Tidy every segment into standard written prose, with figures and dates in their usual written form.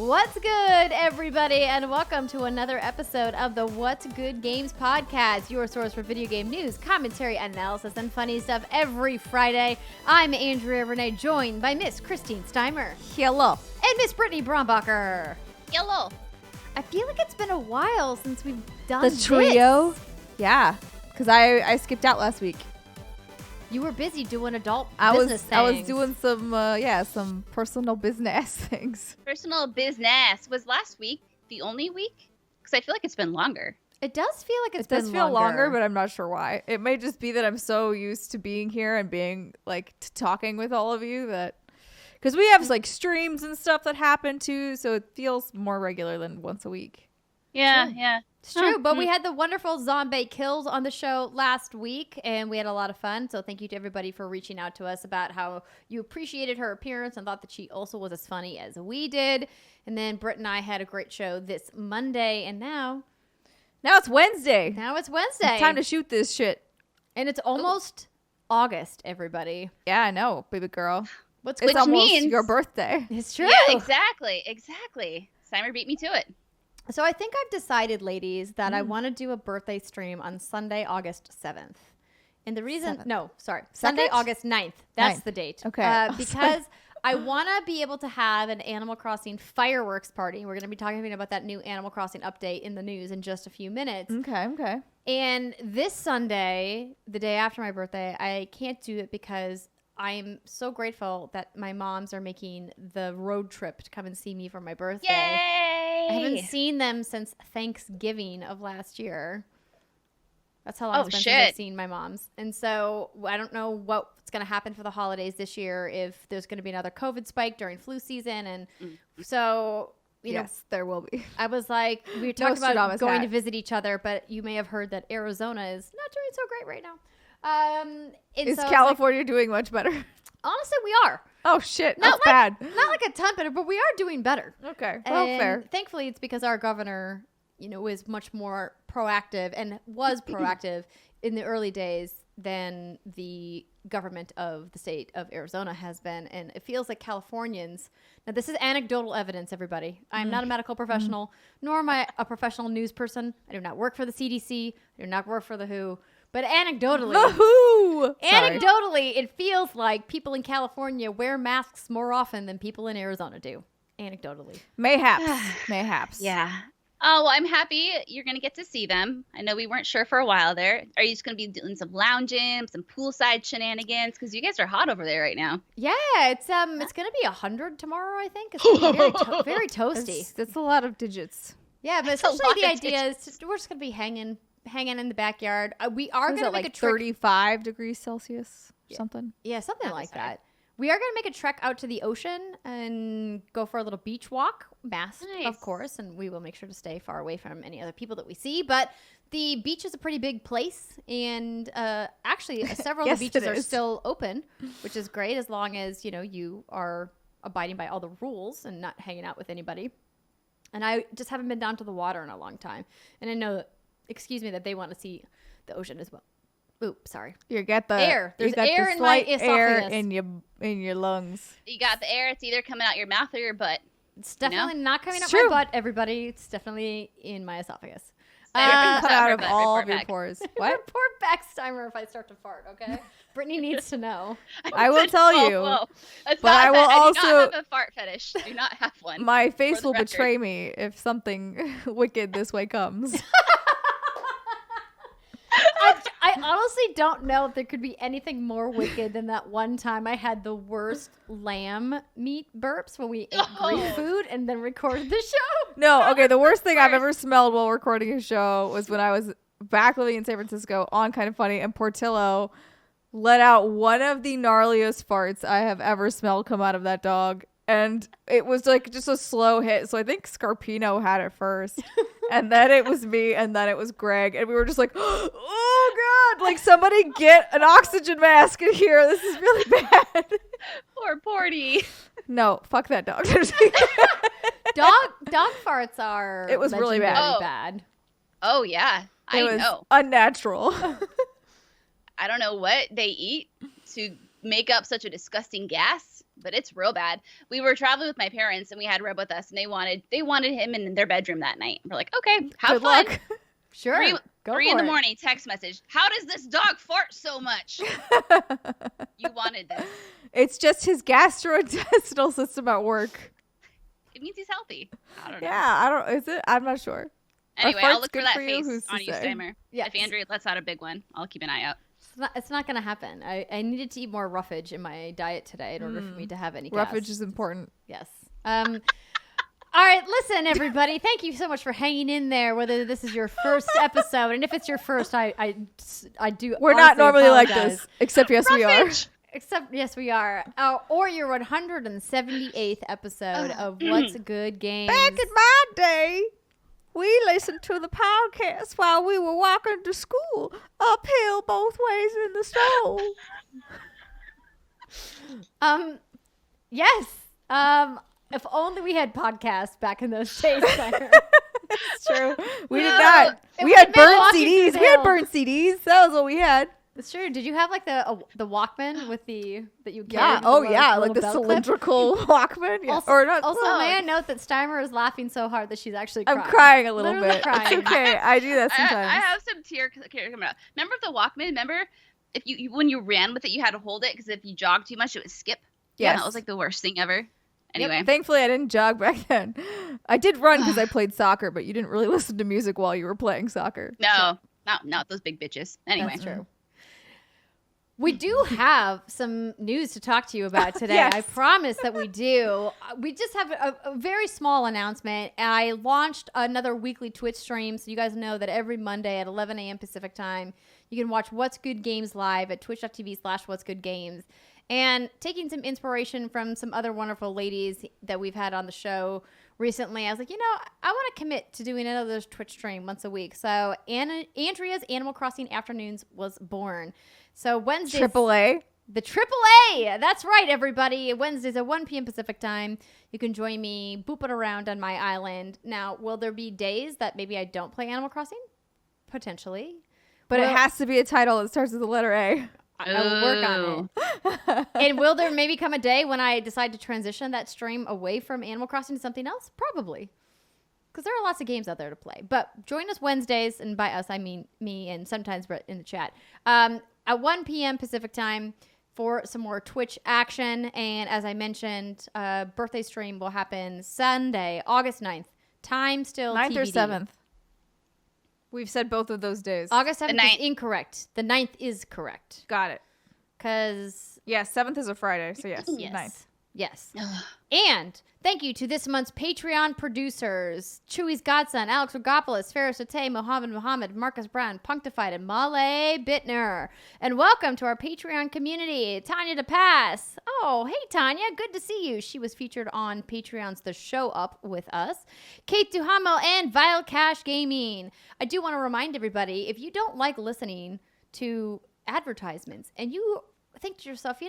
What's good, everybody, and welcome to another episode of the What's Good Games podcast, your source for video game news, commentary, analysis, and funny stuff every Friday. I'm Andrea Renee, joined by Miss Christine Steimer. Hello. And Miss Brittany Brombacher. Hello. I feel like it's been a while since we've done The trio? this. Yeah, because I skipped out last week. You were busy doing adult I business things. was doing some personal business things. Personal business. Was last week the only week? Because I feel like it's been longer. It does feel like It does feel longer, but I'm not sure why. It may just be that I'm so used to being here and being like talking with all of you that because we have like streams and stuff that happen too, so it feels more regular than once a week. Yeah, True. yeah. It's true, but we had the wonderful zombie kills on the show last week, and we had a lot of fun. So thank you to everybody for reaching out to us about how you appreciated her appearance and thought that she also was as funny as we did. And then Britt and I had a great show this Monday, and now Now it's Wednesday. it's Wednesday. It's time to shoot this shit. And it's almost August, everybody. Yeah, I know, baby girl. What's It's good? almost means- your birthday. It's true. Yeah, exactly. Simon beat me to it. So I think I've decided, ladies, that I want to do a birthday stream on Sunday, August 7th. And the reason, Sunday, August 9th. That's 9th. the date. Okay. Because I want to be able to have an Animal Crossing fireworks party. We're going to be talking about that new Animal Crossing update in the news in just a few minutes. Okay. And this Sunday, the day after my birthday, I can't do it because I'm so grateful that my moms are making the road trip to come and see me for my birthday. Yay! I haven't seen them since Thanksgiving of last year. That's how long it's been since I've seen my moms. And so I don't know what's going to happen for the holidays this year, if there's going to be another COVID spike during flu season. And so, you know, there will be. I was like, we were talking about Nostradamus going hat. to visit each other, but you may have heard that Arizona is not doing so great right now. And Is so I was California doing much better? like, honestly, we are. Oh shit, Not that's bad. Not like a ton better, but we are doing better. Okay, well, And fair. thankfully, it's because our governor, is much more proactive and was proactive in the early days than the government of the state of Arizona has been. And it feels like Californians. Now, this is anecdotal evidence, everybody. I'm not a medical professional, nor am I a professional news person. I do not work for the CDC. I do not work for the WHO. But anecdotally, it feels like people in California wear masks more often than people in Arizona do. Anecdotally. Mayhaps. Yeah. Oh, well, I'm happy you're going to get to see them. I know we weren't sure for a while there. Are you just going to be doing some lounging, some poolside shenanigans? Because you guys are hot over there right now. Yeah, it's going to be 100 tomorrow, I think. It's gonna be very toasty. That's a lot of digits. Yeah, but That's a essentially lot the of idea is we're just going to be hanging in the backyard. We are going to make like a trek. 35 degrees Celsius or something. Yeah, something That like was hard. that. We are going to make a trek out to the ocean and go for a little beach walk, masked, Nice. of course, and we will make sure to stay far away from any other people that we see. But the beach is a pretty big place, and actually several of the Yes, beaches it are is. still open, which is great as long as, you are abiding by all the rules and not hanging out with anybody. And I just haven't been down to the water in a long time. And I know, that they want to see the ocean as well. Oop, sorry. You get the Air. There's you got air the in my slight air esophagus. in your lungs. You got the air. It's either coming out your mouth or your butt. It's definitely not coming It's out my true. butt, everybody. It's definitely in my esophagus. So It you can can come cover out of butt, all report of your back. pores. What? Report back, Steimer, if I start to fart, okay? Brittany needs to know. I will tell you, Whoa. That's but not I will I do also- not have a fart fetish. Do not have one. My face For the will record. betray me if something wicked this way comes. I honestly don't know if there could be anything more wicked than that one time I had the worst lamb meat burps when we ate Greek food and then recorded the show. No, okay, the worst thing I've ever smelled while recording a show was when I was back living in San Francisco on Kind of Funny, and Portillo let out one of the gnarliest farts I have ever smelled come out of that dog. And it was like just a slow hit. So I think Scarpino had it first. And then it was me. And then it was Greg. And we were just like, oh, God. Like, somebody get an oxygen mask in here. This is really bad. Poor Porty. No, fuck that dog. Dog farts are It was really bad. legendary Oh. bad. Oh, yeah. It I was know. unnatural. I don't know what they eat to make up such a disgusting gas, but it's real bad. We were traveling with my parents and we had Reb with us, and they wanted him in their bedroom that night. We're like, okay, have Good fun. luck. Sure. Three in the morning, text message. How does this dog fart so much? You wanted this. It's just his gastrointestinal system at work. It means he's healthy. I don't know. Yeah, is it? I'm not sure. Anyway, Are I'll farts look for good that for you? face Who's to on you, say? Steimer. Yes. If Andrea lets out a big one, I'll keep an eye out. It's not going to happen. I needed to eat more roughage in my diet today in order for me to have any gas. Roughage is important. Yes. All right, listen, everybody. Thank you so much for hanging in there. Whether this is your first episode, and if it's your first, I do. We're not honestly normally like apologize. this, except yes, we are. Except yes, we are. Or your 178th episode of What's Good Games. Back in my day, we listened to the podcast while we were walking to school, uphill both ways in the snow. Yes. If only we had podcasts back in those days. It's true. We did No, not. it We had would've been burnt walking through CDs. the We had hills. burnt CDs. That was what we had. It's true. Did you have like the Walkman with that you carried? Yeah. with Oh, the yeah. little Like the bell clip? cylindrical Walkman. Yeah. Also, or not. also oh. may I note that Steimer is laughing so hard that she's actually crying. I'm crying a little Literally bit. crying. It's okay. I do that I sometimes. have some tear coming out. Remember the Walkman? Remember if you when you ran with it, you had to hold it because if you jogged too much, it would skip. Yes. That was like the worst thing ever. Anyway. Thankfully, I didn't jog back then. I did run because I played soccer, but you didn't really listen to music while you were playing soccer. No, not those big bitches. Anyway. That's true. We do have some news to talk to you about today. Yes. I promise that we do. We just have a very small announcement. I launched another weekly Twitch stream, so you guys know that every Monday at 11 a.m. Pacific time, you can watch What's Good Games live at twitch.tv/whatsgoodgames. And taking some inspiration from some other wonderful ladies that we've had on the show recently, I was like, I want to commit to doing another Twitch stream once a week. So Andrea's Animal Crossing Afternoons was born. So Wednesdays, AAA. the AAA. That's right, everybody. Wednesdays at 1 p.m. Pacific time. You can join me booping around on my island. Now, will there be days that maybe I don't play Animal Crossing? Potentially. But Well- it has to be a title that starts with the letter A. I will work on it. And will there maybe come a day when I decide to transition that stream away from Animal Crossing to something else? Probably. Because there are lots of games out there to play. But join us Wednesdays, and by us, I mean me and sometimes Britt in the chat, at 1 p.m. Pacific time for some more Twitch action. And as I mentioned, birthday stream will happen Sunday, August 9th. Time still 9th or TBD. 7th. We've said both of those days. August 7th is 9th. incorrect. The 9th is correct. Got it. Because Yeah, 7th is a Friday, so yes. Yes. 9th. Yes. And thank you to this month's Patreon producers, Chewy's Godson, Alex Rigopulos, Faris Attieh, Mohammed Mohammed, Marcus Brown, Punkdefied, and Male Bittner. And welcome to our Patreon community, Tanya DePass. Oh, hey, Tanya. Good to see you. She was featured on Patreon's The Show Up with us. Kate Duhamel and Vile Cash Gaming. I do want to remind everybody, if you don't like listening to advertisements and you think to yourself,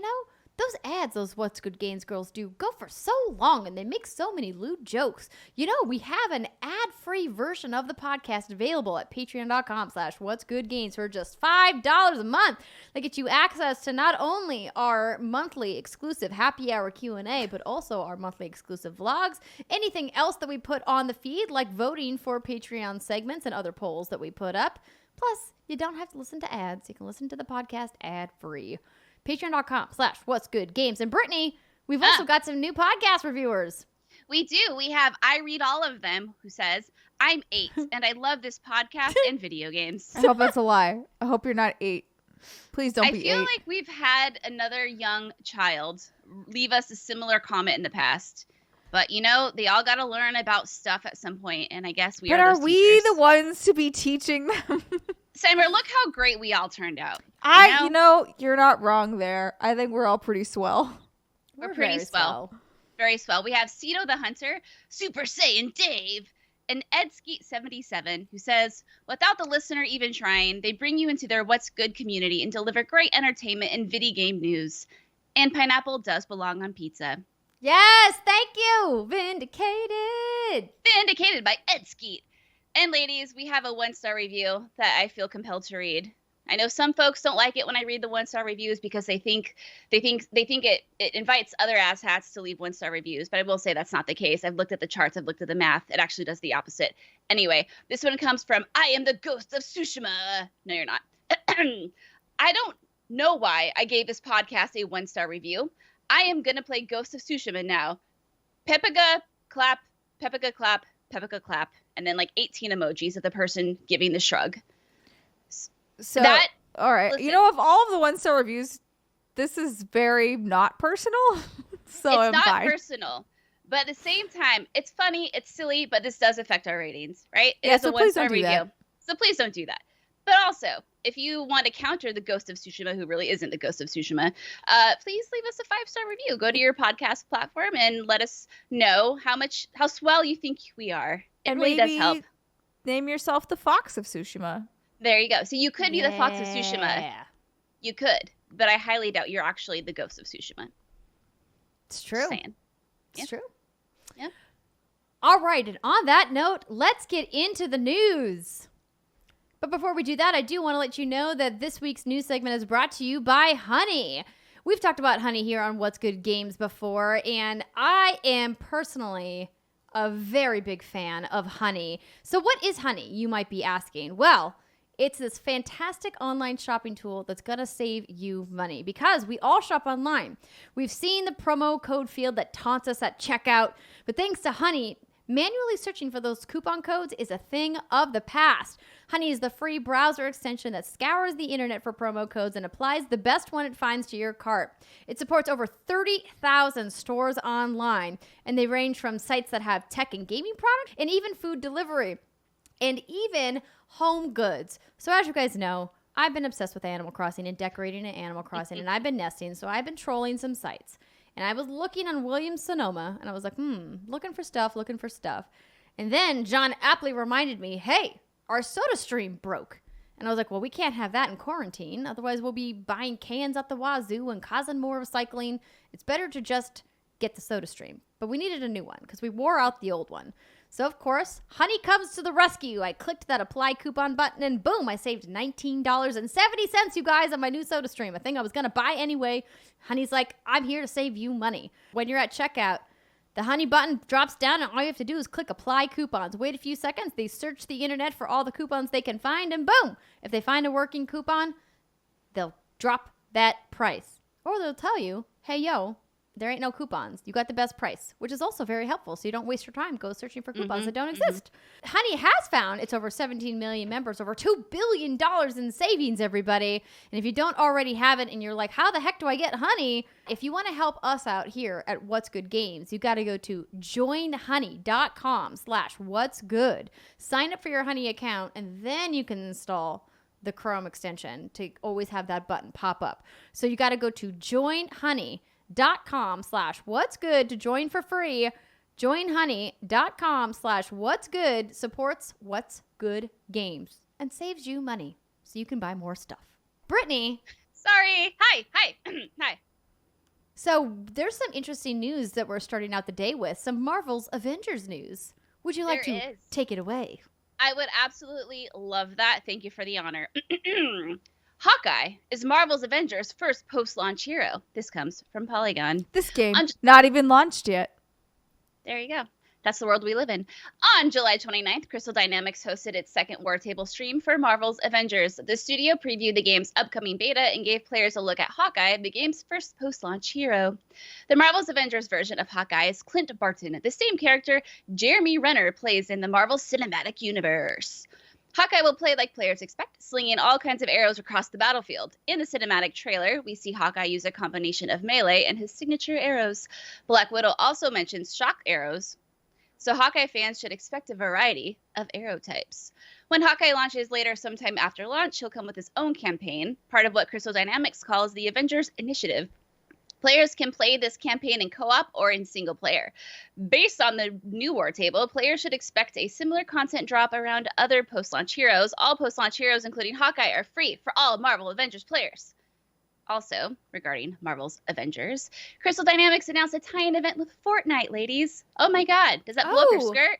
those ads those What's Good Games girls do go for so long and they make so many lewd jokes. We have an ad-free version of the podcast available at patreon.com/whatsgoodgames for just $5 a month. They get you access to not only our monthly exclusive happy hour Q&A, but also our monthly exclusive vlogs, anything else that we put on the feed, like voting for Patreon segments and other polls that we put up. Plus, you don't have to listen to ads. You can listen to the podcast ad-free. Patreon.com/whatsgoodgames. And Brittany, we've also got some new podcast reviewers. We do. We have I Read All of Them, who says, I'm 8, and I love this podcast and video games. I hope that's a lie. I hope you're not 8. Please don't I be feel 8. like we've had another young child leave us a similar comment in the past. But, they all got to learn about stuff at some point, and I guess we But are are those we teachers. the ones to be teaching them? Summer, look how great we all turned out. You're not wrong there. I think we're all pretty swell. We're pretty very swell. Very swell. We have Cito the Hunter, Super Saiyan Dave, and Ed Skeet 77, who says, without the listener even trying, they bring you into their What's Good community and deliver great entertainment and video game news. And pineapple does belong on pizza. Yes, thank you. Vindicated. Vindicated by Ed Skeet. And ladies, we have a 1-star review that I feel compelled to read. I know some folks don't like it when I read the 1-star reviews because they think it invites other asshats to leave 1-star reviews. But I will say that's not the case. I've looked at the charts. I've looked at the math. It actually does the opposite. Anyway, this one comes from I am the Ghost of Tsushima. No, you're not. I don't know why I gave this podcast a 1-star review. I am going to play Ghost of Tsushima now. Pepega clap, Pepega clap, Pepega clap, and then like 18 emojis of the person giving the shrug. So, that, all right. listen. You know, of all of the 1-star reviews, this is very not personal. So it's I'm not fine. personal, but at the same time, it's funny, it's silly, but this does affect our ratings, right? It Yeah, is so a please 1-star don't do review. that. So please don't do that. But also, if you want to counter the Ghost of Tsushima, who really isn't the Ghost of Tsushima, please leave us a 5-star review. Go to your podcast platform and let us know how swell you think we are. It And really does maybe help. Name yourself the Fox of Tsushima. There you go. So you could be the Fox of Tsushima. Yeah. You could, but I highly doubt you're actually the Ghost of Tsushima. It's true. Just saying. It's Yeah. true. Yeah. All right. And on that note, let's get into the news. But before we do that, I do want to let you know that this week's news segment is brought to you by Honey. We've talked about Honey here on What's Good Games before, and I am personally a very big fan of Honey. So what is Honey, you might be asking? Well, it's this fantastic online shopping tool that's going to save you money because we all shop online. We've seen the promo code field that taunts us at checkout, but thanks to Honey, manually searching for those coupon codes is a thing of the past. Honey is the free browser extension that scours the internet for promo codes and applies the best one it finds to your cart. It supports over 30,000 stores online, and they range from sites that have tech and gaming products and even food delivery and even home goods. So as you guys know, I've been obsessed with Animal Crossing and decorating in Animal Crossing, and I've been nesting, so I've been trolling some sites. And I was looking on Williams-Sonoma, and I was like, looking for stuff. And then John aptly reminded me, hey, our soda stream broke. And I was like, well, we can't have that in quarantine. Otherwise, we'll be buying cans at the wazoo and causing more recycling. It's better to just get the soda stream. But we needed a new one because we wore out the old one. So, of course, Honey comes to the rescue. I clicked that apply coupon button and boom, I saved $19.70, you guys, on my new soda stream. A thing I was going to buy anyway. Honey's like, I'm here to save you money. When you're at checkout, the Honey button drops down and all you have to do is click apply coupons. Wait a few seconds. They search the internet for all the coupons they can find and boom, if they find a working coupon, they'll drop that price. Or they'll tell you, hey, yo, there ain't no coupons. You got the best price, which is also very helpful. So you don't waste your time go searching for coupons that don't exist. Honey has found its over 17 million members, over $2 billion in savings, everybody. And if you don't already have it and you're like, how the heck do I get Honey? If you want to help us out here at What's Good Games, you got to go to joinhoney.com/what'sgood. Sign up for your Honey account, and then you can install the Chrome extension to always have that button pop up. So you got to go to joinhoney.com/what'sgood to join for free. Joinhoney.com/what'sgood supports What's Good Games and saves you money so you can buy more stuff. Brittany. Sorry. Hi. Hi. So there's some interesting news that we're starting out the day with. Some Marvel's Avengers news. Would you like to take it away? I would absolutely love that. Thank you for the honor. Hawkeye is Marvel's Avengers' first post-launch hero. This comes from Polygon. This game, not even launched yet. There you go. That's the world we live in. On July 29th, Crystal Dynamics hosted its second War Table stream for Marvel's Avengers. The studio previewed the game's upcoming beta and gave players a look at Hawkeye, the game's first post-launch hero. The Marvel's Avengers version of Hawkeye is Clint Barton, the same character Jeremy Renner plays in the Marvel Cinematic Universe. Hawkeye will play like players expect, slinging all kinds of arrows across the battlefield. In the cinematic trailer, we see Hawkeye use a combination of melee and his signature arrows. Black Widow also mentions shock arrows, so Hawkeye fans should expect a variety of arrow types. When Hawkeye launches later sometime after launch, he'll come with his own campaign, part of what Crystal Dynamics calls the Avengers Initiative. Players can play this campaign in co-op or in single player. Based on the new War Table, players should expect a similar content drop around other post-launch heroes. All post-launch heroes, including Hawkeye, are free for all Marvel Avengers players. Also, regarding Marvel's Avengers, Crystal Dynamics announced a tie-in event with Fortnite, ladies. Oh my god, does that blow up your skirt?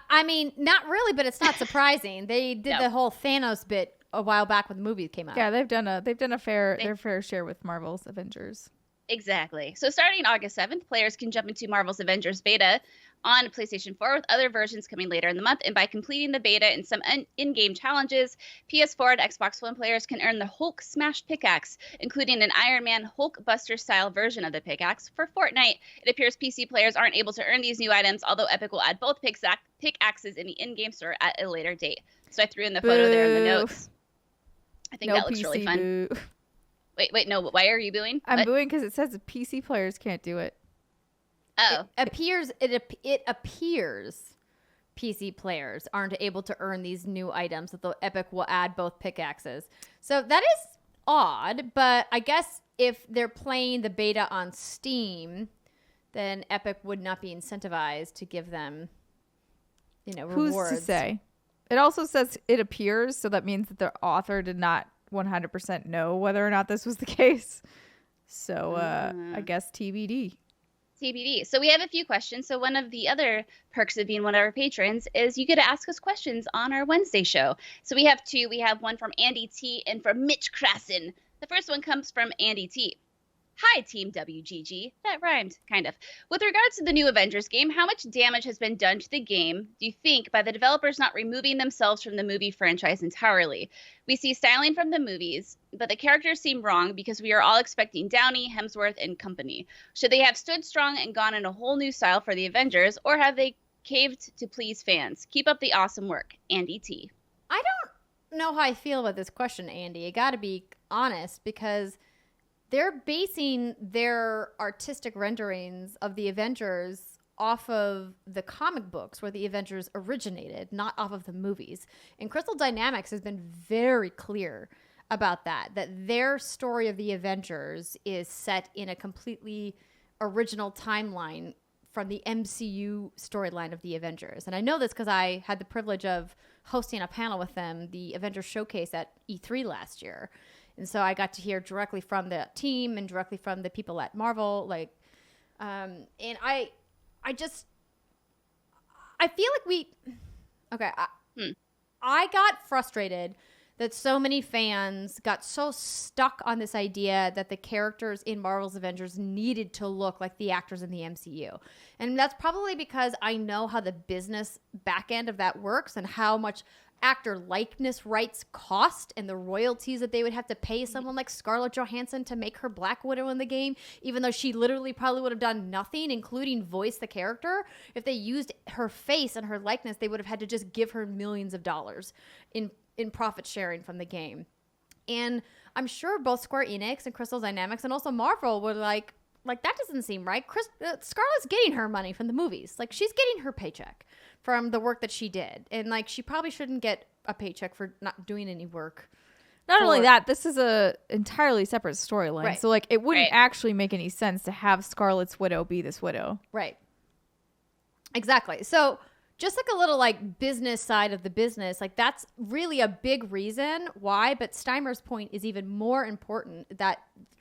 I mean, not really, but it's not surprising. They did the whole Thanos bit a while back when the movie came out. Yeah, they've done their fair share with Marvel's Avengers. Exactly. So starting August 7th, players can jump into Marvel's Avengers beta on PlayStation 4 with other versions coming later in the month. And by completing the beta and some in-game challenges, PS4 and Xbox One players can earn the Hulk Smash pickaxe, including an Iron Man Hulk Buster style version of the pickaxe. For Fortnite, it appears PC players aren't able to earn these new items, although Epic will add both pickaxes in the in-game store at a later date. So I threw in the photo there in the notes. I think that looks PC really fun. boo. Wait, no. Why are you booing? I'm booing because it says the PC players can't do it. Oh, It appears PC players aren't able to earn these new items that the Epic will add both pickaxes. So that is odd, but I guess if they're playing the beta on Steam, then Epic would not be incentivized to give them, rewards. Who's to say? It also says it appears, so that means that the author did not 100% know whether or not this was the case. So I guess TBD. TBD. So we have a few questions. So one of the other perks of being one of our patrons is you get to ask us questions on our Wednesday show. So we have two. We have one from Andy T and from Mitch Krassen. The first one comes from Andy T. Hi, Team WGG. That rhymed, kind of. With regards to the new Avengers game, how much damage has been done to the game, do you think, by the developers not removing themselves from the movie franchise entirely? We see styling from the movies, but the characters seem wrong because we are all expecting Downey, Hemsworth, and company. Should they have stood strong and gone in a whole new style for the Avengers, or have they caved to please fans? Keep up the awesome work. Andy T. I don't know how I feel about this question, Andy. I got to be honest, because they're basing their artistic renderings of the Avengers off of the comic books where the Avengers originated, not off of the movies. And Crystal Dynamics has been very clear about that their story of the Avengers is set in a completely original timeline from the MCU storyline of the Avengers. And I know this because I had the privilege of hosting a panel with them, the Avengers Showcase at E3 last year. And so I got to hear directly from the team and directly from the people at Marvel. And I feel like I got frustrated that so many fans got so stuck on this idea that the characters in Marvel's Avengers needed to look like the actors in the MCU. And that's probably because I know how the business back end of that works and how much actor likeness rights cost and the royalties that they would have to pay someone like Scarlett Johansson to make her Black Widow in the game, even though she literally probably would have done nothing, including voice the character. If they used her face and her likeness, they would have had to just give her millions of dollars in profit sharing from the game. And I'm sure both Square Enix and Crystal Dynamics and also Marvel were like that doesn't seem right. Scarlett's getting her money from the movies. Like, she's getting her paycheck from the work that she did. And she probably shouldn't get a paycheck for not doing any work. Not only that, this is a entirely separate storyline. Right. So it wouldn't actually make any sense to have Scarlett's widow be this widow. Right. Exactly. So just a little business side of the business, that's really a big reason why. But Steimer's point is even more important, that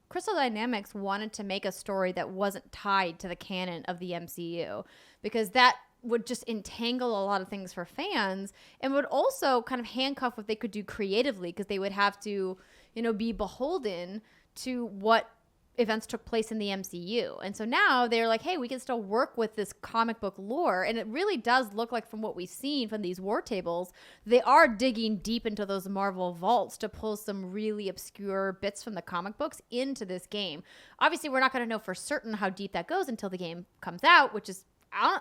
Crystal Dynamics wanted to make a story that wasn't tied to the canon of the MCU, because that would just entangle a lot of things for fans and would also kind of handcuff what they could do creatively, because they would have to, be beholden to what events took place in the MCU. And so now they're like, hey, we can still work with this comic book lore. And it really does look like, from what we've seen from these war tables, they are digging deep into those Marvel vaults to pull some really obscure bits from the comic books into this game. Obviously, we're not going to know for certain how deep that goes until the game comes out, which is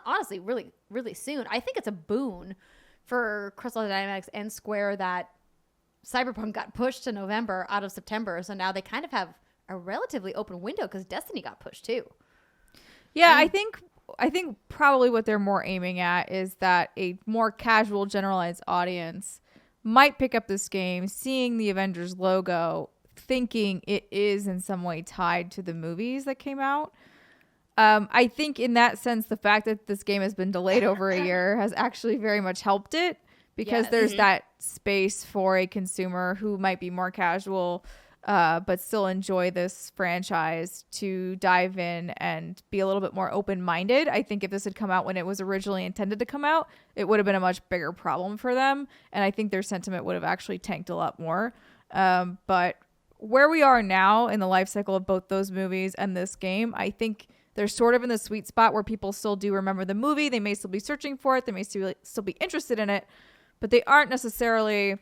honestly really, really soon. I think it's a boon for Crystal Dynamics and Square that Cyberpunk got pushed to November out of September. So now they kind of have a relatively open window, because Destiny got pushed too. Yeah, I think probably what they're more aiming at is that a more casual, generalized audience might pick up this game, seeing the Avengers logo, thinking it is in some way tied to the movies that came out. I think in that sense, the fact that this game has been delayed over a year has actually very much helped it, because there's that space for a consumer who might be more casual but still enjoy this franchise to dive in and be a little bit more open-minded. I think if this had come out when it was originally intended to come out, it would have been a much bigger problem for them. And I think their sentiment would have actually tanked a lot more. But where we are now in the life cycle of both those movies and this game, I think they're sort of in the sweet spot where people still do remember the movie. They may still be searching for it. They may still be interested in it, but they aren't necessarily...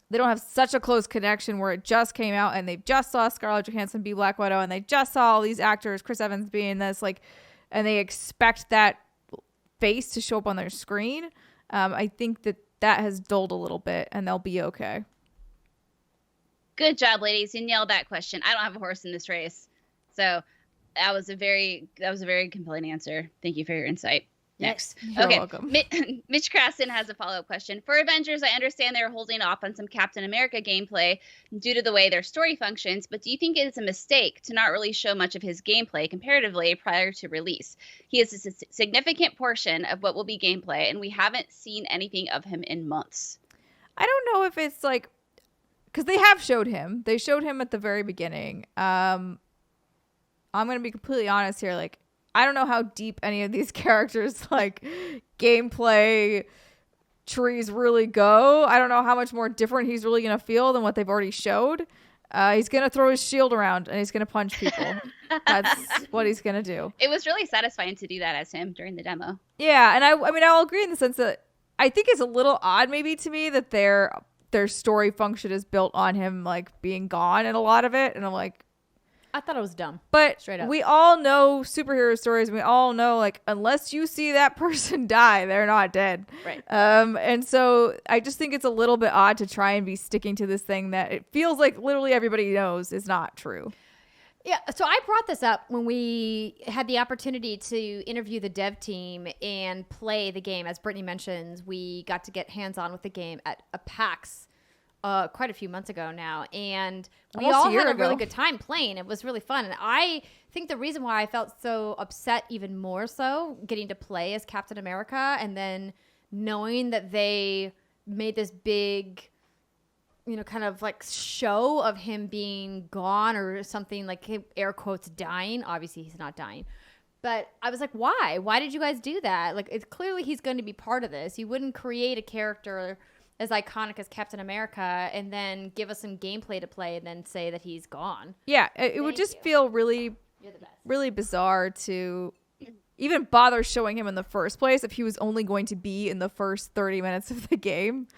They don't have such a close connection where it just came out and they just saw Scarlett Johansson be Black Widow and they just saw all these actors, Chris Evans being this, like, and they expect that face to show up on their screen. I think that has dulled a little bit and they'll be okay. Good job, ladies. You nailed that question. I don't have a horse in this race. So that was a very compelling answer. Thank you for your insight. Next. You're welcome. Mitch Krasson has a follow-up question. For Avengers, I understand they're holding off on some Captain America gameplay due to the way their story functions, but do you think it is a mistake to not really show much of his gameplay comparatively prior to release? He is a significant portion of what will be gameplay, and we haven't seen anything of him in months. I don't know if it's like... Because they have showed him. They showed him at the very beginning. I'm going to be completely honest here. Like, I don't know how deep any of these characters, like, gameplay trees really go. I don't know how much more different he's really going to feel than what they've already showed. He's going to throw his shield around and he's going to punch people. That's what he's going to do. It was really satisfying to do that as him during the demo. Yeah, and I mean, I'll agree in the sense that I think it's a little odd maybe to me that their story function is built on him, like, being gone in a lot of it. And I'm like, I thought it was dumb. But straight up, we all know superhero stories. We all know, like, unless you see that person die, they're not dead. Right. And so I just think it's a little bit odd to try and be sticking to this thing that it feels like literally everybody knows is not true. Yeah, so I brought this up when we had the opportunity to interview the dev team and play the game. As Brittany mentions, we got to get hands-on with the game at a PAX quite a few months ago now, and we all had a really good time playing. It was really fun, and I think the reason why I felt so upset even more so getting to play as Captain America and then knowing that they made this big, you know, kind of like show of him being gone or something, like, air quotes, dying. Obviously he's not dying, but I was like, why did you guys do that? Like, it's clearly he's going to be part of this. You wouldn't create a character as iconic as Captain America and then give us some gameplay to play and then say that he's gone. Yeah, it would just feel really, really bizarre to even bother showing him in the first place if he was only going to be in the first 30 minutes of the game.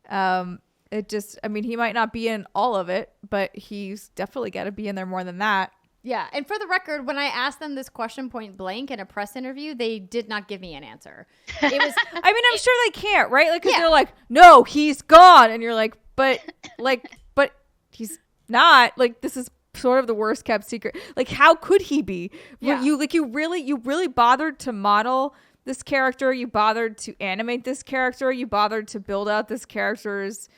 It just, I mean, he might not be in all of it, but he's definitely got to be in there more than that. Yeah, and for the record, when I asked them this question point blank in a press interview, they did not give me an answer. It was, I mean, I'm sure they can't, right? Like, because they're like, no, he's gone, and you're like, but he's not. Like, this is sort of the worst kept secret. Like, how could he be? Yeah. You really bothered to model this character. You bothered to animate this character. You bothered to build out this character's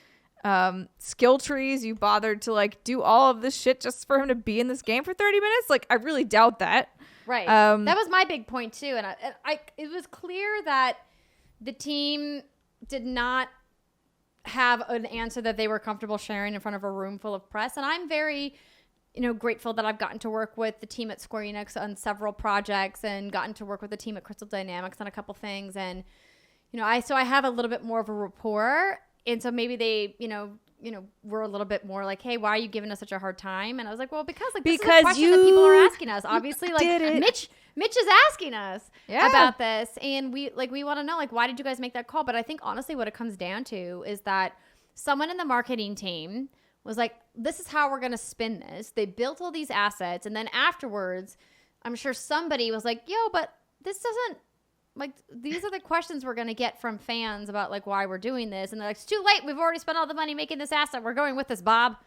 skill trees. You bothered to, like, do all of this shit just for him to be in this game for 30 minutes. Like, I really doubt that. Right. That was my big point too. And I it was clear that the team did not have an answer that they were comfortable sharing in front of a room full of press. And I'm very, you know, grateful that I've gotten to work with the team at Square Enix on several projects and gotten to work with the team at Crystal Dynamics on a couple things. And, you know, I have a little bit more of a rapport. And so maybe they, you know, we're a little bit more like, hey, why are you giving us such a hard time? And I was like, well, because this is a question that people are asking us. Obviously, like, Mitch is asking us about this. And we want to know, like, why did you guys make that call? But I think honestly what it comes down to is that someone in the marketing team was like, this is how we're going to spin this. They built all these assets. And then afterwards, I'm sure somebody was like, yo, but this doesn't, like, these are the questions we're going to get from fans about, like, why we're doing this. And they're like, it's too late. We've already spent all the money making this asset. We're going with this, Bob.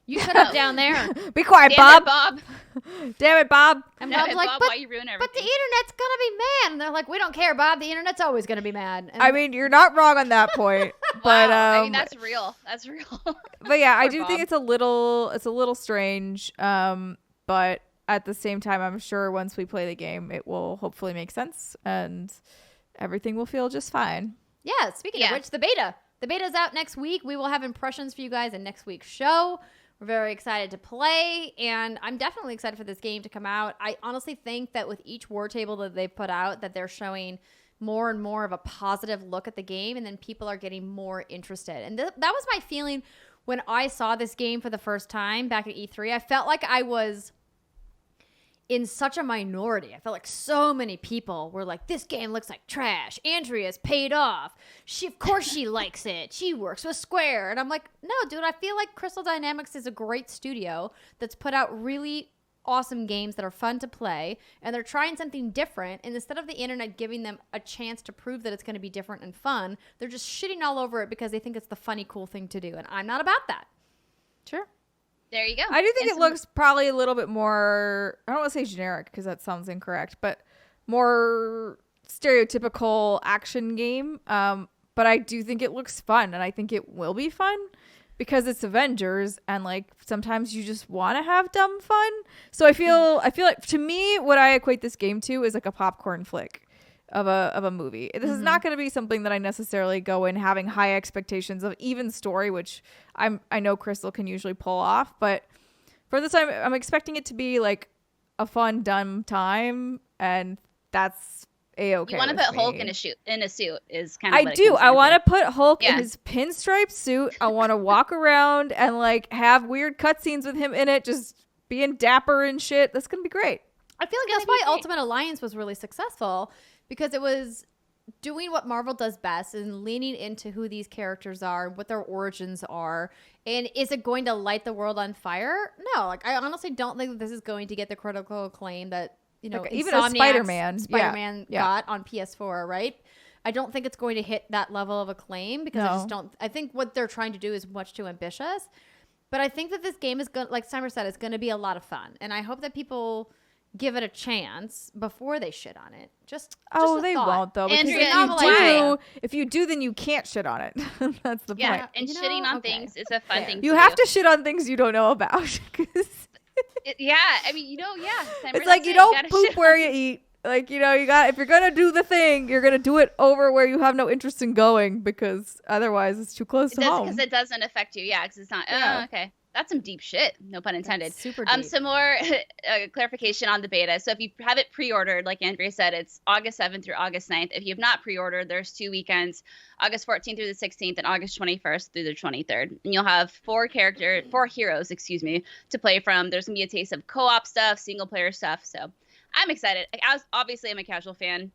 You shut up down there. Be quiet, Damn Bob. It, Bob. Damn it, Bob. And Bob's like, Bob, why you ruin everything? but the internet's going to be mad. And they're like, we don't care, Bob. The internet's always going to be mad. And I mean, you're not wrong on that point. But wow. I mean, that's real. That's real. But yeah, I do Bob. think it's a little strange. But at the same time, I'm sure once we play the game, it will hopefully make sense and everything will feel just fine. Yeah, speaking of which, the beta's out next week. We will have impressions for you guys in next week's show. We're very excited to play, and I'm definitely excited for this game to come out. I honestly think that with each war table that they've put out, that they're showing more and more of a positive look at the game, and then people are getting more interested. And that was my feeling when I saw this game for the first time back at E3. I felt like I was in such a minority. I felt like so many people were like, this game looks like trash. Andrea's paid off. Of course she likes it. She works with Square. And I'm like, no, dude, I feel like Crystal Dynamics is a great studio that's put out really awesome games that are fun to play, and they're trying something different. And instead of the internet giving them a chance to prove that it's going to be different and fun, they're just shitting all over it because they think it's the funny, cool thing to do. And I'm not about that. Sure. There you go. I do think it looks probably a little bit more, I don't want to say generic because that sounds incorrect, but more stereotypical action game. But I do think it looks fun, and I think it will be fun because it's Avengers, and like sometimes you just want to have dumb fun. So I feel like, to me, what I equate this game to is like a popcorn flick of a movie. This is not going to be something that I necessarily go in having high expectations of, even story, which I know Crystal can usually pull off, but for this time I'm expecting it to be like a fun, dumb time, and that's A-okay. You want to put Hulk in a suit is kind of I what do. I want to to put Hulk in his pinstripe suit. I want to walk around and like have weird cutscenes with him in it, just being dapper and shit. That's gonna be great. I feel like that's why Ultimate Alliance was really successful, because it was doing what Marvel does best and leaning into who these characters are, what their origins are. And is it going to light the world on fire? No. Like, I honestly don't think that this is going to get the critical acclaim that, you know, like, even a Spider-Man got on PS4, right? I don't think it's going to hit that level of acclaim because I think what they're trying to do is much too ambitious. But I think that this game is going, like Steimer said, it's going to be a lot of fun. And I hope that people give it a chance before they shit on it. They won't though. Because if you do, then you can't shit on it. That's the point. And shitting on things is a fun thing. You have to shit on things you don't know about. It's like you don't poop where you eat. Like, you know, if you're gonna do the thing, you're gonna do it over where you have no interest in going, because otherwise it's too close to home. Because it doesn't affect you. Yeah, because it's not. Oh, okay. That's some deep shit. No pun intended. That's super deep. Some more clarification on the beta. So if you have it pre-ordered, like Andrea said, it's August 7th through August 9th. If you have not pre-ordered, there's 2 weekends, August 14th through the 16th and August 21st through the 23rd. And you'll have 4 heroes, to play from. There's going to be a taste of co-op stuff, single player stuff. So I'm excited. Obviously, I'm a casual fan.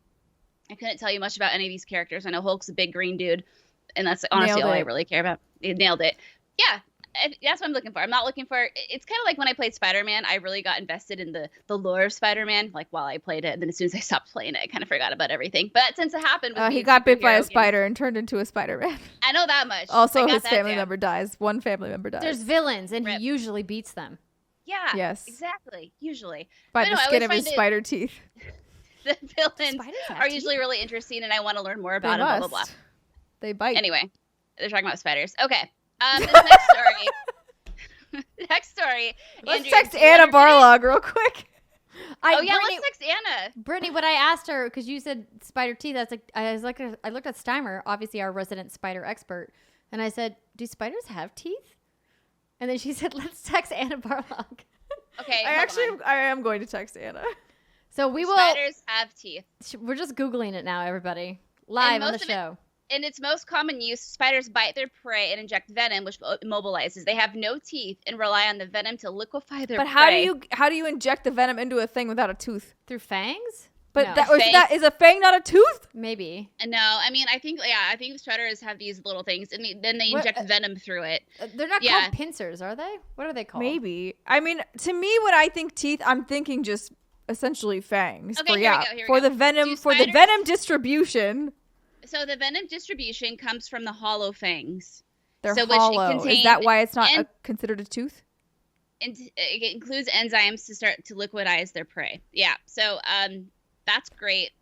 I couldn't tell you much about any of these characters. I know Hulk's a big green dude, and that's honestly all I really care about. He nailed it. Yeah. That's what I'm looking for. I'm not looking for. It's kind of like when I played Spider-Man. I really got invested in the lore of Spider-Man, like while I played it. And then as soon as I stopped playing it, I kind of forgot about everything. But since it happened, he got bit by a spider and turned into a Spider-Man. I know that much. Also, his family member dies. One family member dies. There's villains, and he usually beats them. Yeah. Yes. Exactly. Usually. By the skin of his spider teeth. The villains are usually really interesting, and I want to learn more about them. Blah blah blah. They bite. Anyway, they're talking about spiders. Okay. This next story. Let's text Anna Barlog real quick. Let's text Anna. Brittany, when I asked her, because you said spider teeth, I looked at Steimer, obviously our resident spider expert, and I said, "Do spiders have teeth?" And then she said, "Let's text Anna Barlog." Okay, I am going to text Anna. So we will. Spiders have teeth. We're just Googling it now, everybody, live on the show. In its most common use, spiders bite their prey and inject venom, which immobilizes. They have no teeth and rely on the venom to liquefy their prey. But how do you inject the venom into a thing without a tooth? Through fangs? But is a fang not a tooth? Maybe. No, I mean, I think spiders have these little things, and then they inject venom through it. They're not called pincers, are they? What are they called? Maybe. I mean, to me, when I think teeth, I'm thinking just essentially fangs. Okay, here we go. The venom distribution. So the venom distribution comes from the hollow fangs. They're hollow. Is that why it's not considered a tooth? It includes enzymes to start to liquidize their prey. Yeah. So that's great.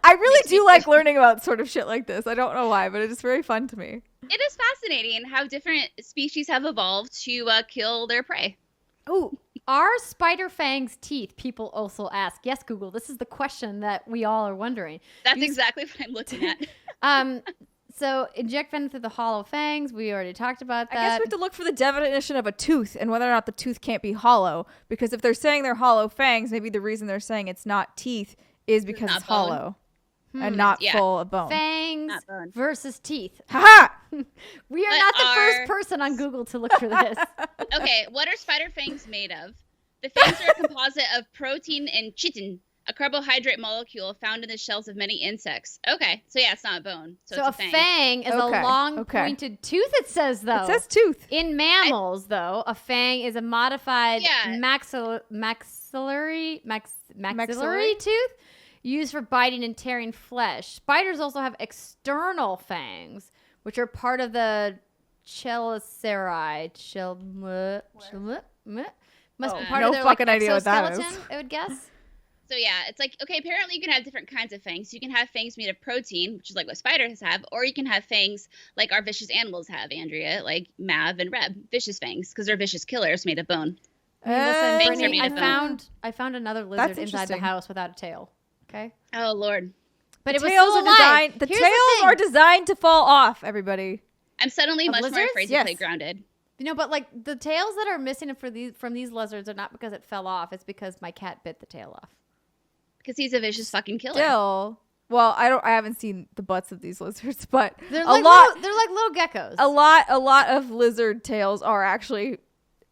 I really do like learning about sort of shit like this. I don't know why, but it is very fun to me. It is fascinating how different species have evolved to kill their prey. Oh, are spider fangs teeth? People also ask. Yes, Google. This is the question that we all are wondering. That's exactly what I'm looking at. So inject venom through the hollow fangs. We already talked about that. I guess we have to look for the definition of a tooth and whether or not the tooth can't be hollow. Because if they're saying they're hollow fangs, maybe the reason they're saying it's not teeth is because it's hollow and not full of bone. Fangs versus teeth. Ha! We are not the first person on Google to look for this. Okay, what are spider fangs made of? The fangs are a composite of protein and chitin, a carbohydrate molecule found in the shells of many insects. Okay, so yeah, it's not bone. So it's a fang. Is a long pointed tooth, it says, though. It says tooth. In mammals, though, a fang is a modified maxillary tooth used for biting and tearing flesh. Spiders also have external fangs, which are part of the chelicerae. Must be part of their fucking idea what that is. exoskeleton, I would guess. So yeah, it's like, okay, apparently you can have different kinds of fangs. You can have fangs made of protein, which is like what spiders have, or you can have fangs like our vicious animals have, Andrea, like Mav and Reb, vicious fangs, because they're vicious killers made of bone. Listen, Fangs are made of bone. I found another lizard inside the house without a tail. Okay. Oh Lord. But the it was tails still are alive. The tails are designed to fall off, everybody. I'm suddenly much more afraid to play grounded. You know, but like the tails that are missing from these lizards are not because it fell off. It's because my cat bit the tail off. Because he's a vicious fucking killer. Still, well, I haven't seen the butts of these lizards, but they're like little geckos. A lot of lizard tails are actually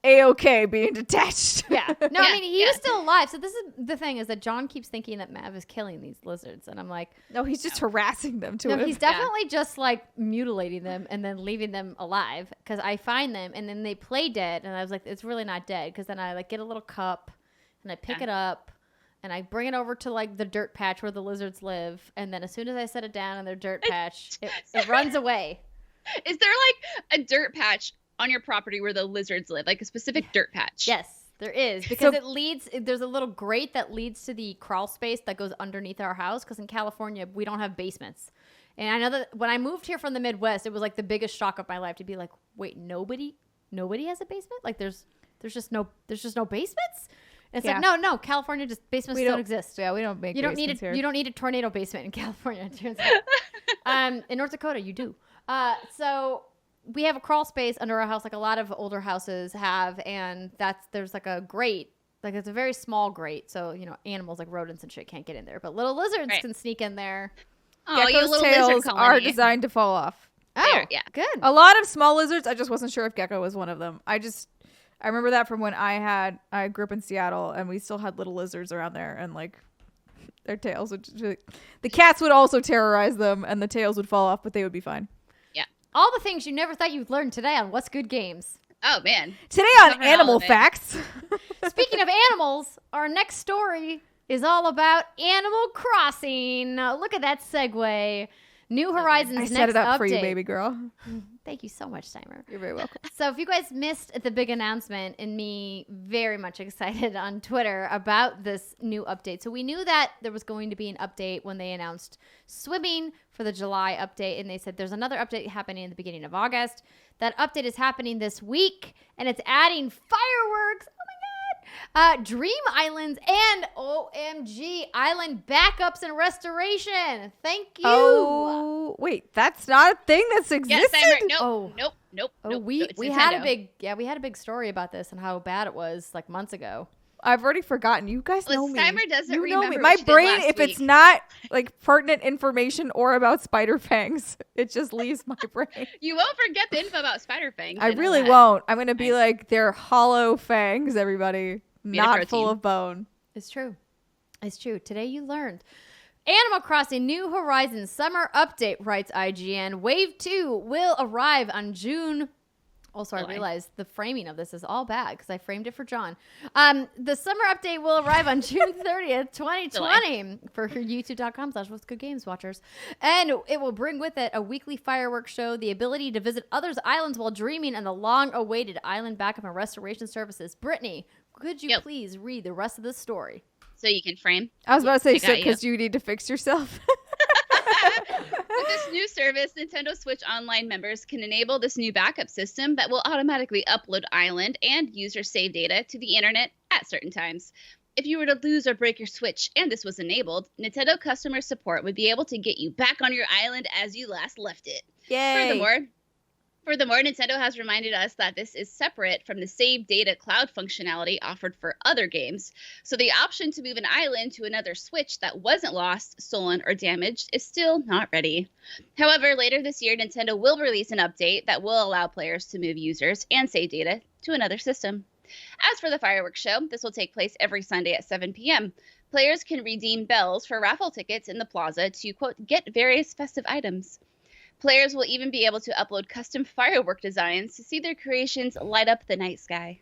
A-okay being detached. Yeah. No, I mean, he was still alive. So this is the thing, is that John keeps thinking that Mav is killing these lizards. And I'm like, no, he's just harassing them to no, him. he's definitely just like mutilating them and then leaving them alive. Because I find them and then they play dead. And I was like, it's really not dead. Because then I like get a little cup and I pick it up and I bring it over to like the dirt patch where the lizards live. And then as soon as I set it down in their dirt patch, it runs away. Is there like a dirt patch on your property where the lizards live, like a specific dirt patch? Yes, there is, because there's a little grate that leads to the crawl space that goes underneath our house, because in California we don't have basements. And I know that when I moved here from the Midwest, it was like the biggest shock of my life to be like, wait, nobody has a basement? Like there's just no basements? And it's like, no, California basements don't exist. Yeah, we don't make basements here. You don't need a tornado basement in California, it turns out. In North Dakota you do. So we have a crawl space under our house, like a lot of older houses have, and there's like a grate, like it's a very small grate, so animals like rodents and shit can't get in there, but little lizards can sneak in there. Oh, Gecko's tails are designed to fall off. Oh, yeah, good. A lot of small lizards. I just wasn't sure if gecko was one of them. I remember that from when I grew up in Seattle, and we still had little lizards around there, and like their tails the cats would also terrorize them, and the tails would fall off, but they would be fine. All the things you never thought you'd learn today on What's Good Games. Oh, man. Today on Animal Facts. Speaking of animals, our next story is all about Animal Crossing. Look at that segue. New Horizons next update. I set it up for you, baby girl. Thank you so much, Steimer. You're very welcome. So if you guys missed the big announcement and me very much excited on Twitter about this new update. So we knew that there was going to be an update when they announced swimming for the July update. And they said there's another update happening in the beginning of August. That update is happening this week. And it's adding fireworks. Dream Islands and OMG Island backups and restoration. Thank you. Oh, wait, that's not a thing that's existed? Yes, nope. We had a big story about this and how bad it was like months ago. I've already forgotten. You guys know me. Steimer doesn't remember me. My brain, if it's not like pertinent information or about spider fangs, it just leaves my brain. You won't forget the info about spider fangs. I really won't. I'm going to be like, they're hollow fangs, everybody. Not full of bone. It's true. Today you learned. Animal Crossing New Horizons Summer Update, writes IGN. Wave 2 will arrive on June. Also, I realized the framing of this is all bad because I framed it for John. The summer update will arrive on June 30th, 2020 for youtube.com/what'sgoodgames watchers. And it will bring with it a weekly fireworks show, the ability to visit others' islands while dreaming, and the long-awaited island backup and restoration services. Brittany, could you please read the rest of this story? So you can frame. I was about to say, because you need to fix yourself. With this new service, Nintendo Switch Online members can enable this new backup system that will automatically upload island and user save data to the internet at certain times. If you were to lose or break your Switch and this was enabled, Nintendo customer support would be able to get you back on your island as you last left it. Yay. Furthermore, Nintendo has reminded us that this is separate from the save data cloud functionality offered for other games. So the option to move an island to another Switch that wasn't lost, stolen, or damaged is still not ready. However, later this year, Nintendo will release an update that will allow players to move users and save data to another system. As for the fireworks show, this will take place every Sunday at 7 p.m. Players can redeem bells for raffle tickets in the plaza to, quote, get various festive items. Players will even be able to upload custom firework designs to see their creations light up the night sky.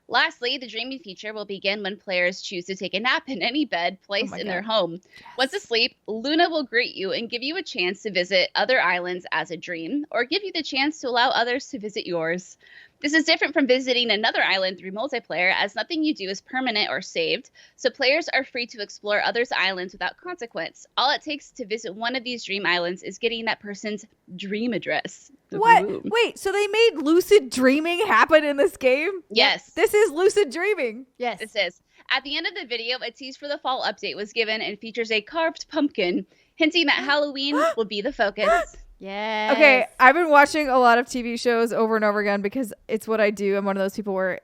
Lastly, the dreaming feature will begin when players choose to take a nap in any bed placed in their home. Yes. Once asleep, Luna will greet you and give you a chance to visit other islands as a dream, or give you the chance to allow others to visit yours. This is different from visiting another island through multiplayer, as nothing you do is permanent or saved, so players are free to explore others' islands without consequence. All it takes to visit one of these dream islands is getting that person's dream address. What? Ooh. Wait, so they made lucid dreaming happen in this game? Yes. This is lucid dreaming. Yes. This is. At the end of the video, a tease for the fall update was given and features a carved pumpkin, hinting that Halloween will be the focus. Yes. Okay, I've been watching a lot of TV shows over and over again because it's what I do. I'm one of those people where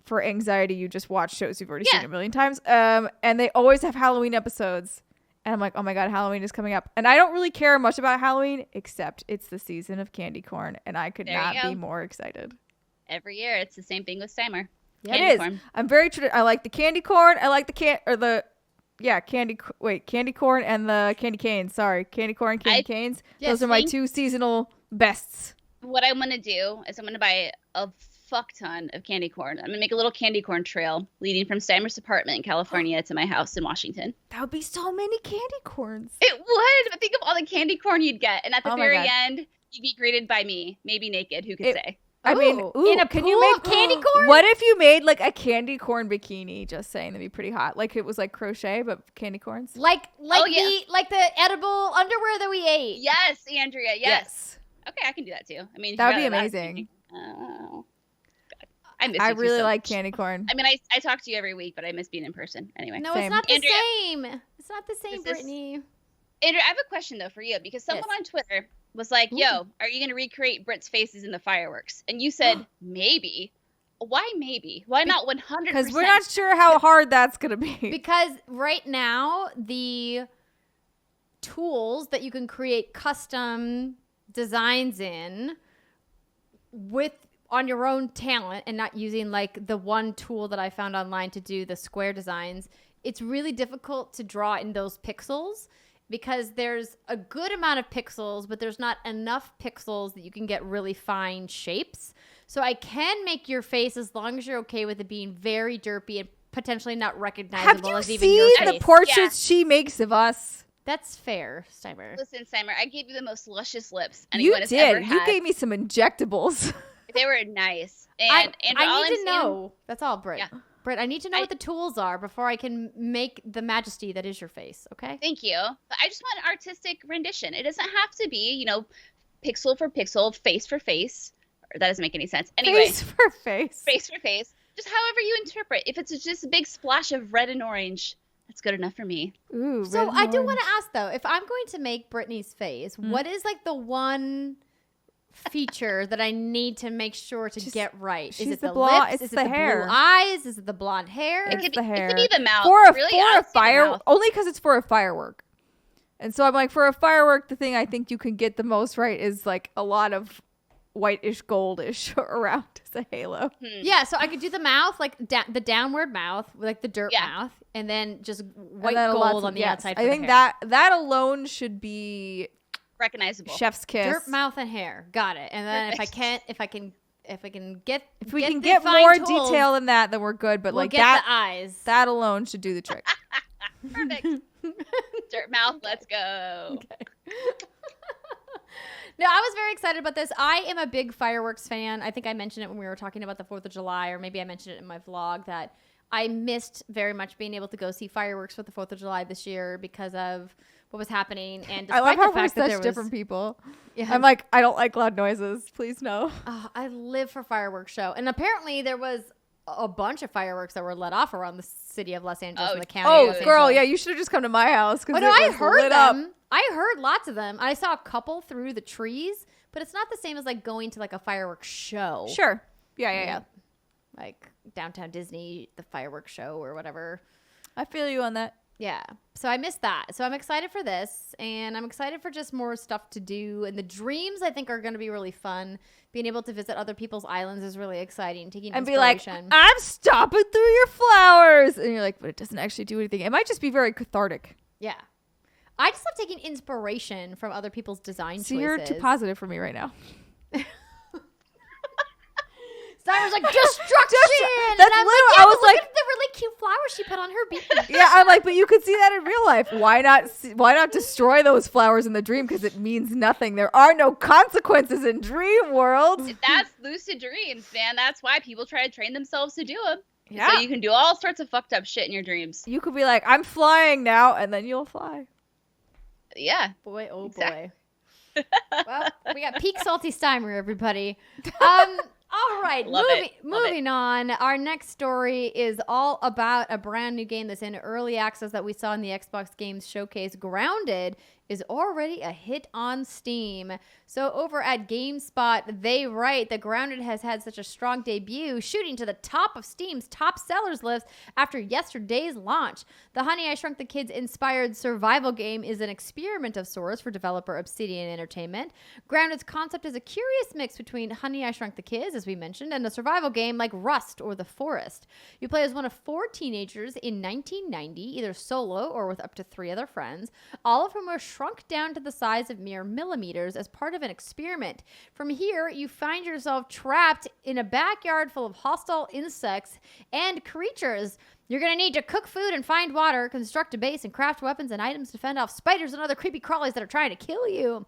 for anxiety you just watch shows you've already seen a million times. And they always have Halloween episodes. And I'm like, oh my God, Halloween is coming up. And I don't really care much about Halloween, except it's the season of candy corn. And I could not be more excited. Every year, it's the same thing with Steimer. Yeah, it is. Corn. I'm very I like the candy corn. I like the candy corn and the candy canes. Sorry, candy corn, candy canes. Those are my two seasonal bests. What I'm gonna do is I'm gonna buy a fuck ton of candy corn. I'm gonna make a little candy corn trail leading from Steimer's apartment in California to my house in Washington. That would be so many candy corns. It would. But think of all the candy corn you'd get, and at the very end, you'd be greeted by me, maybe naked. Who could say? I mean, in a can pool you make of candy corn? What if you made like a candy corn bikini? Just saying, that'd be pretty hot. Like it was like crochet, but candy corns. Like the edible underwear that we ate. Yes, Andrea. Yes. Okay, I can do that too. I mean, that would be amazing. Oh, God. I really like candy corn. I mean, I talk to you every week, but I miss being in person. Anyway, no, it's not the same. It's not the same, Brittany. Andrea, I have a question though for you because someone on Twitter was like, yo, are you going to recreate Britt's faces in the fireworks? And you said, maybe. Why maybe? Why not 100%? Because we're not sure how hard that's going to be. Because right now, the tools that you can create custom designs in on your own talent and not using like the one tool that I found online to do the square designs, it's really difficult to draw in those pixels. Because there's a good amount of pixels, but there's not enough pixels that you can get really fine shapes. So I can make your face as long as you're okay with it being very derpy and potentially not recognizable as even your face. Have you seen the portraits she makes of us? That's fair, Steimer. Listen, Steimer, I gave you the most luscious lips anyone has ever had. You gave me some injectables. They were nice. And I need to know. That's all, Britt. Yeah. Britt, I need to know what the tools are before I can make the majesty that is your face, okay? Thank you. But I just want an artistic rendition. It doesn't have to be, pixel for pixel, face for face. That doesn't make any sense. Anyway. Face for face. Face for face. Just however you interpret. If it's just a big splash of red and orange, that's good enough for me. Ooh, so I do want to ask, though, if I'm going to make Brittany's face, what is like the one feature that I need to make sure to get right? Is it the lips? Is it the hair? Blue eyes? Is it the blonde hair? It could be the mouth. For a firework, only because it's for a firework. And so I'm like, for a firework, the thing I think you can get the most right is like a lot of whitish, goldish around as a halo. Yeah, so I could do the mouth, like the downward mouth, like the dirt mouth, and then just white gold on the outside. I think that alone should be recognizable. Chef's kiss. Dirt, mouth, and hair. Got it. And then if we can get more detail than that, then we're good. But we'll like get that, the eyes. That alone should do the trick. Perfect. Dirt mouth. Let's go. Okay. No, I was very excited about this. I am a big fireworks fan. I think I mentioned it when we were talking about the 4th of July, or maybe I mentioned it in my vlog, that I missed very much being able to go see fireworks for the 4th of July this year because of what was happening. And I love how we're such different people. Yeah. I'm like, I don't like loud noises. Please no. Oh, I live for fireworks show. And apparently there was a bunch of fireworks that were let off around the city of Los Angeles and the county of Los Angeles. Girl, yeah, you should have just come to my house. Oh, no, I heard them. I heard lots of them. I saw a couple through the trees, but it's not the same as like going to like a fireworks show. Sure. Yeah. Like Downtown Disney, the fireworks show or whatever. I feel you on that. Yeah. So I missed that. So I'm excited for this, and I'm excited for just more stuff to do. And the dreams, I think, are going to be really fun. Being able to visit other people's islands is really exciting. Taking And be like, inspiration. I'm stomping through your flowers. And you're like, but it doesn't actually do anything. It might just be very cathartic. Yeah. I just love taking inspiration from other people's design choices. You're too positive for me right now. Steiner's like, destruction! That's and I'm literally, like, yeah, I was look like, at the really cute flowers she put on her beach. yeah, I'm like, but you could see that in real life. Why not destroy those flowers in the dream? Because it means nothing. There are no consequences in dream world. That's lucid dreams, man. That's why people try to train themselves to do them. Yeah. So you can do all sorts of fucked up shit in your dreams. You could be like, I'm flying now, and then you'll fly. Yeah. Boy, oh Exactly. boy. Well, we got peak salty Steimer, everybody. All right, Love it. moving on. Our next story is all about a brand new game that's in early access that we saw in the Xbox Games Showcase. Grounded is already a hit on Steam. So over at GameSpot, they write that Grounded has had such a strong debut, shooting to the top of Steam's top sellers list after yesterday's launch. The Honey, I Shrunk the Kids inspired survival game is an experiment of sorts for developer Obsidian Entertainment. Grounded's concept is a curious mix between Honey, I Shrunk the Kids, as we mentioned, and a survival game like Rust or The Forest. You play as one of 4 teenagers in 1990, either solo or with up to 3 other friends, all of whom are shrunk down to the size of mere millimeters as part of an experiment. From here, you find yourself trapped in a backyard full of hostile insects and creatures. You're going to need to cook food and find water, construct a base, and craft weapons and items to fend off spiders and other creepy crawlies that are trying to kill you.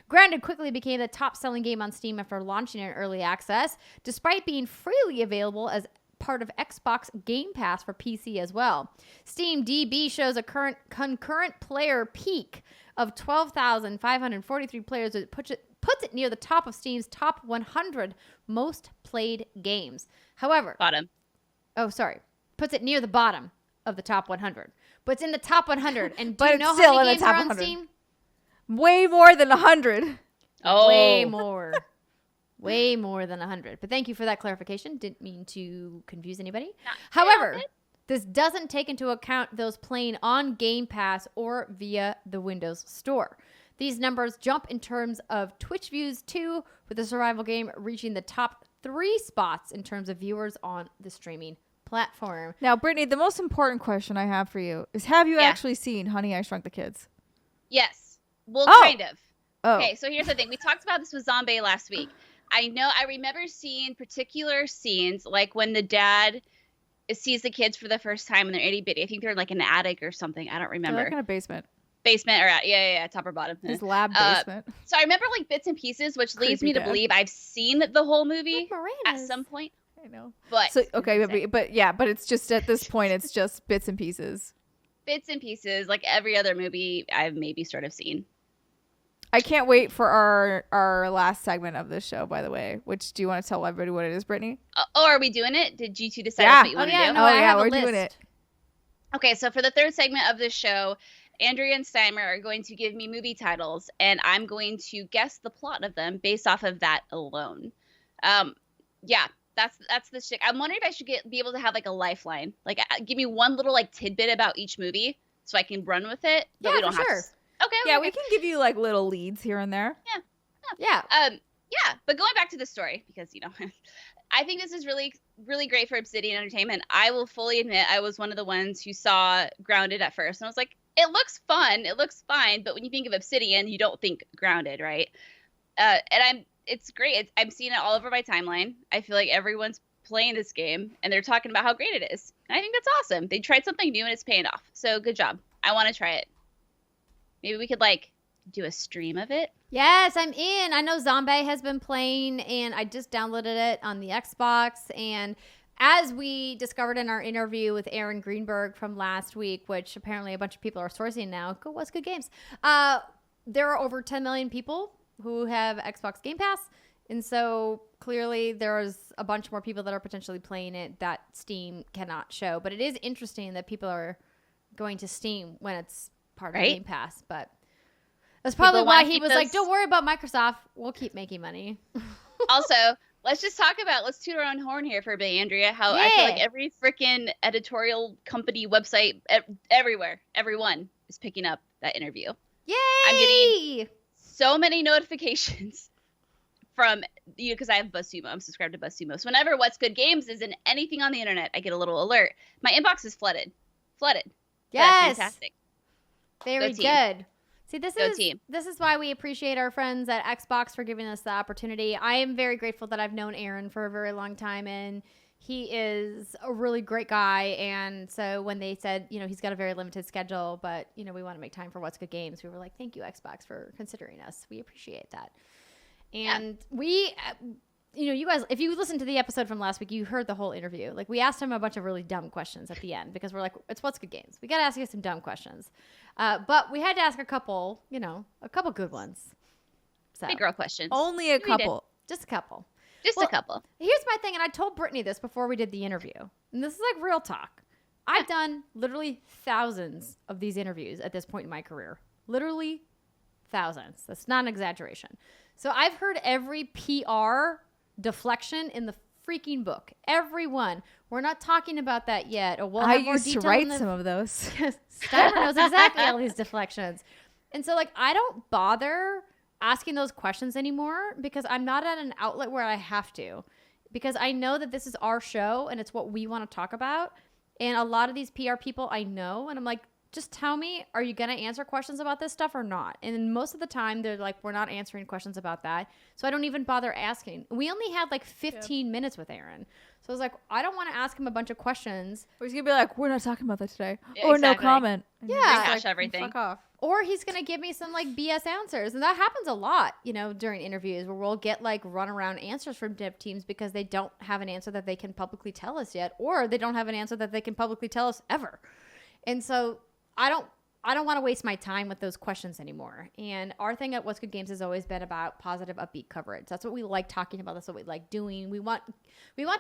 Grounded quickly became the top-selling game on Steam after launching in early access, despite being freely available as part of Xbox Game Pass for PC as well. Steam DB shows a concurrent player peak of 12,543 players. It puts it near the top of Steam's top 100 most played games. However, puts it near the bottom of the top 100, but it's in the top 100. And do you know how many games are on Steam? Way more than 100. Oh, way more. Way more than 100. But thank you for that clarification. Didn't mean to confuse anybody. However, this doesn't take into account those playing on Game Pass or via the Windows Store. These numbers jump in terms of Twitch views too, with the survival game reaching the top 3 spots in terms of viewers on the streaming platform. Now, Brittany, the most important question I have for you is, have you actually seen Honey, I Shrunk the Kids? Yes. Well, kind of. Oh. Okay, so here's the thing. We talked about this with Zombie last week. I remember seeing particular scenes, like when the dad sees the kids for the first time and they're itty bitty. I think they're in like an attic or something. I don't remember. They're like in a basement. Basement or yeah, top or bottom. His lab basement. So I remember like bits and pieces, which leads me to believe I've seen the whole movie at some point. I know. But so okay, but it's just at this point, it's just bits and pieces. Bits and pieces, like every other movie I've maybe sort of seen. I can't wait for our last segment of this show, by the way. Which, do you want to tell everybody what it is, Brittany? Are we doing it? Did you two decide what you want to do? No, I have we're a list. doing it. Okay, so for the third segment of this show, Andrea and Steimer are going to give me movie titles, and I'm going to guess the plot of them based off of that alone. Yeah, that's the shtick. I'm wondering if I should be able to have like a lifeline, like give me one little like tidbit about each movie so I can run with it. But yeah, we don't have sure. to. Okay. Yeah, we can give you like little leads here and there. Yeah. Yeah, but going back to the story, because I think this is really, really great for Obsidian Entertainment. I will fully admit I was one of the ones who saw Grounded at first, and I was like, it looks fun, it looks fine, but when you think of Obsidian, you don't think Grounded, right? It's great. I'm seeing it all over my timeline. I feel like everyone's playing this game, and they're talking about how great it is. And I think that's awesome. They tried something new, and it's paying off. So good job. I want to try it. Maybe we could do a stream of it. Yes, I'm in. I know Zombie has been playing, and I just downloaded it on the Xbox. And as we discovered in our interview with Aaron Greenberg from last week, which apparently a bunch of people are sourcing now, what's good games? There are over 10 million people who have Xbox Game Pass. And so clearly there's a bunch more people that are potentially playing it that Steam cannot show. But it is interesting that people are going to Steam when it's part of Game Pass. But That's probably People why wanna he keep was like, those- don't worry about Microsoft. We'll keep making money. Also, let's toot our own horn here for a bit, Andrea. How I feel like Yeah. every freaking editorial company website, everywhere, everyone is picking up that interview. Yay! I'm getting so many notifications from because I have BuzzSumo. I'm subscribed to BuzzSumo. So whenever What's Good Games is in anything on the internet, I get a little alert. My inbox is flooded. That's Yes. fantastic. Very Go team. good. See, this Go is team. this is why we appreciate our friends at Xbox for giving us the opportunity. I am very grateful that I've known Aaron for a very long time, and he is a really great guy. And so when they said, he's got a very limited schedule, but we want to make time for What's Good Games, we were like, thank you, Xbox, for considering us. We appreciate that. And we, you guys, if you listened to the episode from last week, you heard the whole interview. Like, we asked him a bunch of really dumb questions at the end because we're like, it's What's Good Games. We got to ask you some dumb questions. But we had to ask a couple good ones. So, Big girl questions. Only a couple. just a couple. Just a couple. Here's my thing, and I told Brittany this before we did the interview. And this is like real talk. I've done literally thousands of these interviews at this point in my career. Literally thousands. That's not an exaggeration. So I've heard every PR deflection in the freaking book. Every one. We're not talking about that yet. Or we'll I have more used to detail write in the- some of those. Steiner knows exactly all these deflections. And so, I don't bother asking those questions anymore because I'm not at an outlet where I have to. Because I know that this is our show and it's what we want to talk about. And a lot of these PR people I know, and I'm like, just tell me, are you going to answer questions about this stuff or not? And most of the time, they're like, we're not answering questions about that. So I don't even bother asking. We only had 15 minutes with Aaron. So I was like, I don't want to ask him a bunch of questions. Or he's going to be like, we're not talking about that today. Yeah, or exactly. no comment. And Yeah. you're just Rehash everything. Fuck off. Or he's going to give me some BS answers. And that happens a lot, during interviews where we'll get run around answers from dev teams because they don't have an answer that they can publicly tell us yet, or they don't have an answer that they can publicly tell us ever. And so I don't want to waste my time with those questions anymore. And our thing at What's Good Games has always been about positive, upbeat coverage. That's what we like talking about. That's what we like doing. We want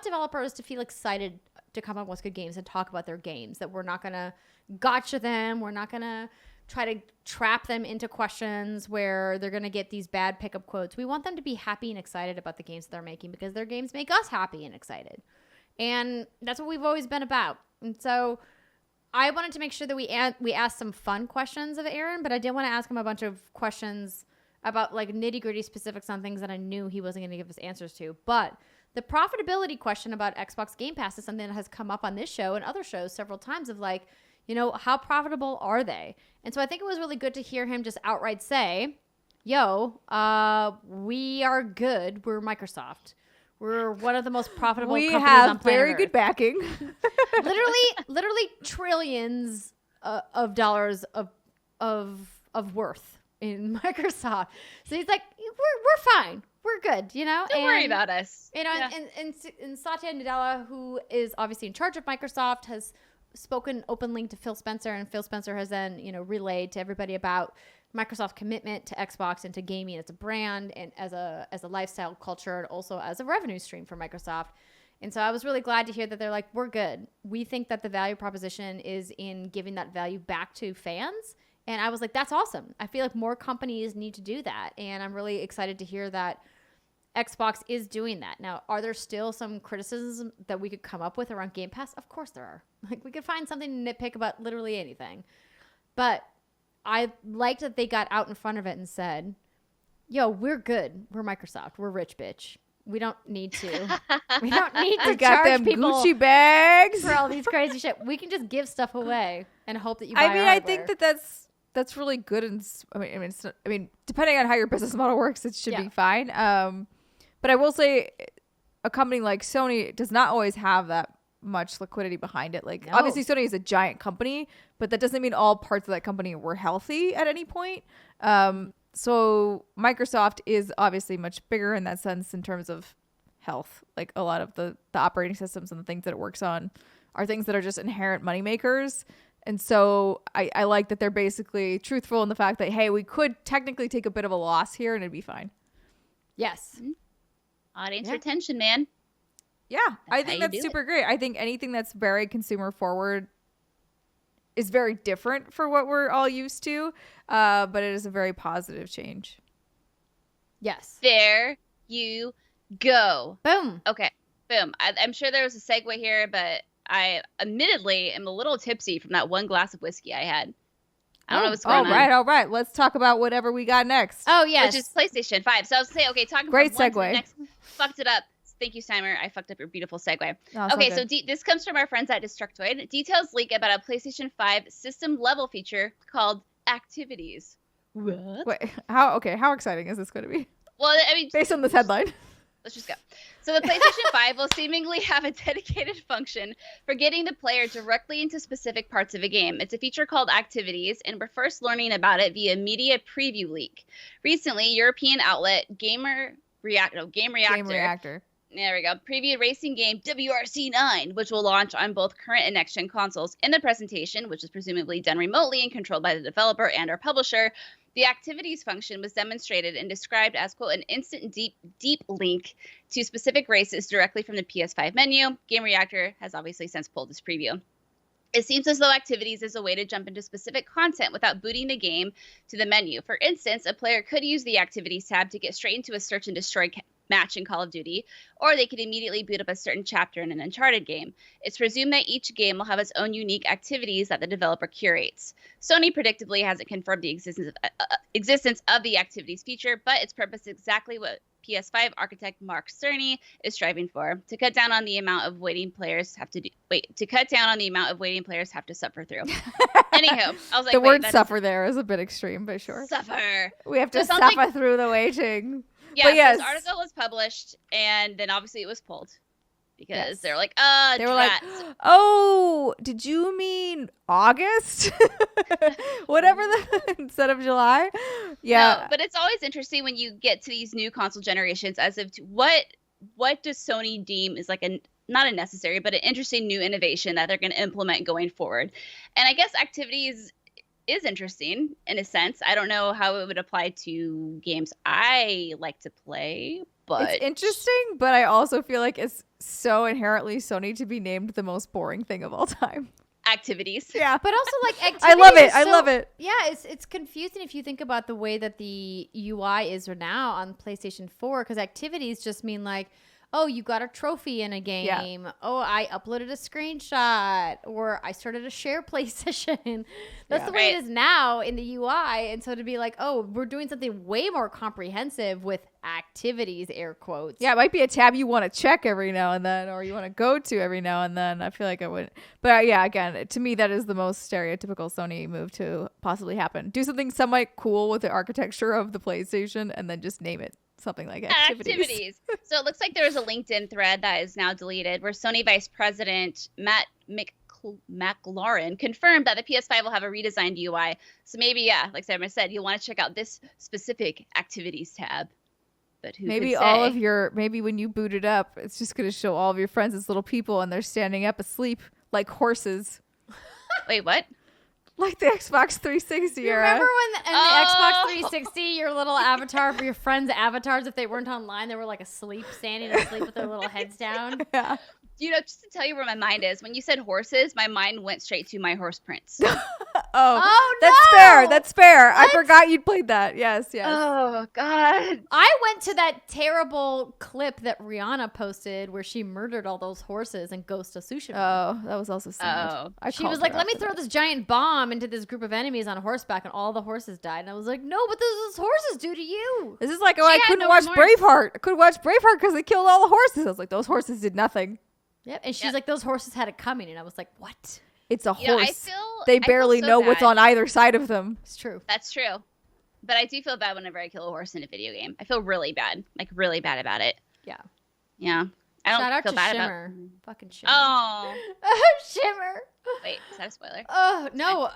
developers to feel excited to come on What's Good Games and talk about their games, that we're not going to gotcha them. We're not going to try to trap them into questions where they're going to get these bad pickup quotes. We want them to be happy and excited about the games that they're making because their games make us happy and excited. And that's what we've always been about. And so I wanted to make sure that we asked some fun questions of Aaron, but I didn't want to ask him a bunch of questions about nitty-gritty specifics on things that I knew he wasn't going to give us answers to. But the profitability question about Xbox Game Pass is something that has come up on this show and other shows several times of how profitable are they? And so I think it was really good to hear him just outright say, yo, we are good. We're Microsoft. We're one of the most profitable companies on have planet very Earth. good backing. literally trillions of dollars of worth in Microsoft. So he's like, we're fine. We're good, Don't worry about us. Yeah. And Satya Nadella, who is obviously in charge of Microsoft, has spoken openly to Phil Spencer, and Phil Spencer has then, relayed to everybody about Microsoft's commitment to Xbox and to gaming as a brand and as a lifestyle culture and also as a revenue stream for Microsoft. And so I was really glad to hear that they're like, we're good. We think that the value proposition is in giving that value back to fans. And I was like, that's awesome. I feel like more companies need to do that. And I'm really excited to hear that Xbox is doing that. Now, are there still some criticisms that we could come up with around Game Pass? Of course there are. We could find something to nitpick about literally anything. But I liked that they got out in front of it and said, yo, we're good. We're Microsoft. We're rich, bitch. We don't need to. We don't need to We got charge them people Gucci bags. for all these crazy shit. We can just give stuff away and hope that you buy our I hardware. think that's really good. And I mean, depending on how your business model works, it should be fine. But I will say, a company like Sony does not always have that much liquidity behind it. No. Obviously Sony is a giant company, but that doesn't mean all parts of that company were healthy at any point. So Microsoft is obviously much bigger in that sense in terms of health. A lot of the operating systems and the things that it works on are things that are just inherent moneymakers. And so I like that they're basically truthful in the fact that, hey, we could technically take a bit of a loss here and it'd be fine. Yes. Audience retention, man. Yeah, I think how you that's do super great. I think anything that's very consumer forward is very different for what we're all used to, but it is a very positive change. Yes. There you go. Boom. Okay. Boom. I'm sure there was a segue here, but I admittedly am a little tipsy from that one glass of whiskey I had. I don't know what's going on. All right. Let's talk about whatever we got next. Oh, yes. Which is PlayStation 5. So I was saying, okay, talking Great from one to segue. the next. Fucked it up. Thank you, Steimer. I fucked up your beautiful segue. Oh, it's Okay, all so good. this comes from our friends at Destructoid. Details leak about a PlayStation 5 system level feature called Activities. What? Wait, how exciting is this going to be? Well, I mean, Based on this headline. let's just go. So the PlayStation 5 will seemingly have a dedicated function for getting the player directly into specific parts of a game. It's a feature called Activities, and we're first learning about it via media preview leak. Recently, European outlet Game Reactor. There we go. Previewed racing game WRC9, which will launch on both current and next-gen consoles. In the presentation, which is presumably done remotely and controlled by the developer and or publisher, the activities function was demonstrated and described as, quote, an instant deep link to specific races directly from the PS5 menu. Game Reactor has obviously since pulled this preview. It seems as though activities is a way to jump into specific content without booting the game to the menu. For instance, a player could use the activities tab to get straight into a search and destroy match in Call of Duty, or they could immediately boot up a certain chapter in an Uncharted game. It's presumed that each game will have its own unique activities that the developer curates. Sony predictably hasn't confirmed the existence of the activities feature, but its purpose is exactly what PS5 architect Mark Cerny is striving for: to cut down on the amount of waiting players have to suffer through. Anywho, I was like, the word "suffer" there is a bit extreme, but sure. Suffer. We have to So it sounds suffer like- through the waiting. Yeah, But so yes. this article was published, and then obviously it was pulled because Yes. they're like, They were like, drats. "Oh, did you mean August? Whatever instead of July?" Yeah, No, but it's always interesting when you get to these new console generations, as if what does Sony deem is like not a necessary, but an interesting new innovation that they're going to implement going forward. And I guess activities is interesting in a sense. I don't know how it would apply to games I like to play, but it's interesting, but I also feel like it's so inherently Sony to be named the most boring thing of all time. activities. Yeah, But also, like, activities I love it. is I so- love it. Yeah, it's confusing if you think about the way that the UI is now on PlayStation 4, because activities just mean like, oh, you got a trophy in a game. Yeah. Oh, I uploaded a screenshot, or I started a share play session. That's Yeah. the way Right. it is now in the UI. And so to be like, oh, we're doing something way more comprehensive with activities, air quotes. Yeah, it might be a tab you want to check every now and then, or you want to go to every now and then. I feel like I would, but yeah, again, to me, that is the most stereotypical Sony move to possibly happen. Do something somewhat cool with the architecture of the PlayStation, and then just name it something like activities. So it looks like there was a LinkedIn thread that is now deleted where Sony Vice President Matt McLaurin confirmed that the PS5 will have a redesigned UI. So maybe, yeah, like Sarah said, you'll want to check out this specific activities tab. But who Maybe could all say? of your, maybe when you boot it up, it's just going to show all of your friends as little people, and they're standing up asleep like horses, Wait, what? like the Xbox 360 You era. remember when in the Oh. Xbox 360, your little avatar for your friends' avatars, if they weren't online, they were like asleep, standing asleep with their little heads down? Yeah. You know, just to tell you where my mind is, when you said horses, my mind went straight to My Horse Prince. Oh, that's no! fair. That's fair. I What? forgot you'd played that. Yes, yes. Oh, God. I went to that terrible clip that Rihanna posted where she murdered all those horses in Ghost of Tsushima. Oh, that was also sad. Oh. She was like, let me throw this giant bomb into this group of enemies on horseback, and all the horses died. And I was like, no, but this is horses do to you. This is like, oh, She I had couldn't no watch remorse. Braveheart. I couldn't watch Braveheart because they killed all the horses. I was like, those horses did nothing. Yep. And she's Yep. like, those horses had it coming. And I was like, what? It's a You know, horse. I They feel barely so know what's bad. on either side of them. It's true. That's true. But I do feel bad whenever I kill a horse in a video game. I feel really bad. Like, really bad about it. Yeah. Yeah. I don't Shout out feel to bad Shimmer. about... Fucking Shimmer. Oh. Shimmer. Wait, is that a spoiler? Oh, no.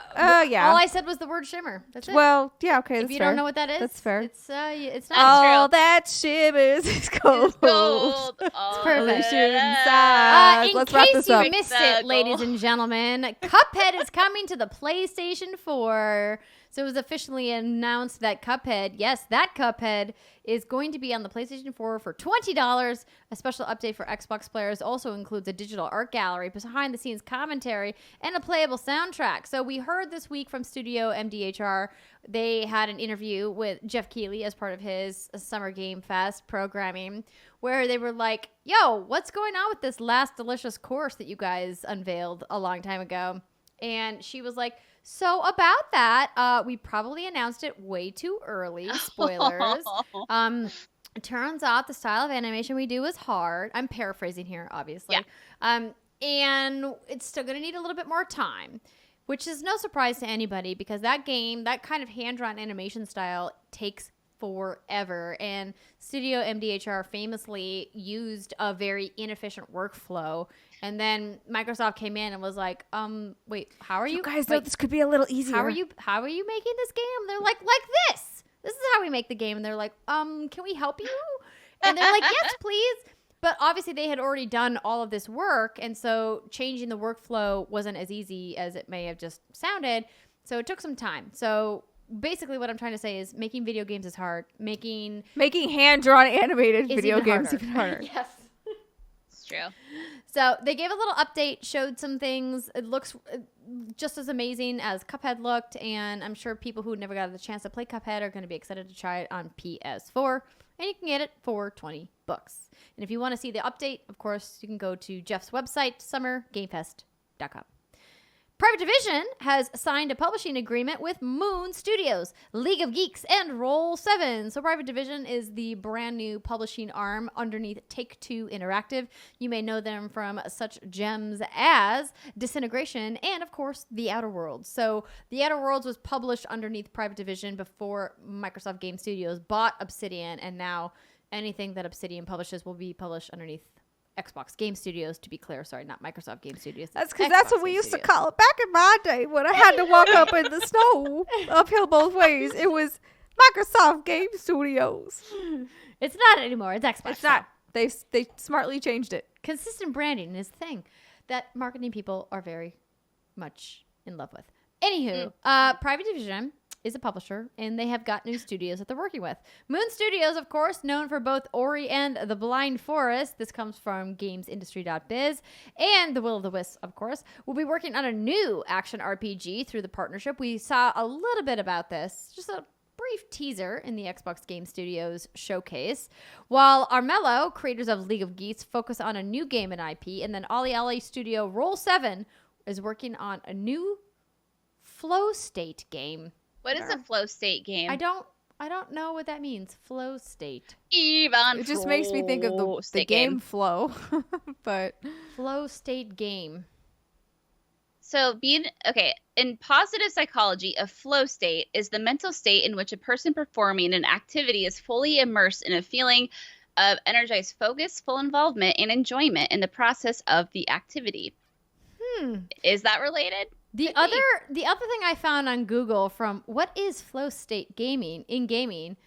Yeah. All I said was the word shimmer. That's it. Well, yeah, okay, if that's you fair. don't know what that is, That's fair. It's it's That's not. All true. that shimmers is gold. Gold. perfect. Inside. In Let's wrap case this you up. missed The it, ladies and gentlemen, Cuphead is coming to the PlayStation 4. So it was officially announced that Cuphead, yes, that Cuphead is going to be on the PlayStation 4 for $20. A special update for Xbox players also includes a digital art gallery, behind-the-scenes commentary, and a playable soundtrack. So we heard this week from Studio MDHR, they had an interview with Jeff Keighley as part of his Summer Game Fest programming, where they were like, yo, what's going on with this Last Delicious course that you guys unveiled a long time ago? And she was like, so about that, we probably announced it way too early. Spoilers. It turns out the style of animation we do is hard. I'm paraphrasing here, obviously. Yeah. And it's still going to need a little bit more time, which is no surprise to anybody because that game, that kind of hand-drawn animation style takes forever. And Studio MDHR famously used a very inefficient workflow. And then Microsoft came in and was like, wait, how are you guys know this could be a little easier. How are you making this game? They're like this. This is how we make the game. And they're like, can we help you? And they're like, yes, please. But obviously they had already done all of this work. And so changing the workflow wasn't as easy as it may have just sounded. So it took some time. So basically what I'm trying to say is making video games is hard. Making hand-drawn animated video games even harder. Yes. It's true. So they gave a little update, showed some things. It looks just as amazing as Cuphead looked, and I'm sure people who never got the chance to play Cuphead are going to be excited to try it on PS4, and you can get it for $20. And if you want to see the update, of course, you can go to Jeff's website, summergamefest.com. Private Division has signed a publishing agreement with Moon Studios, League of Geeks, and Roll7. So Private Division is the brand new publishing arm underneath Take-Two Interactive. You may know them from such gems as Disintegration and, of course, The Outer Worlds. So The Outer Worlds was published underneath Private Division before Microsoft Game Studios bought Obsidian, and now anything that Obsidian publishes will be published underneath Xbox Game Studios, to be clear. Sorry, not Microsoft Game Studios. That's because that's what we used to call it back in my day when I had to walk up in the snow uphill both ways. It was Microsoft Game Studios. It's not anymore. It's Xbox. It's not. They smartly changed it. Consistent branding is the thing that marketing people are very much in love with. Anywho, Private Division is a publisher, and they have got new studios that they're working with. Moon Studios, of course, known for both Ori and The Blind Forest. This comes from gamesindustry.biz. And The Will of the Wisps, of course, will be working on a new action RPG through the partnership. We saw a little bit about this, just a brief teaser in the Xbox Game Studios showcase. While Armello, creators of League of Geeks, focus on a new game and IP, and then Ollie studio Roll7 is working on a new flow state game. What is a flow state game? I don't know what that means. Flow state. Even it just makes me think of the game flow, but flow state game. So in positive psychology, a flow state is the mental state in which a person performing an activity is fully immersed in a feeling of energized focus, full involvement, and enjoyment in the process of the activity. Is that related? The other thing I found on Google from what is flow state gaming in gaming,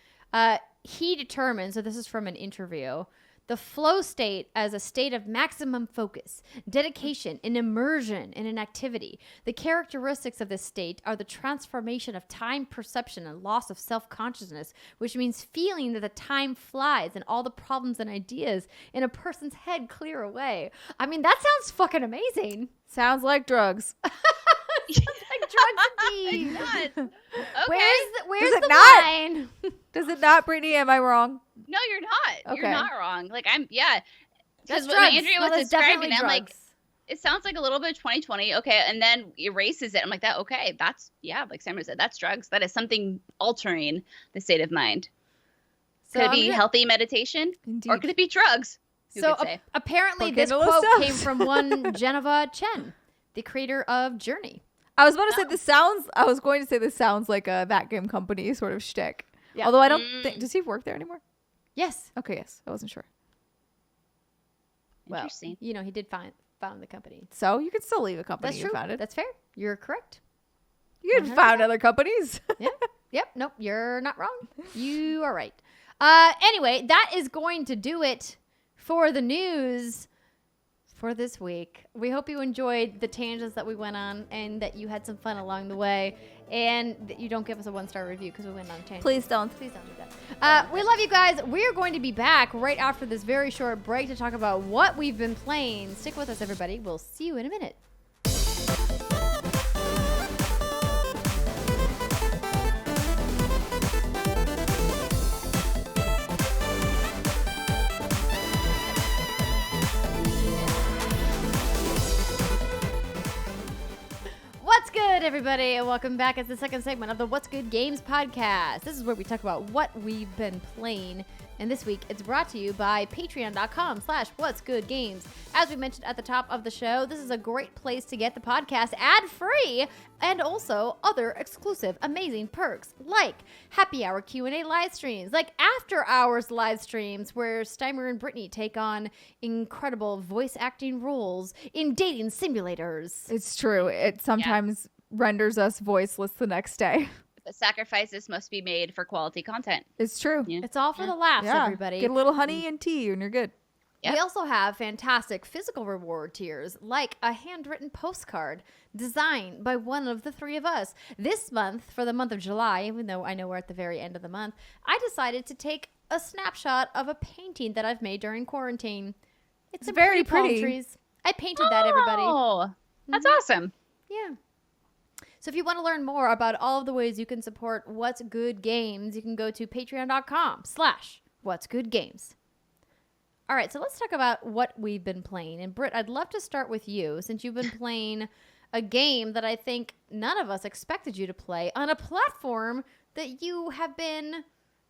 he determines, so this is from an interview, the flow state as a state of maximum focus, dedication, and immersion in an activity. The characteristics of this state are the transformation of time perception and loss of self-consciousness, which means feeling that the time flies and all the problems and ideas in a person's head clear away. I mean, that sounds fucking amazing. Sounds like drugs. Sounds like drugs indeed. Okay. Where's the not? line? Does it not, Brittany? Am I wrong? No, you're not. Okay. You're not wrong. Like because when drugs. Andrea No, was that's describing definitely it, I'm like, drugs. it sounds like a little bit 2020. Okay, and then erases it. I'm like, that's like Samara said, that's drugs. That is something altering the state of mind. Could it be healthy meditation? Indeed. Or could it be drugs? So apparently this quote came from one Geneva Chen, the creator of Journey. I was going to say this sounds like a that game company sort of shtick. Yeah. Although I don't think, does he work there anymore? Yes. Okay, yes. I wasn't sure. Well, Interesting. he did found the company. So you can still leave a company That's you true. founded. That's fair. You're correct. You can found other companies. Yep. Nope. You're not wrong. You are right. Anyway, that is going to do it for the news for this week. We hope you enjoyed the tangents that we went on and that you had some fun along the way. and you don't give us a 1-star review because we went on a tangent. Please don't. Please don't do that. We love you guys. We are going to be back right after this very short break to talk about what we've been playing. Stick with us, everybody. We'll see you in a minute. What's good, everybody, and welcome back. It's the second segment of the What's Good Games podcast. This is where we talk about what we've been playing, and this week it's brought to you by patreon.com/whatsgoodgames. As we mentioned at the top of the show, this is a great place to get the podcast ad-free and also other exclusive amazing perks like happy hour Q&A live streams, like after hours live streams where Steimer and Brittany take on incredible voice acting roles in dating simulators. It's true. It sometimes renders us voiceless the next day. The sacrifices must be made for quality content. It's true. Yeah. It's all for the laughs, everybody. Get a little honey and tea and you're good. Yep. We also have fantastic physical reward tiers, like a handwritten postcard designed by one of the three of us. This month, for the month of July, even though I know we're at the very end of the month, I decided to take a snapshot of a painting that I've made during quarantine. It's some very palm pretty. trees. I painted that, everybody. Oh, that's awesome. Yeah. So if you want to learn more about all of the ways you can support What's Good Games, you can go to patreon.com/whatsgoodgames. All right, so let's talk about what we've been playing. And Britt, I'd love to start with you since you've been playing a game that I think none of us expected you to play on a platform that you have been,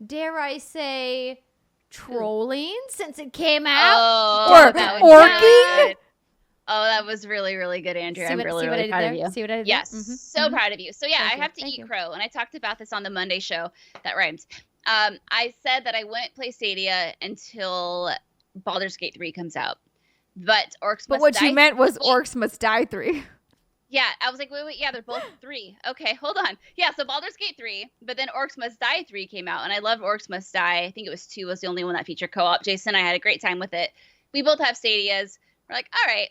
dare I say, trolling since it came out. Oh, that was orking? good. Oh, that was really, really good, Andrew. I'm really, see what I really did proud there? of you. See what I did Yes, there? so proud of you. So yeah, Thank I you. have to Thank eat you. crow, and I talked about this on the Monday show. That rhymes. I said that I wouldn't play Stadia until Baldur's Gate 3 comes out. But Orcs But Must what Die. you meant was Orcs Must Die 3. Yeah, I was like, wait, yeah, they're both 3. Okay, hold on. Yeah, so Baldur's Gate 3, but then Orcs Must Die 3 came out, and I loved Orcs Must Die. I think it was 2 was the only one that featured co-op. Jason and I had a great time with it. We both have Stadias. We're like, all right,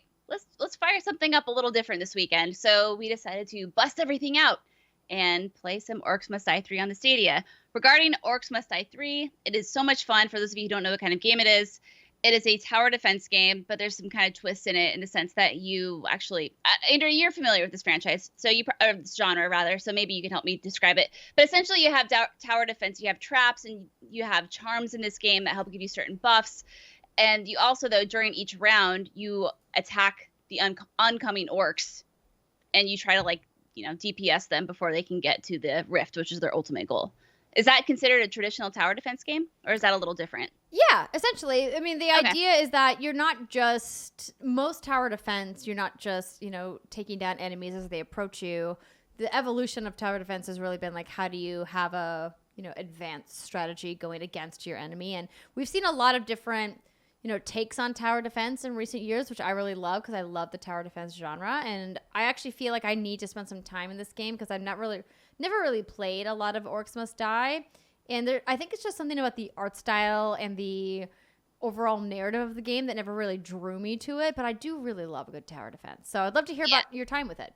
let's fire something up a little different this weekend. So we decided to bust everything out and play some Orcs Must Die 3 on the Stadia. Regarding Orcs Must Die 3, it is so much fun. For those of you who don't know what kind of game it is a tower defense game, but there's some kind of twist in it in the sense that you actually, Andrew, you're familiar with this franchise, so this genre rather, so maybe you can help me describe it. But essentially you have tower defense, you have traps, and you have charms in this game that help give you certain buffs. And you also, though, during each round, you attack the oncoming orcs, and you try to, DPS them before they can get to the rift, which is their ultimate goal. Is that considered a traditional tower defense game, or is that a little different? Yeah, essentially. I mean, the idea is that you're not just, most tower defense, you're not just, taking down enemies as they approach you. The evolution of tower defense has really been like, how do you have a, advanced strategy going against your enemy? And we've seen a lot of different, takes on tower defense in recent years, which I really love because I love the tower defense genre. And I actually feel like I need to spend some time in this game because I've never really played a lot of Orcs Must Die. And I think it's just something about the art style and the overall narrative of the game that never really drew me to it. But I do really love a good tower defense. So I'd love to hear about your time with it.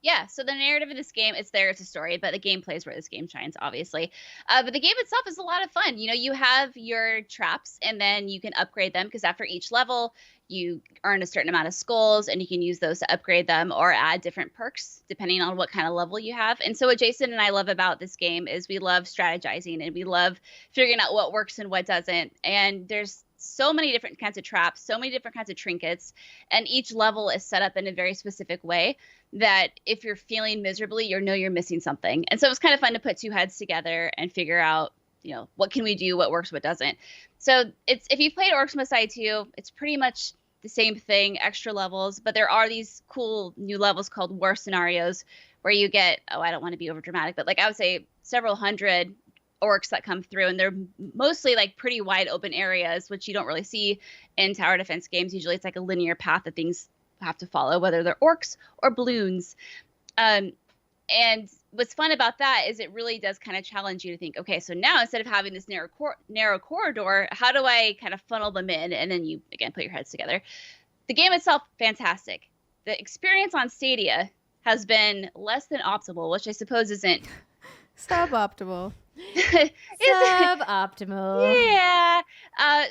Yeah, so the narrative of this game, it's a story, but the gameplay is where this game shines, obviously. But the game itself is a lot of fun. You have your traps, and then you can upgrade them, because after each level, you earn a certain amount of skulls, and you can use those to upgrade them or add different perks, depending on what kind of level you have. And so what Jason and I love about this game is we love strategizing, and we love figuring out what works and what doesn't. And there's so many different kinds of traps, so many different kinds of trinkets, and each level is set up in a very specific way that if you're feeling miserably, you're missing something. And so it's kind of fun to put two heads together and figure out, what can we do, what works, what doesn't. So if you've played Orcs Must Die 2, it's pretty much the same thing, extra levels, but there are these cool new levels called War Scenarios where you get, I don't want to be over dramatic, but I would say several hundred orcs that come through, and they're mostly pretty wide open areas, which you don't really see in tower defense games. Usually it's a linear path that things have to follow, whether they're orcs or balloons. And what's fun about that is it really does kind of challenge you to think, okay, so now instead of having this narrow corridor, how do I kind of funnel them in? And then you, again, put your heads together. The game itself, fantastic. The experience on Stadia has been less than optimal, which I suppose isn't suboptimal. Suboptimal. Yeah.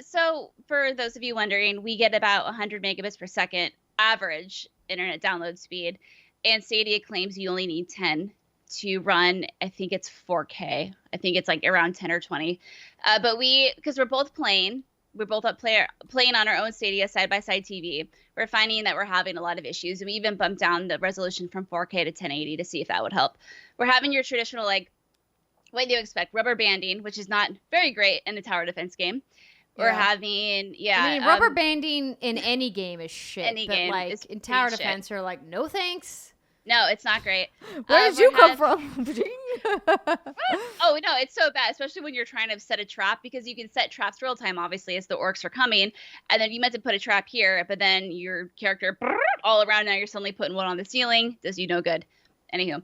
So for those of you wondering, we get about 100 megabits per second average internet download speed, and Stadia claims you only need 10 to run. I think it's 4K. I think it's like around 10 or 20. But because we're both playing on our own Stadia side-by-side TV, we're finding that we're having a lot of issues, and we even bumped down the resolution from 4K to 1080 to see if that would help. We're having your traditional, like, what do you expect? Rubber banding, which is not very great in a tower defense game. We're having, I mean, rubber banding in any game is shit. Any but game like is in tower shit. defense, you're like, no thanks. No, it's not great. Where did you come from? Oh, no, it's so bad, especially when you're trying to set a trap, because you can set traps real time, obviously, as the orcs are coming. And then you meant to put a trap here, but then your character all around, now you're suddenly putting one on the ceiling. Does you no good. Anywho,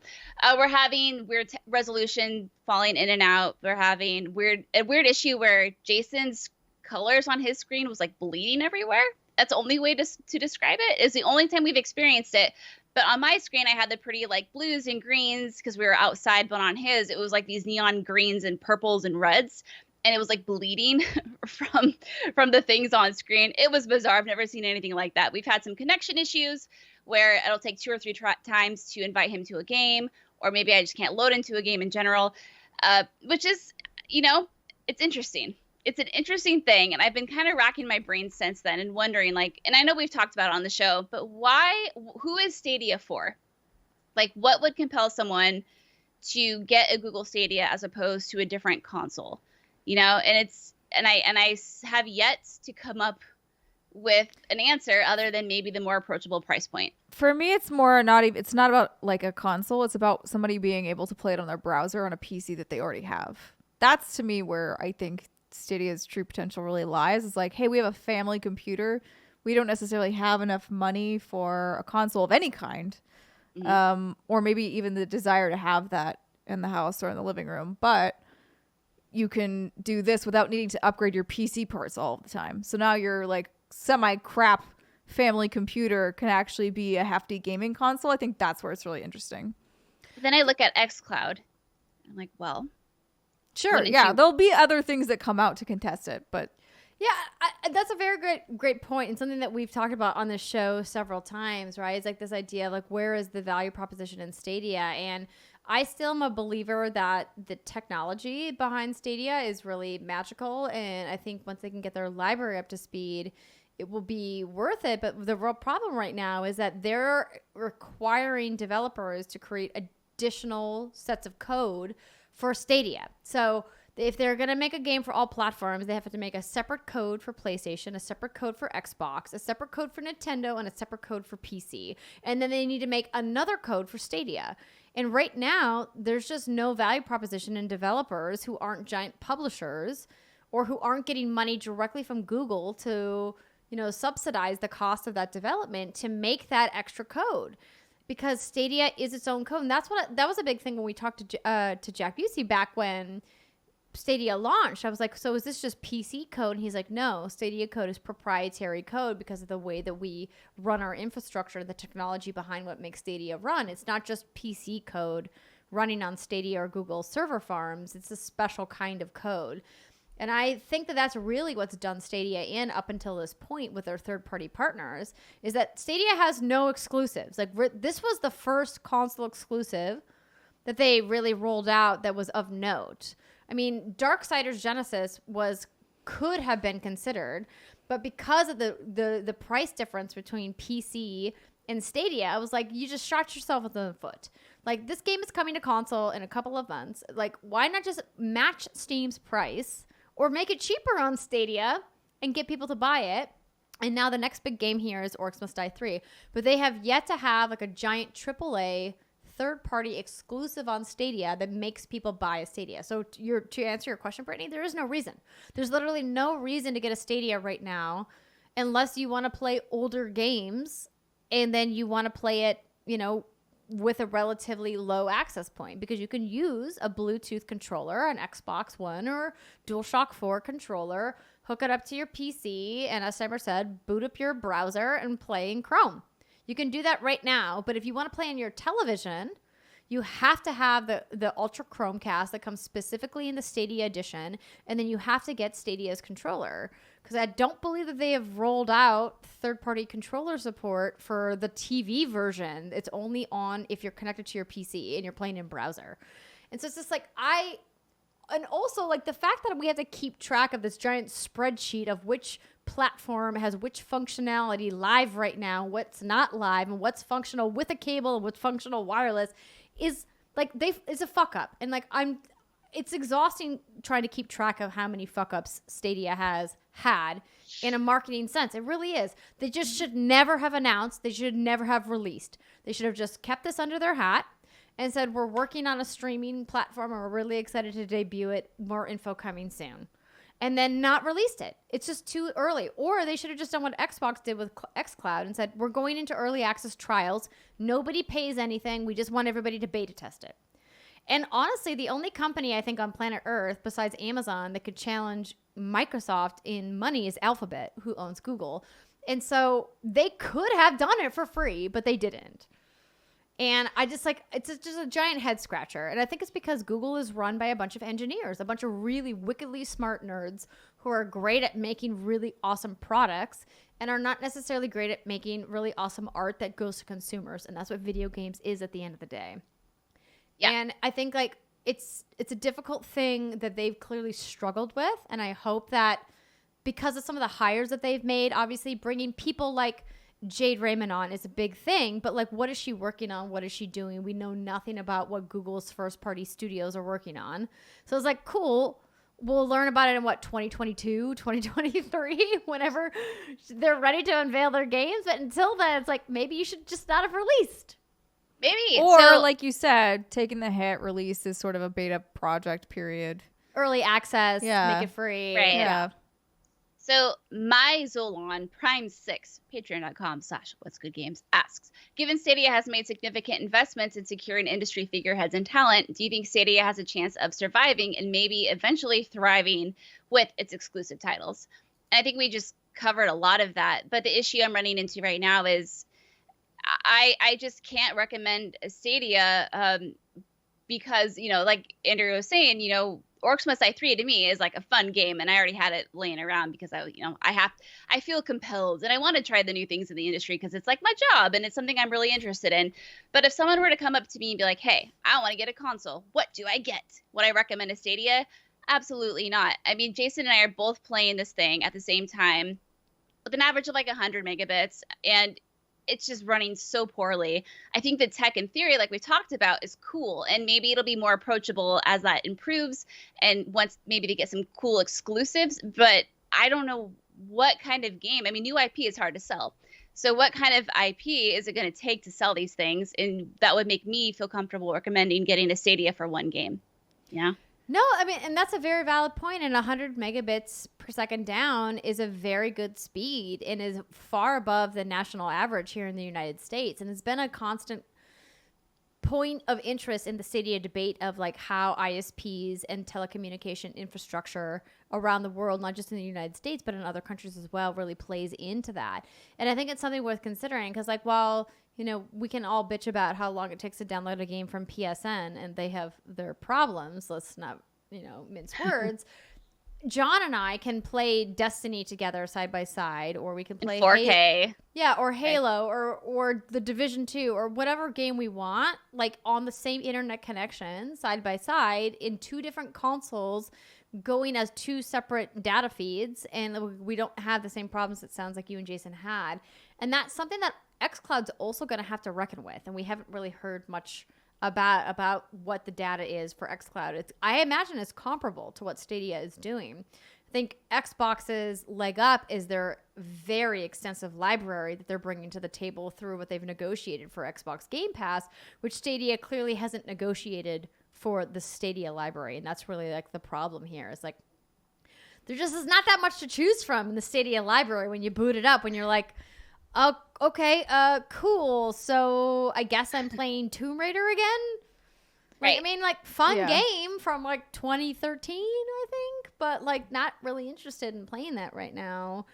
we're having weird resolution falling in and out. We're having a weird issue where Jason's colors on his screen was like bleeding everywhere. That's the only way to describe it. It's the only time we've experienced it. But on my screen, I had the pretty like blues and greens because we were outside. But on his, it was like these neon greens and purples and reds. And it was like bleeding from the things on screen. It was bizarre. I've never seen anything like that. We've had some connection issues where it'll take 2 or 3 times to invite him to a game, or maybe I just can't load into a game in general, which is, it's interesting. It's an interesting thing, and I've been kind of racking my brain since then and wondering, like, and I know we've talked about it on the show, but who is Stadia for? Like, what would compel someone to get a Google Stadia as opposed to a different console? And I have yet to come up with an answer other than maybe the more approachable price point. For me, it's not about like a console. It's about somebody being able to play it on their browser on a PC that they already have. That's to me where I think Stadia's true potential really lies. It's like, hey, we have a family computer. We don't necessarily have enough money for a console of any kind. Or maybe even the desire to have that in the house or in the living room. But you can do this without needing to upgrade your PC parts all the time. So now you're like, semi-crap family computer can actually be a hefty gaming console. I think that's where it's really interesting. Then I look at xCloud. I'm like, well, sure, yeah, there'll be other things that come out to contest it, but yeah, that's a very great point, and something that we've talked about on this show several times, right? It's like this idea of like, where is the value proposition in Stadia? And I still am a believer that the technology behind Stadia is really magical, and I think once they can get their library up to speed, it will be worth it. But the real problem right now is that they're requiring developers to create additional sets of code for Stadia. So if they're going to make a game for all platforms, they have to make a separate code for PlayStation, a separate code for Xbox, a separate code for Nintendo, and a separate code for PC. And then they need to make another code for Stadia. And right now, there's just no value proposition in developers who aren't giant publishers or who aren't getting money directly from Google to, subsidize the cost of that development to make that extra code. Because Stadia is its own code. And that was a big thing when we talked to Jack Busey back when Stadia launched. I was like, so is this just PC code? And he's like, no, Stadia code is proprietary code because of the way that we run our infrastructure, the technology behind what makes Stadia run. It's not just PC code running on Stadia or Google server farms. It's a special kind of code. And I think that that's really what's done Stadia in up until this point with their third-party partners, is that Stadia has no exclusives. Like, this was the first console exclusive that they really rolled out that was of note. I mean, Darksiders Genesis could have been considered, but because of the price difference between PC and Stadia, I was like, you just shot yourself in the foot. Like, this game is coming to console in a couple of months. Like, why not just match Steam's price or make it cheaper on Stadia and get people to buy it? And now the next big game here is Orcs Must Die 3. But they have yet to have like a giant AAA third-party exclusive on Stadia that makes people buy a Stadia. So to answer your question, Brittany, there is no reason. There's literally no reason to get a Stadia right now unless you want to play older games and then you want to play it, with a relatively low access point, because you can use a Bluetooth controller, an Xbox One or DualShock 4 controller, hook it up to your PC, and as Summer said, boot up your browser and play in Chrome. You can do that right now, but if you want to play on your television, you have to have the Ultra Chromecast that comes specifically in the Stadia edition, and then you have to get Stadia's controller, because I don't believe that they have rolled out third-party controller support for the TV version. It's only on if you're connected to your PC and you're playing in browser. And so it's just like and also like the fact that we have to keep track of this giant spreadsheet of which platform has which functionality live right now, what's not live, and what's functional with a cable and what's functional wireless is like it's a fuck up. And like it's exhausting trying to keep track of how many fuck ups Stadia has had in a marketing sense. It really is. They just should never have announced. They should never have released. They should have just kept this under their hat and said, we're working on a streaming platform and we're really excited to debut it. More info coming soon. And then not released it. It's just too early. Or they should have just done what Xbox did with xCloud and said, we're going into early access trials. Nobody pays anything. We just want everybody to beta test it. And honestly, the only company I think on planet Earth besides Amazon that could challenge Microsoft in money is Alphabet, who owns Google. And so they could have done it for free, but they didn't. And I just like, it's just a giant head scratcher. And I think it's because Google is run by a bunch of engineers, a bunch of really wickedly smart nerds who are great at making really awesome products and are not necessarily great at making really awesome art that goes to consumers. And that's what video games is at the end of the day. Yeah. And I think like it's a difficult thing that they've clearly struggled with. And I hope that because of some of the hires that they've made, obviously bringing people like Jade Raymond on is a big thing, but like, what is she working on? What is she doing? We know nothing about what Google's first party studios are working on. So it's like, cool. We'll learn about it in 2022, 2023, whenever they're ready to unveil their games. But until then, it's like, maybe you should just not have released. Maybe. Or like you said, taking the hit, release is sort of a beta project period. Early access, yeah. Make it free. Right. Yeah. So my Zolon Prime 6, patreon.com/whatsgoodgames asks, given Stadia has made significant investments in securing industry figureheads and talent, do you think Stadia has a chance of surviving and maybe eventually thriving with its exclusive titles? And I think we just covered a lot of that. But the issue I'm running into right now is I just can't recommend Stadia because, you know, like Andrew was saying, you know, Orcs Must Die 3 to me is like a fun game, and I already had it laying around because I feel compelled and I want to try the new things in the industry because it's like my job and it's something I'm really interested in. But if someone were to come up to me and be like, hey, I want to get a console, what do I get? Would I recommend a Stadia? Absolutely not. I mean, Jason and I are both playing this thing at the same time with an average of like 100 megabits, and it's just running so poorly. I think the tech in theory, like we talked about, is cool, and maybe it'll be more approachable as that improves and once maybe to get some cool exclusives. But I don't know what kind of game. I mean, new IP is hard to sell. So what kind of IP is it going to take to sell these things? And that would make me feel comfortable recommending getting a Stadia for one game. Yeah. No, I mean, and that's a very valid point. And 100 megabits per second down is a very good speed and is far above the national average here in the United States. And it's been a constant point of interest in the Stadia debate of like how ISPs and telecommunication infrastructure around the world, not just in the United States, but in other countries as well, really plays into that. And I think it's something worth considering because like, while you know, we can all bitch about how long it takes to download a game from PSN and they have their problems. Let's not, you know, mince words. John and I can play Destiny together side by side, or we can play 4K. Or Halo, or the Division 2, or whatever game we want, like on the same internet connection side by side in two different consoles going as two separate data feeds, and we don't have the same problems it sounds like you and Jason had. And that's something that xCloud's also going to have to reckon with, and we haven't really heard much about what the data is for xCloud. I imagine it's comparable to what Stadia is doing. I think Xbox's leg up is their very extensive library that they're bringing to the table through what they've negotiated for Xbox Game Pass, which Stadia clearly hasn't negotiated for the Stadia library. And that's really like the problem here. It's like there just is not that much to choose from in the Stadia library when you boot it up, when you're like, oh, okay, cool. So I guess I'm playing Tomb Raider again? Right. I mean, like, fun game from, like, 2013, I think. But, like, not really interested in playing that right now.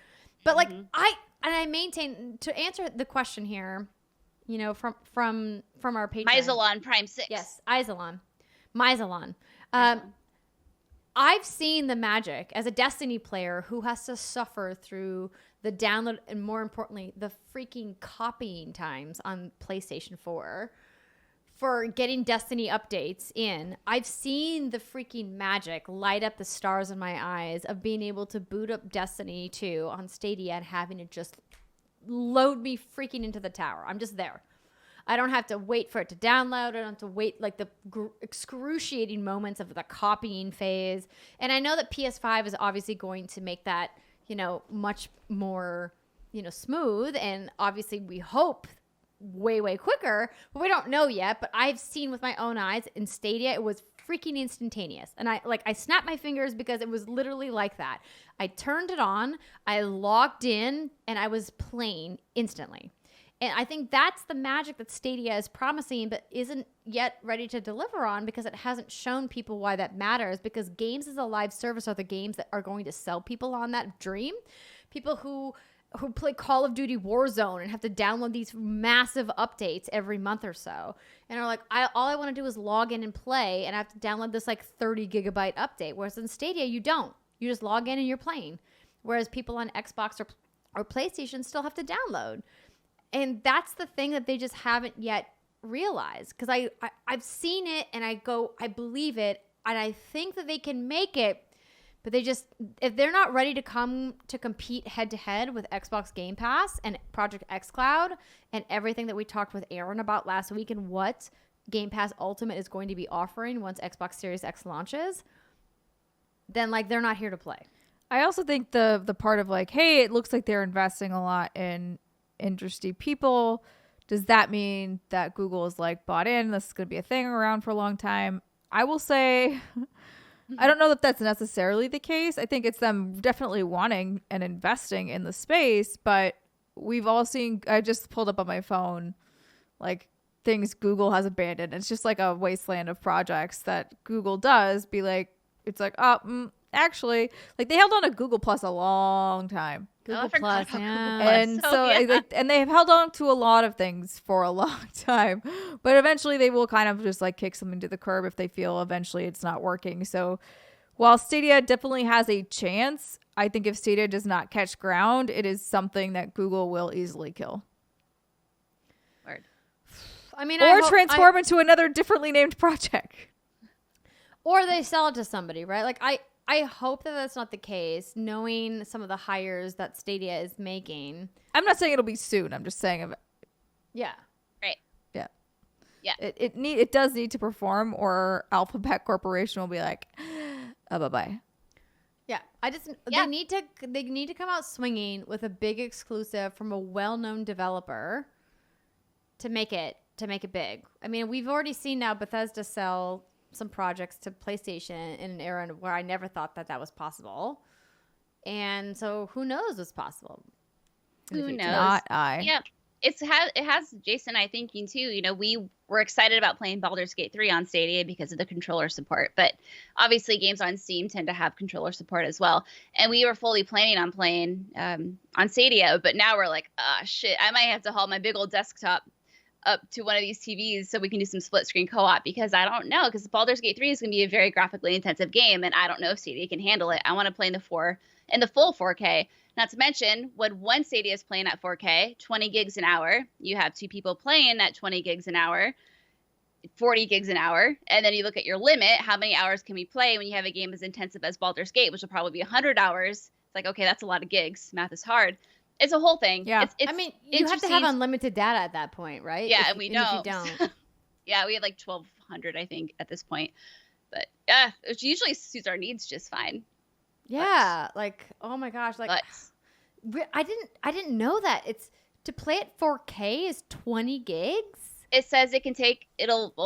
But, like, I maintain, to answer the question here, from our Patreon. Myzalon Prime 6. Yes, Myzalon. I've seen the magic as a Destiny player who has to suffer through the download and, more importantly, the freaking copying times on PlayStation 4 for getting Destiny updates in. I've seen the freaking magic light up the stars in my eyes of being able to boot up Destiny 2 on Stadia and having it just load me freaking into the tower. I'm just there. I don't have to wait for it to download. I don't have to wait like the excruciating moments of the copying phase. And I know that PS5 is obviously going to make that, much more, smooth. And obviously we hope way, way quicker, but we don't know yet. But I've seen with my own eyes in Stadia, it was freaking instantaneous. And I snapped my fingers because it was literally like that. I turned it on, I logged in, and I was playing instantly. And I think that's the magic that Stadia is promising, but isn't yet ready to deliver on because it hasn't shown people why that matters. Because games as a live service are the games that are going to sell people on that dream. People who play Call of Duty Warzone and have to download these massive updates every month or so. And are like, all I want to do is log in and play, and I have to download this like 30 gigabyte update. Whereas in Stadia, you don't. You just log in and you're playing. Whereas people on Xbox or PlayStation still have to download. And that's the thing that they just haven't yet realized. Because I've seen it and I believe it. And I think that they can make it. But if they're not ready to come to compete head to head with Xbox Game Pass and Project xCloud and everything that we talked with Aaron about last week and what Game Pass Ultimate is going to be offering once Xbox Series X launches, then like they're not here to play. I also think the part of like, hey, it looks like they're investing a lot in interesting people. Does that mean that Google is like bought in? This is going to be a thing around for a long time. I will say, I don't know if that's necessarily the case. I think it's them definitely wanting and investing in the space, but we've all seen, I just pulled up on my phone, like things Google has abandoned. It's just like a wasteland of projects that Google does be like, it's like, actually, like they held on to Google Plus a long time. Google Plus, yeah. And and they have held on to a lot of things for a long time, but eventually they will kind of just like kick something to the curb if they feel eventually it's not working. So while Stadia definitely has a chance, I think if Stadia does not catch ground, it is something that Google will easily kill. Word. I mean, or transform into another differently named project. Or they sell it to somebody, right? Like I hope that that's not the case, knowing some of the hires that Stadia is making. I'm not saying it'll be soon. I'm just saying. Yeah. Right. Yeah. Yeah. It does need to perform, or Alphabet Corporation will be like, bye-bye. Yeah. They need to come out swinging with a big exclusive from a well-known developer to make it big. I mean, we've already seen now Bethesda sell some projects to PlayStation in an era where I never thought that was possible. And so who knows what's possible? Who knows? Not I. Yeah. It has Jason and I thinking too, we were excited about playing Baldur's Gate 3 on Stadia because of the controller support, but obviously games on Steam tend to have controller support as well. And we were fully planning on playing on Stadia, but now we're like, shit, I might have to haul my big old desktop up to one of these TVs so we can do some split screen co-op, because I don't know, because Baldur's Gate 3 is going to be a very graphically intensive game, and I don't know if Stadia can handle it. I want to play in the full 4K. Not to mention, when one Stadia is playing at 4K, 20 gigs an hour, you have two people playing at 20 gigs an hour, 40 gigs an hour, and then you look at your limit, how many hours can we play when you have a game as intensive as Baldur's Gate, which will probably be 100 hours. It's like, okay, that's a lot of gigs. Math is hard. It's a whole thing. Yeah. It's I mean, you have to have unlimited data at that point, right? Yeah, and we don't. If you don't. Yeah, we had like 1,200, I think, at this point. But yeah, it usually suits our needs just fine. Yeah, like, oh my gosh, like I didn't know that. It's to play at 4K is 20 gigs. It says it can take, I don't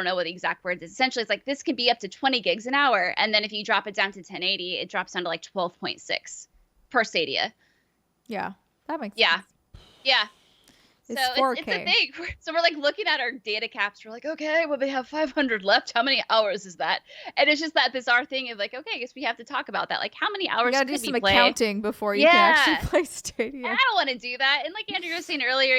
know what the exact words is. Essentially, it's like this can be up to 20 gigs an hour. And then if you drop it down to 1080, it drops down to like 12.6 per Stadia. Yeah, that makes Yeah. sense. Yeah. It's So 4K. it's a thing. So we're like looking at our data caps. We're like, okay, well, they have 500 left. How many hours is that? And it's just that bizarre thing of like, okay, I guess we have to talk about that. Like, how many hours You gotta could do some we play? accounting before you can actually play Stadia. And I don't want to do that. And like Andrew was saying earlier,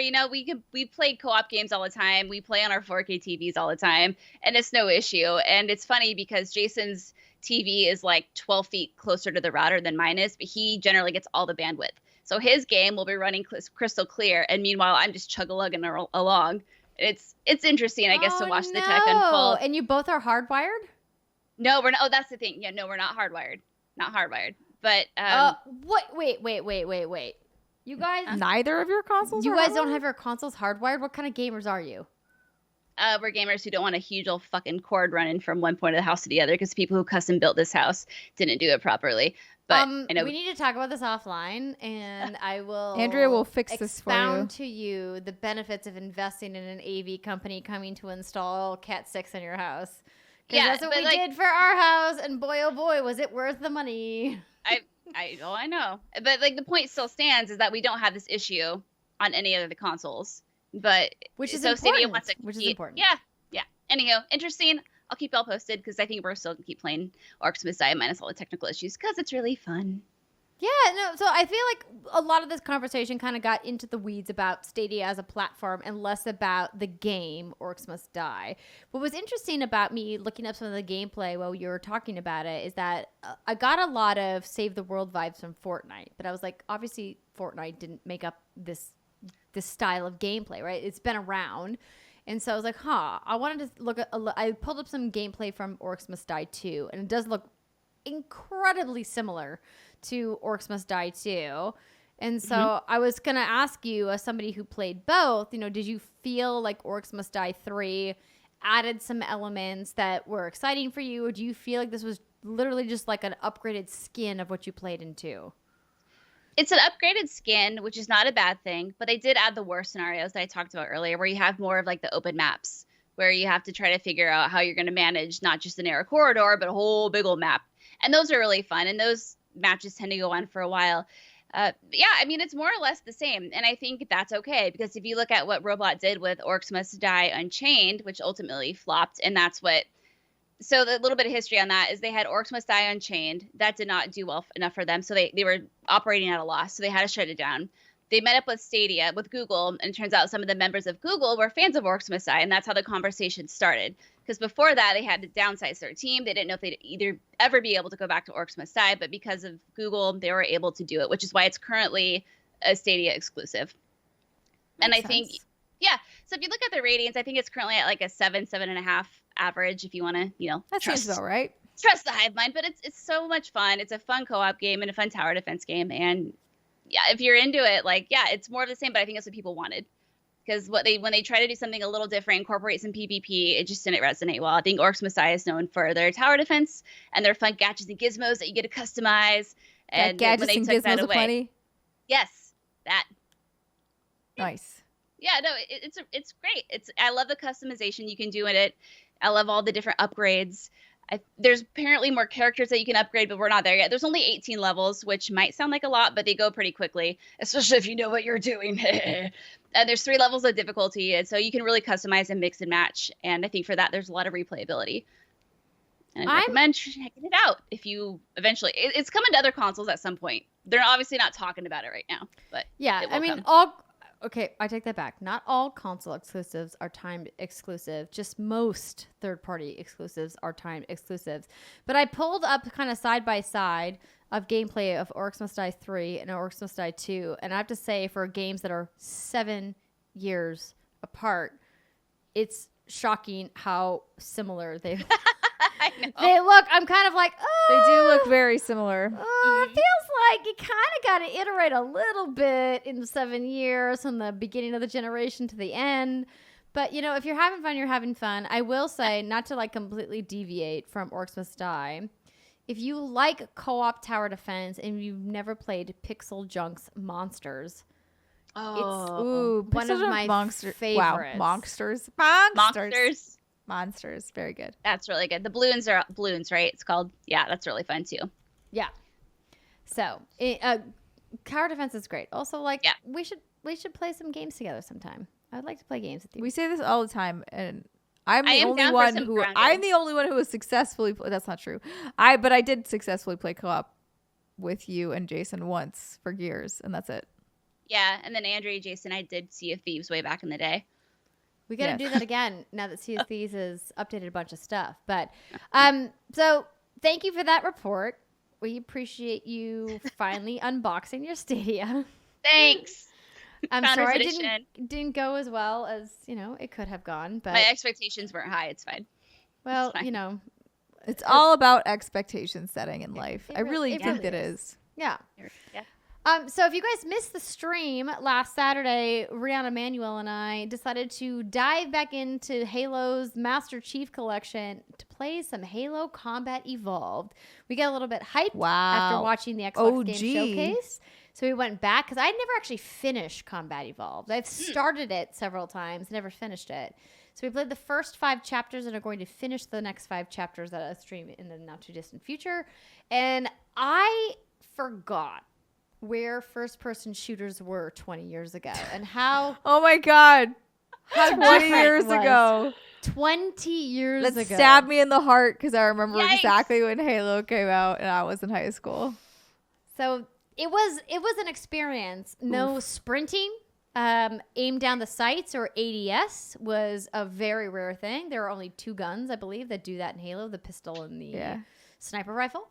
we play co-op games all the time. We play on our 4K TVs all the time, and it's no issue. And it's funny because Jason's TV is like 12 feet closer to the router than mine is, but he generally gets all the bandwidth. So his game will be running crystal clear, and meanwhile, I'm just chug-a-lugging along. It's interesting, I guess, to watch the tech unfold. And you both are hardwired? No, we're not. Oh, that's the thing. Yeah, no, we're not hardwired. Not hardwired. But what? Wait. You guys, Neither of your consoles. you are guys hardwired? don't have your consoles hardwired. What kind of gamers are you? we're gamers who don't want a huge old fucking cord running from one point of the house to the other because people who custom built this house didn't do it properly. But I know we need to talk about this offline, and I will. Andrea will fix this for you. Expound to you the benefits of investing in an AV company coming to install Cat 6 in your house. Yeah, that's what we did for our house, and boy, oh boy, was it worth the money. I know, but like the point still stands is that we don't have this issue on any of the consoles, but which is so important. Stadia wants to which is important. Yeah. Anywho, interesting. I'll keep y'all posted because I think we're still gonna keep playing Orcs Must Die minus all the technical issues because it's really fun. Yeah, no, so I feel like a lot of this conversation kind of got into the weeds about Stadia as a platform and less about the game, Orcs Must Die. What was interesting about me looking up some of the gameplay while you were talking about it is that I got a lot of Save the World vibes from Fortnite, but I was like, obviously Fortnite didn't make up this style of gameplay, right? It's been around. And so I was like, I wanted to look at, I pulled up some gameplay from Orcs Must Die 2, and it does look incredibly similar to Orcs Must Die 2. And so I was going to ask you, as somebody who played both, did you feel like Orcs Must Die 3 added some elements that were exciting for you? Or do you feel like this was literally just like an upgraded skin of what you played in 2? It's an upgraded skin, which is not a bad thing, but they did add the war scenarios that I talked about earlier, where you have more of like the open maps, where you have to try to figure out how you're going to manage not just a narrow corridor, but a whole big old map. And those are really fun. And those matches tend to go on for a while. It's more or less the same. And I think that's okay, because if you look at what Robot did with Orcs Must Die Unchained, which ultimately flopped, and that's what... So the little bit of history on that is they had Orcs Must Die Unchained. That did not do well enough for them. So they were operating at a loss. So they had to shut it down. They met up with Stadia, with Google. And it turns out some of the members of Google were fans of Orcs Must Die. And that's how the conversation started. Because before that, they had to downsize their team. They didn't know if they'd ever be able to go back to Orcs Must Die. But because of Google, they were able to do it, which is why it's currently a Stadia exclusive. And I think, so if you look at the ratings, I think it's currently at like a 7.5 average if you want to, that seems about right. Trust the hive mind, but it's so much fun. It's a fun co-op game and a fun tower defense game. And if you're into it, it's more of the same, but I think that's what people wanted. Because when they try to do something a little different, incorporate some PvP, it just didn't resonate well. I think Orcs Must Die is known for their tower defense and their fun gadgets and gizmos that you get to customize. And gadgets when they and took that gizmos away, aplenty? Yes, that. Nice. Yeah, no, it's great. I love the customization you can do in it. I love all the different upgrades. There's apparently more characters that you can upgrade, but we're not there yet. There's only 18 levels, which might sound like a lot, but they go pretty quickly, especially if you know what you're doing. And there's 3 levels of difficulty, and so you can really customize and mix and match. And I think for that, there's a lot of replayability. And I recommend checking it out if you eventually. It's coming to other consoles at some point. They're obviously not talking about it right now, but it will come. Okay, I take that back. Not all console exclusives are timed exclusive. Just most third-party exclusives are timed exclusives. But I pulled up kind of side-by-side of gameplay of Orcs Must Die 3 and Orcs Must Die 2. And I have to say, for games that are 7 years apart, it's shocking how similar they they look. I'm kind of like, they do look very similar. It feels like you kind of got to iterate a little bit in the 7 years from the beginning of the generation to the end. But, if you're having fun, you're having fun. I will say, not to completely deviate from Orcs Must Die, if you like co-op tower defense and you've never played Pixel Junk's Monsters, it's one of my favorites. Wow, Monsters, very good. That's really good. The balloons are balloons, right? It's called. Yeah, that's really fun too. Yeah. So, tower defense is great. Also, we should play some games together sometime. I would like to play games with you. We say this all the time, and I'm I the am only down for one some who grounding. I'm the only one who has successfully. That's not true. But I did successfully play co-op with you and Jason once for Gears, and that's it. Yeah, and then Andrea, Jason, I did Sea of Thieves way back in the day. We got to Yes. do that again now that Sea of Thieves has updated a bunch of stuff. But so thank you for that report. We appreciate you finally unboxing your Stadia. Thanks. I'm Founders sorry Edition. it didn't go as well as, it could have gone. But, My expectations weren't high. It's fine. well, fine. It's all about expectation setting in life. it I really it think really it is. is. yeah. Yeah. So if you guys missed the stream last Saturday, Rihanna Manuel and I decided to dive back into Halo's Master Chief Collection to play some Halo Combat Evolved. We got a little bit hyped after Wow. watching the Xbox OG. Game Showcase. So we went back because I'd never actually finished Combat Evolved. I've started it several times, never finished it. So we played the first 5 chapters and are going to finish the next 5 chapters at a stream in the not too distant future. And I forgot where first-person shooters were 20 years ago and how Oh my god. how 20 different years it was. ago. 20 years That ago. stabbed me in the heart because I remember Yikes. exactly when Halo came out and I was in high school. So it was an experience. No sprinting. Aim down the sights or ADS was a very rare thing. There are only 2 guns, I believe, that do that in Halo, the pistol and the sniper rifle.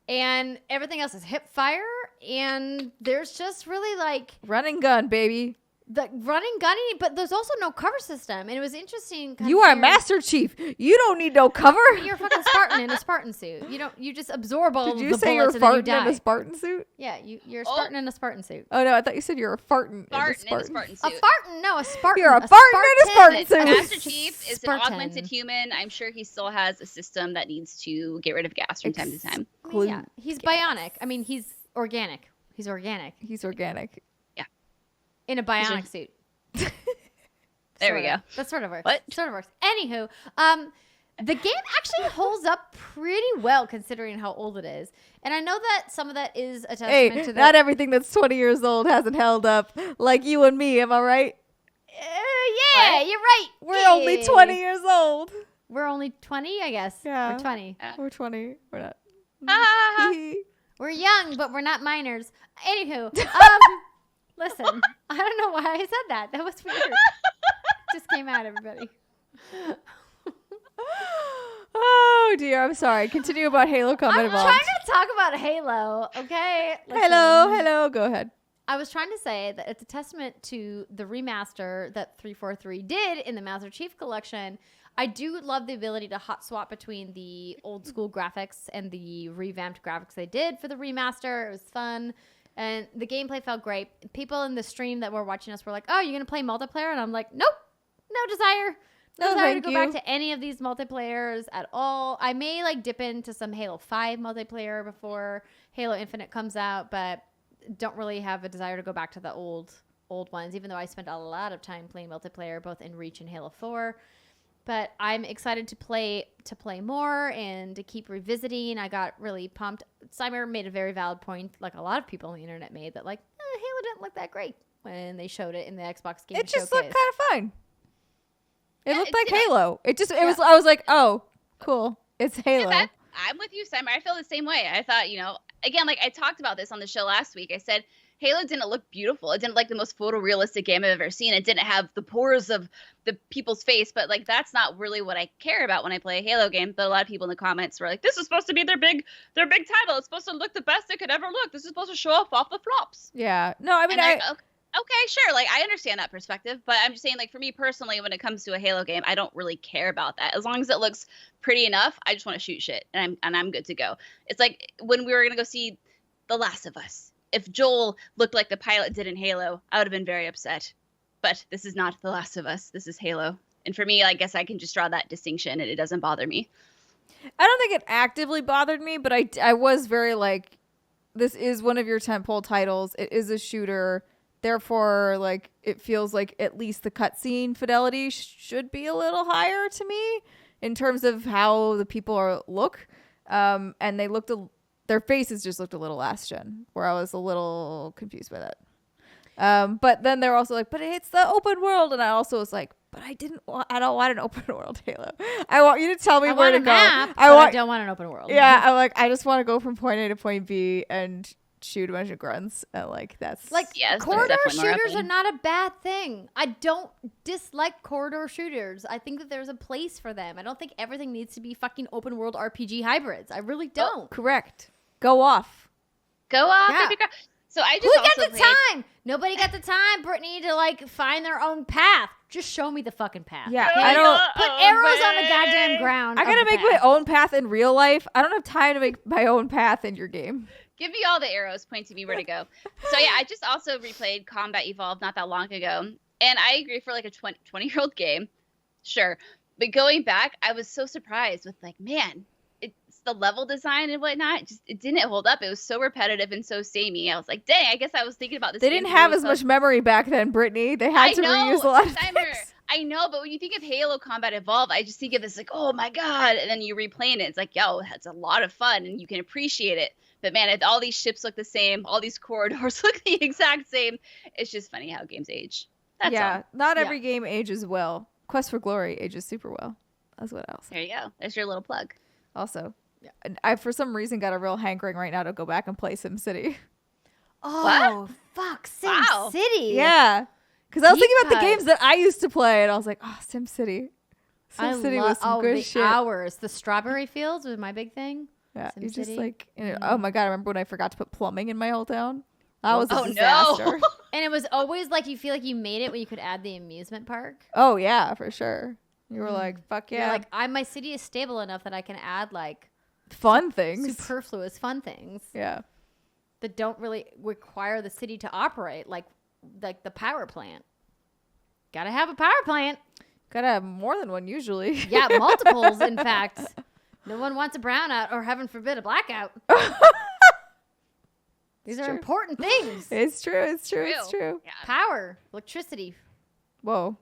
And everything else is hip fire. And there's just really like Running gun, baby. the running gunning, but there's also no cover system. And it was interesting. kind You of are hearing- Master Chief. You don't need no cover. You're a fucking Spartan in a Spartan suit. You just absorb all Did of you the say you're bullets and then you farting in die. a Spartan suit? Yeah, you're a Oh. Spartan in a Spartan suit. Oh no, I thought you said you were a farting. Spartan in a Spartan. Spartan A suit. Spartan? No, a Spartan. You're a Spartan in a Spartan suit. Master Chief is Spartan. an augmented human. I'm sure he still has a system that needs to get rid of gas from time to time. I mean, yeah, he's bionic. I mean, he's organic. He's organic He's organic. in a bionic suit. There we Sorta. go. That sort of works. What? Sort of works. Anywho, the game actually holds up pretty well considering how old it is. And I know that some of that is a testament Hey, to the... not everything that's 20 years old hasn't held up like you and me. Am I right? yeah, What? you're right. We're only 20 years old. We're only 20, I guess. Yeah. We're 20. We're 20. We're not. Ah, We're young, but we're not minors. Anywho, listen, I don't know why I said that. That was weird. Just came out, everybody. Oh dear, I'm sorry. Continue about Halo Combat I'm Evolved. trying to talk about Halo, okay? Listen. Hello, go ahead. I was trying to say that it's a testament to the remaster that 343 did in the Master Chief Collection. I do love the ability to hot swap between the old school graphics and the revamped graphics they did for the remaster. It was fun. And the gameplay felt great. People in the stream that were watching us were like, oh, you're going to play multiplayer? And I'm like, nope, no desire. No desire to thank go you. back to any of these multiplayers at all. I may like dip into some Halo 5 multiplayer before Halo Infinite comes out, but don't really have a desire to go back to the old ones, even though I spent a lot of time playing multiplayer both in Reach and Halo 4. But I'm excited to play more and to keep revisiting. I got really pumped. Simon made a very valid point, like a lot of people on the internet made, that like Halo didn't look that great when they showed it in the Xbox Game It just Showcase. looked kind of fine. It Yeah, looked it like did. Halo. It was. I was like, oh, cool. It's Halo. Yeah, I'm with you, Simon. I feel the same way. I thought, again, like I talked about this on the show last week. I said Halo didn't look beautiful. It didn't like the most photorealistic game I've ever seen. It didn't have the pores of the people's face, but like that's not really what I care about when I play a Halo game. But a lot of people in the comments were like, "This is supposed to be their big title. It's supposed to look the best it could ever look. This is supposed to show off the flops." Yeah. No, I mean, And okay, sure. Like I understand that perspective, but I'm just saying, like for me personally, when it comes to a Halo game, I don't really care about that. As long as it looks pretty enough, I just want to shoot shit, and I'm good to go. It's like when we were gonna go see The Last of Us. If Joel looked like the pilot did in Halo, I would have been very upset. But this is not The Last of Us. This is Halo, and for me, I guess I can just draw that distinction, and it doesn't bother me. I don't think it actively bothered me, but I was very like, this is one of your tentpole titles. It is a shooter. Therefore, like, it feels like at least the cutscene fidelity should be a little higher to me in terms of how the people look. And they looked, their faces just looked a little last gen, where I was a little confused by that. But then they're also like, but it's the open world, and I also was like, but I don't want an open world Halo. I want you to tell me where to go. I don't want an open world. Yeah, I'm like, I just want to go from point A to point B and shoot a bunch of grunts, and like that's like corridor shooters are not a bad thing. I don't dislike corridor shooters. I think that there's a place for them. I don't think everything needs to be fucking open world RPG hybrids. I really don't. Oh, correct. Go off. Yeah. So I just Who got the time? Nobody got the time, Brittany, to like find their own path. Just show me the fucking path. Yeah, okay? I don't put arrows on the goddamn ground. I gotta make my own path in real life. I don't have time to make my own path in your game. Give me all the arrows pointing me where to go. So yeah, I just also replayed Combat Evolved not that long ago. And I agree, for like a 20-year-old game, sure. But going back, I was so surprised with like, man, it's the level design and whatnot. It didn't hold up. It was so repetitive and so samey. I was like, dang, I guess I was thinking about this. They didn't have as much memory back then, Brittany. They had to reuse a lot of things. I know, but when you think of Halo Combat Evolved, I just think of this like, oh my God. And then you replaying it. It's like, yo, that's a lot of fun and you can appreciate it. But man, all these ships look the same. All these corridors look the exact same. It's just funny how games age. That's all. Not every game ages well. Quest for Glory ages super well. That's what else. There you go. There's your little plug. Also, I for some reason got a real hankering right now to go back and play SimCity. Oh, fuck. SimCity. Yeah. Because I was thinking about the games that I used to play, and I was like, oh, SimCity. SimCity was some good shit. Hours. The strawberry fields was my big thing. Yeah, you just like, oh my God, I remember when I forgot to put plumbing in my whole town? That was a disaster. No. And it was always like you feel like you made it when you could add the amusement park. Oh, yeah, for sure. You were like, fuck yeah. You're like, my city is stable enough that I can add like fun things. Superfluous fun things. Yeah. That don't really require the city to operate, like the power plant. Gotta have a power plant. Gotta have more than one usually. Yeah, multiples, in fact. No one wants a brownout or, heaven forbid, a blackout. These are important things. It's true. Yeah. Power, electricity. Whoa.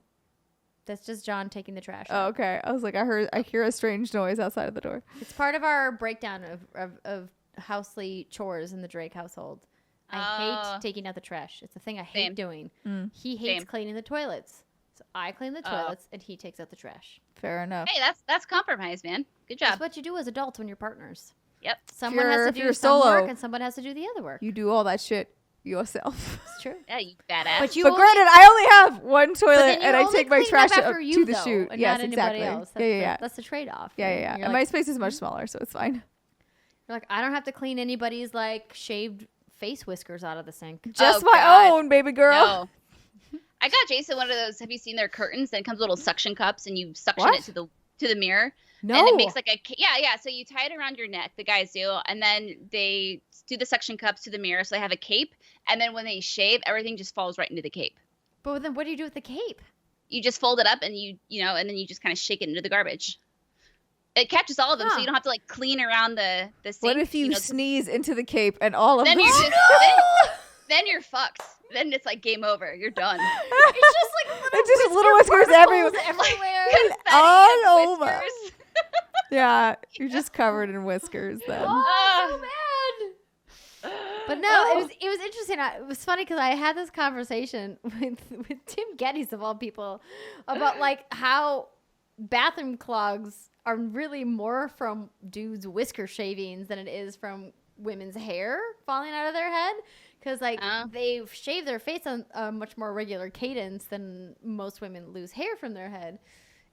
That's just John taking the trash out. Oh, okay. I was like, I hear a strange noise outside of the door. It's part of our breakdown of housely chores in the Drake household. I hate taking out the trash. It's a thing I hate doing. He hates cleaning the toilets. So I clean the toilets and he takes out the trash. Fair enough. Hey, that's compromise, man. Good job. That's what you do as adults when you're partners. Yep. Someone has to do some work and someone has to do the other work. You do all that shit yourself. It's true. Yeah, you badass. But granted, I only have one toilet and I take my trash up to the chute. Yes, exactly. Yeah. That's the trade-off. Yeah. And my space is much smaller, so it's fine. You're like, I don't have to clean anybody's like shaved face whiskers out of the sink. Just my own, baby girl. No. I got Jason one of those. Have you seen their curtains? That comes with little suction cups, and you suction it to the mirror. No. And it makes like a yeah. So you tie it around your neck. The guys do, and then they do the suction cups to the mirror, so they have a cape. And then when they shave, everything just falls right into the cape. But then, what do you do with the cape? You just fold it up, and and then you just kind of shake it into the garbage. It catches all of them, so you don't have to like clean around the sink. What if you sneeze into the cape and all of them? Then you're fucked. Then it's like game over. You're done. It's just like little whiskers everywhere. All over. Yeah, you're just covered in whiskers then. Oh, so bad. But no, it was interesting. It was funny because I had this conversation with Tim Geddes of all people about like how bathroom clogs are really more from dudes' whisker shavings than it is from women's hair falling out of their head. Because, like, they shave their face on a much more regular cadence than most women lose hair from their head.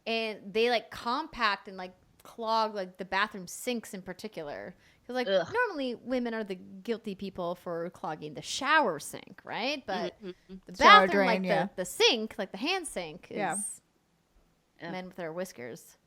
And they, like, compact and, like, clog, like, the bathroom sinks in particular. Because, like, normally women are the guilty people for clogging the shower sink, right? But the bathroom, drain, like, the sink, like the hand sink, is men with their whiskers.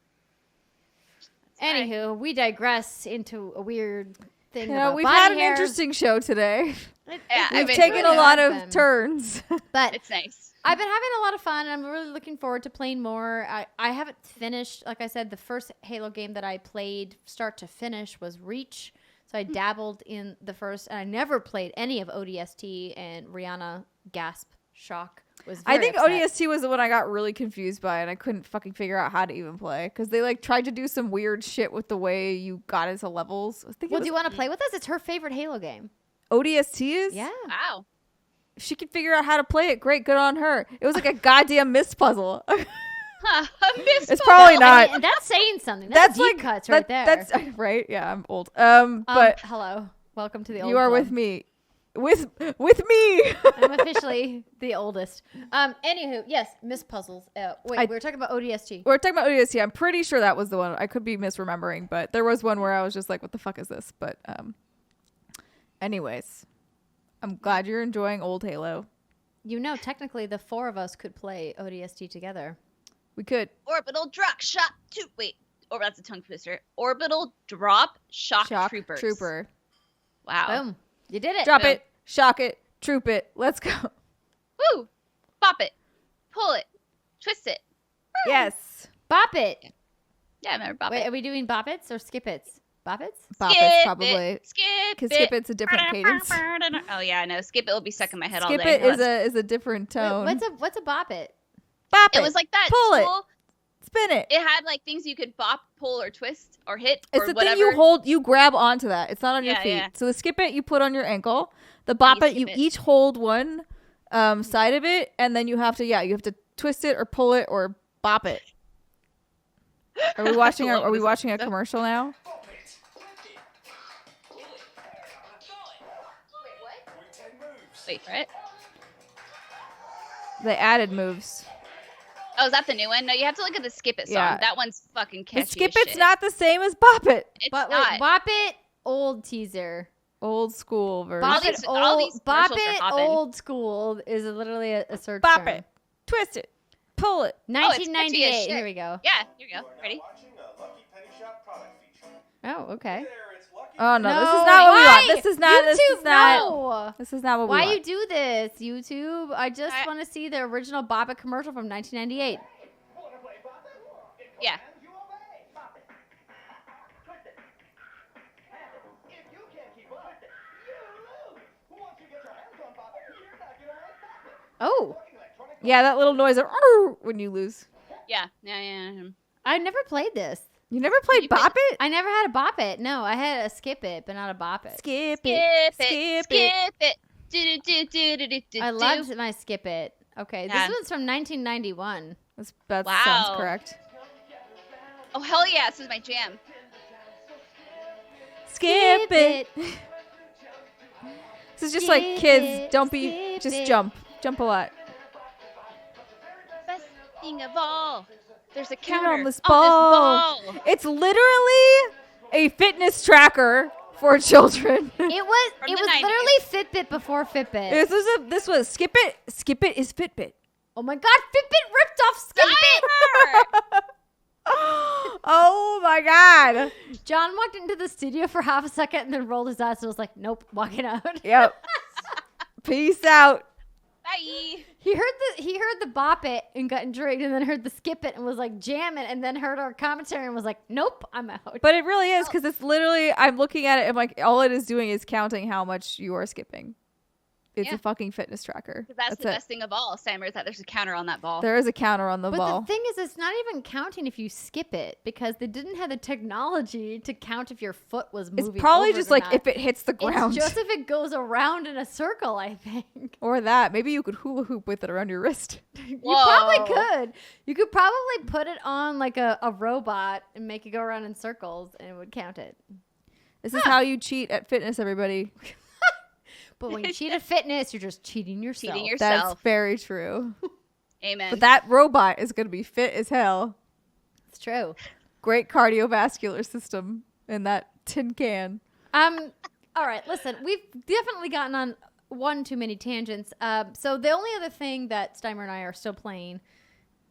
Anywho, we digress into a weird thing about we've body had an hair. Interesting show today. We've taken a lot of turns. But it's nice. I've been having a lot of fun, and I'm really looking forward to playing more. I haven't finished, like I said, the first Halo game that I played start to finish was Reach. So I dabbled in the first, and I never played any of ODST, and Rihanna gasp shock was very I think upset. ODST was the one I got really confused by, and I couldn't fucking figure out how to even play because they like tried to do some weird shit with the way you got into levels. Well, do you want to play with us? It's her favorite Halo game. ODST is? Yeah. Wow. she could figure out how to play it. Great, good on her. It was like a goddamn mist puzzle. It's probably not. I mean, that's saying something. That's deep cuts right there. That's right. Yeah, I'm old. But hello, welcome to the old. You are club. with me. With me. I'm officially the oldest. Anywho, yes, mist puzzles. Wait, we were talking about ODST. We're talking about ODST. I'm pretty sure that was the one. I could be misremembering, but there was one where I was just like, "What the fuck is this?" But anyways, I'm glad you're enjoying old Halo. You know, technically, the four of us could play ODST together. We could. Orbital drop shot two. Wait, that's a tongue twister. Orbital drop shock troopers. Trooper. Wow. Boom. You did it. Drop it, shock it, troop it. Let's go. Woo! Bop it, pull it, twist it. Woo. Yes. Bop it. Yeah, I remember Bop Wait, it. are we doing bop its or skip its? Bop its? Bop Skip it's probably. it, skip Because it. skip it's a different cadence. Oh yeah, no, skip it will be stuck in my head all Skip day. it is a different tone. Wait, what's a bop it? Bop it. It was like that. Pull tool. it. Spin it. It had like things you could bop, pull, or twist, or hit, It's or the whatever. thing you hold. You grab onto that. It's not on your Yeah, feet. yeah. So the skip it you put on your ankle. The bop you it you skip it. each hold one side of it, and then you have to twist it or pull it or bop it. Are we watching love this a episode. commercial now? Wait for it. They added moves. Oh, is that the new one? No, you have to look at the skip it song. Yeah. That one's fucking catchy. The skip as it's shit. not the same as bop it. It's But not. wait, bop it, old teaser. Old school version. Bop these- it, all these bop commercials are it, hopping. old school is literally a search Bop term. it. Twist it. Pull it. Oh, it's catchy as 1998. shit. Here we go. Yeah, here you go. Ready? Oh, okay. Oh no, this is not what we want. This is not. YouTube, This is not. no. This is not what we Why want. you do this, YouTube? I just I- want to see the original Bop It commercial from 1998. Yeah. Oh, Yeah, that little noise of "Arr" when you lose. Yeah. Yeah. I never played this. You never played You played- Bop It? I never had a Bop It. No, I had a Skip It, but not a Bop It. Skip Skip it. it. Skip it. Skip it. Do do do do do do. I loved my Skip It. Okay, Yeah. this one's from 1991. That Wow. sounds correct. Oh hell yeah! This is my jam. Skip it. This is just like Skip kids. it, Don't be. skip Just it. jump a lot. Best thing of all. There's a Get counter on this ball. It's literally a fitness tracker for children. It was From it the was 90s. literally Fitbit before Fitbit. This was Skip It. Skip It is Fitbit. Oh my God, Fitbit ripped off Skip It. Oh my god. John walked into the studio for half a second and then rolled his eyes and was like, "Nope, walking out." Yep. Peace out. Bye. He heard the Bop It and got intrigued, and then heard the Skip It and was like jamming, and then heard our commentary and was like, "Nope, I'm out." But it really is because it's literally, I'm looking at it and like all it is doing is counting how much you are skipping. It's Yeah. a fucking fitness tracker. Because that's the it. best thing of all, Simmer, is that there's a counter on that ball. There is a counter on the But ball. the thing is, it's not even counting if you skip it because they didn't have the technology to count if your foot was It's moving. probably over just or like not. if it hits the ground. It's just if it goes around in a circle, I think. Or that. Maybe you could hula hoop with it around your wrist. You Whoa. probably could. You could probably put it on like a robot and make it go around in circles and it would count it. This is how you cheat at fitness, everybody. But when you cheat at fitness, you're just cheating yourself. Cheating your- That's Self. very true. Amen. But that robot is going to be fit as hell. It's true. Great cardiovascular system in that tin can. All right, listen, we've definitely gotten on one too many tangents. So the only other thing that Steimer and I are still playing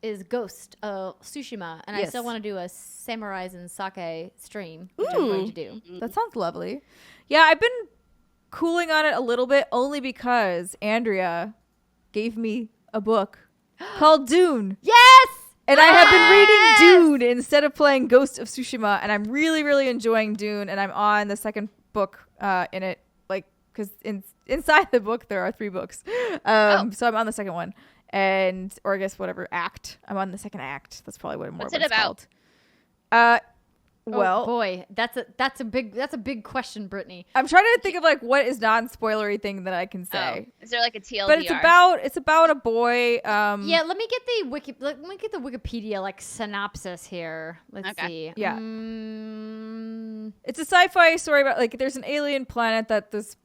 is Ghost of Tsushima, and I Yes. still want to do a Samurais and Sake stream, which I'm going to do. That sounds lovely. Yeah, I've been cooling on it a little bit only because Andrea gave me a book called Dune. Yes! And I have been reading Dune instead of playing Ghost of Tsushima, and I'm really, really enjoying Dune, and I'm on the second book in it, like, because inside the book there are 3 books. So I'm on the second one, or I guess whatever act. I'm on the second act. That's probably what What's it's it about? called. Well, boy, that's a big question, Brittany. I'm trying to think of like what is non-spoilery thing that I can say. Is there like a TLDR? But it's about a boy. Yeah, let me get the Wikipedia like synopsis here. Let's see. Yeah. It's a sci-fi story about like there's an alien planet that this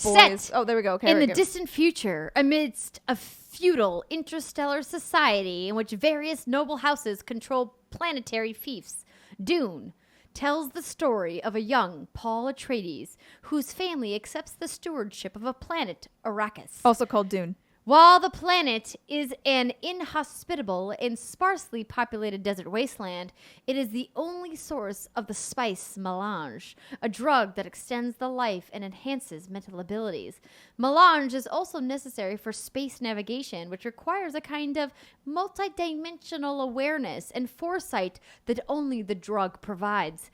boy Set oh, there we go. Okay, in the distant future, amidst a feudal interstellar society in which various noble houses control planetary fiefs, Dune tells the story of a young Paul Atreides whose family accepts the stewardship of a planet, Arrakis. Also called Dune. While the planet is an inhospitable and sparsely populated desert wasteland, it is the only source of the spice melange, a drug that extends the life and enhances mental abilities. Melange is also necessary for space navigation, which requires a kind of multidimensional awareness and foresight that only the drug provides.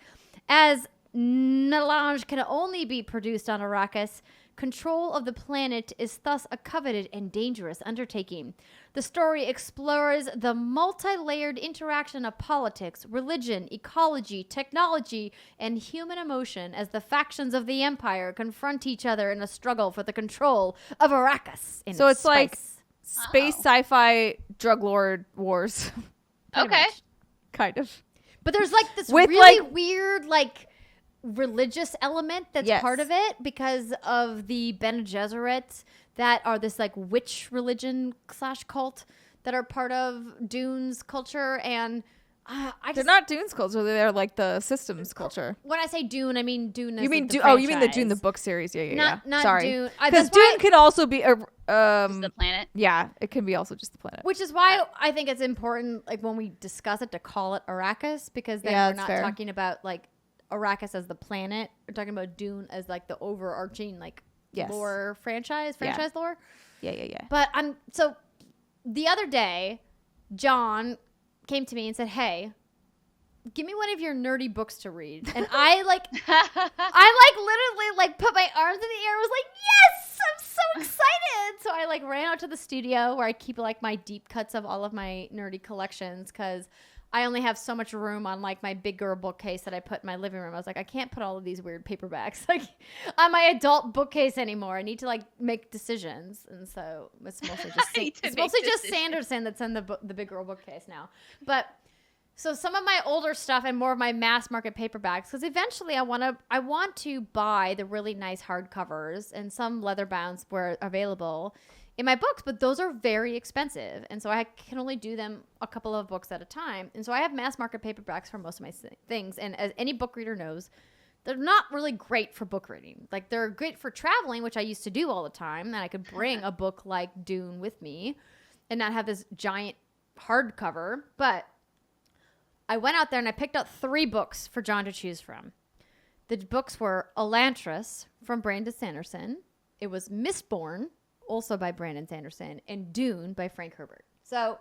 As melange can only be produced on Arrakis, control of the planet is thus a coveted and dangerous undertaking. The story explores the multi-layered interaction of politics, religion, ecology, technology, and human emotion as the factions of the Empire confront each other in a struggle for the control of Arrakis. So it's like space sci-fi drug lord wars. Okay. Kind of. But there's like this With, really like- weird like religious element that's Yes. part of it because of the Bene Gesserit that are this like witch religion / cult that are part of Dune's culture. And They're not Dune's culture. They're like the systems culture. when I say Dune, I mean Dune. You mean the Dune? Oh, you mean the franchise. Dune the book series? Yeah. Not Sorry. Dune. Because That's why- Dune can also be a Just the planet. yeah, it can be also just the planet. Which is why I think it's important, like when we discuss it, to call it Arrakis, because then Yeah, we're that's not fair. talking about like Arrakis as the planet. We're talking about Dune as like the overarching like Yes. lore franchise lore. Yeah. But so the other day, John came to me and said, "Hey, give me one of your nerdy books to read." And I literally like put my arms in the air and was like, "Yes, I'm so excited." So I like ran out to the studio where I keep like my deep cuts of all of my nerdy collections, because I only have so much room on like my big girl bookcase that I put in my living room. I was like, I can't put all of these weird paperbacks like on my adult bookcase anymore. I need to like make decisions. And so it's mostly just Sanderson that's in the big girl bookcase now. But so some of my older stuff and more of my mass market paperbacks, because eventually I want to buy the really nice hardcovers, and some leather bounds were available in my books, but those are very expensive. And so I can only do them a couple of books at a time. And so I have mass market paperbacks for most of my things. And as any book reader knows, they're not really great for book reading. Like they're great for traveling, which I used to do all the time. And I could bring a book like Dune with me and not have this giant hardcover. But I went out there and I picked out 3 books for John to choose from. The books were Elantris from Brandon Sanderson. It was Mistborn, also by Brandon Sanderson, and Dune by Frank Herbert. So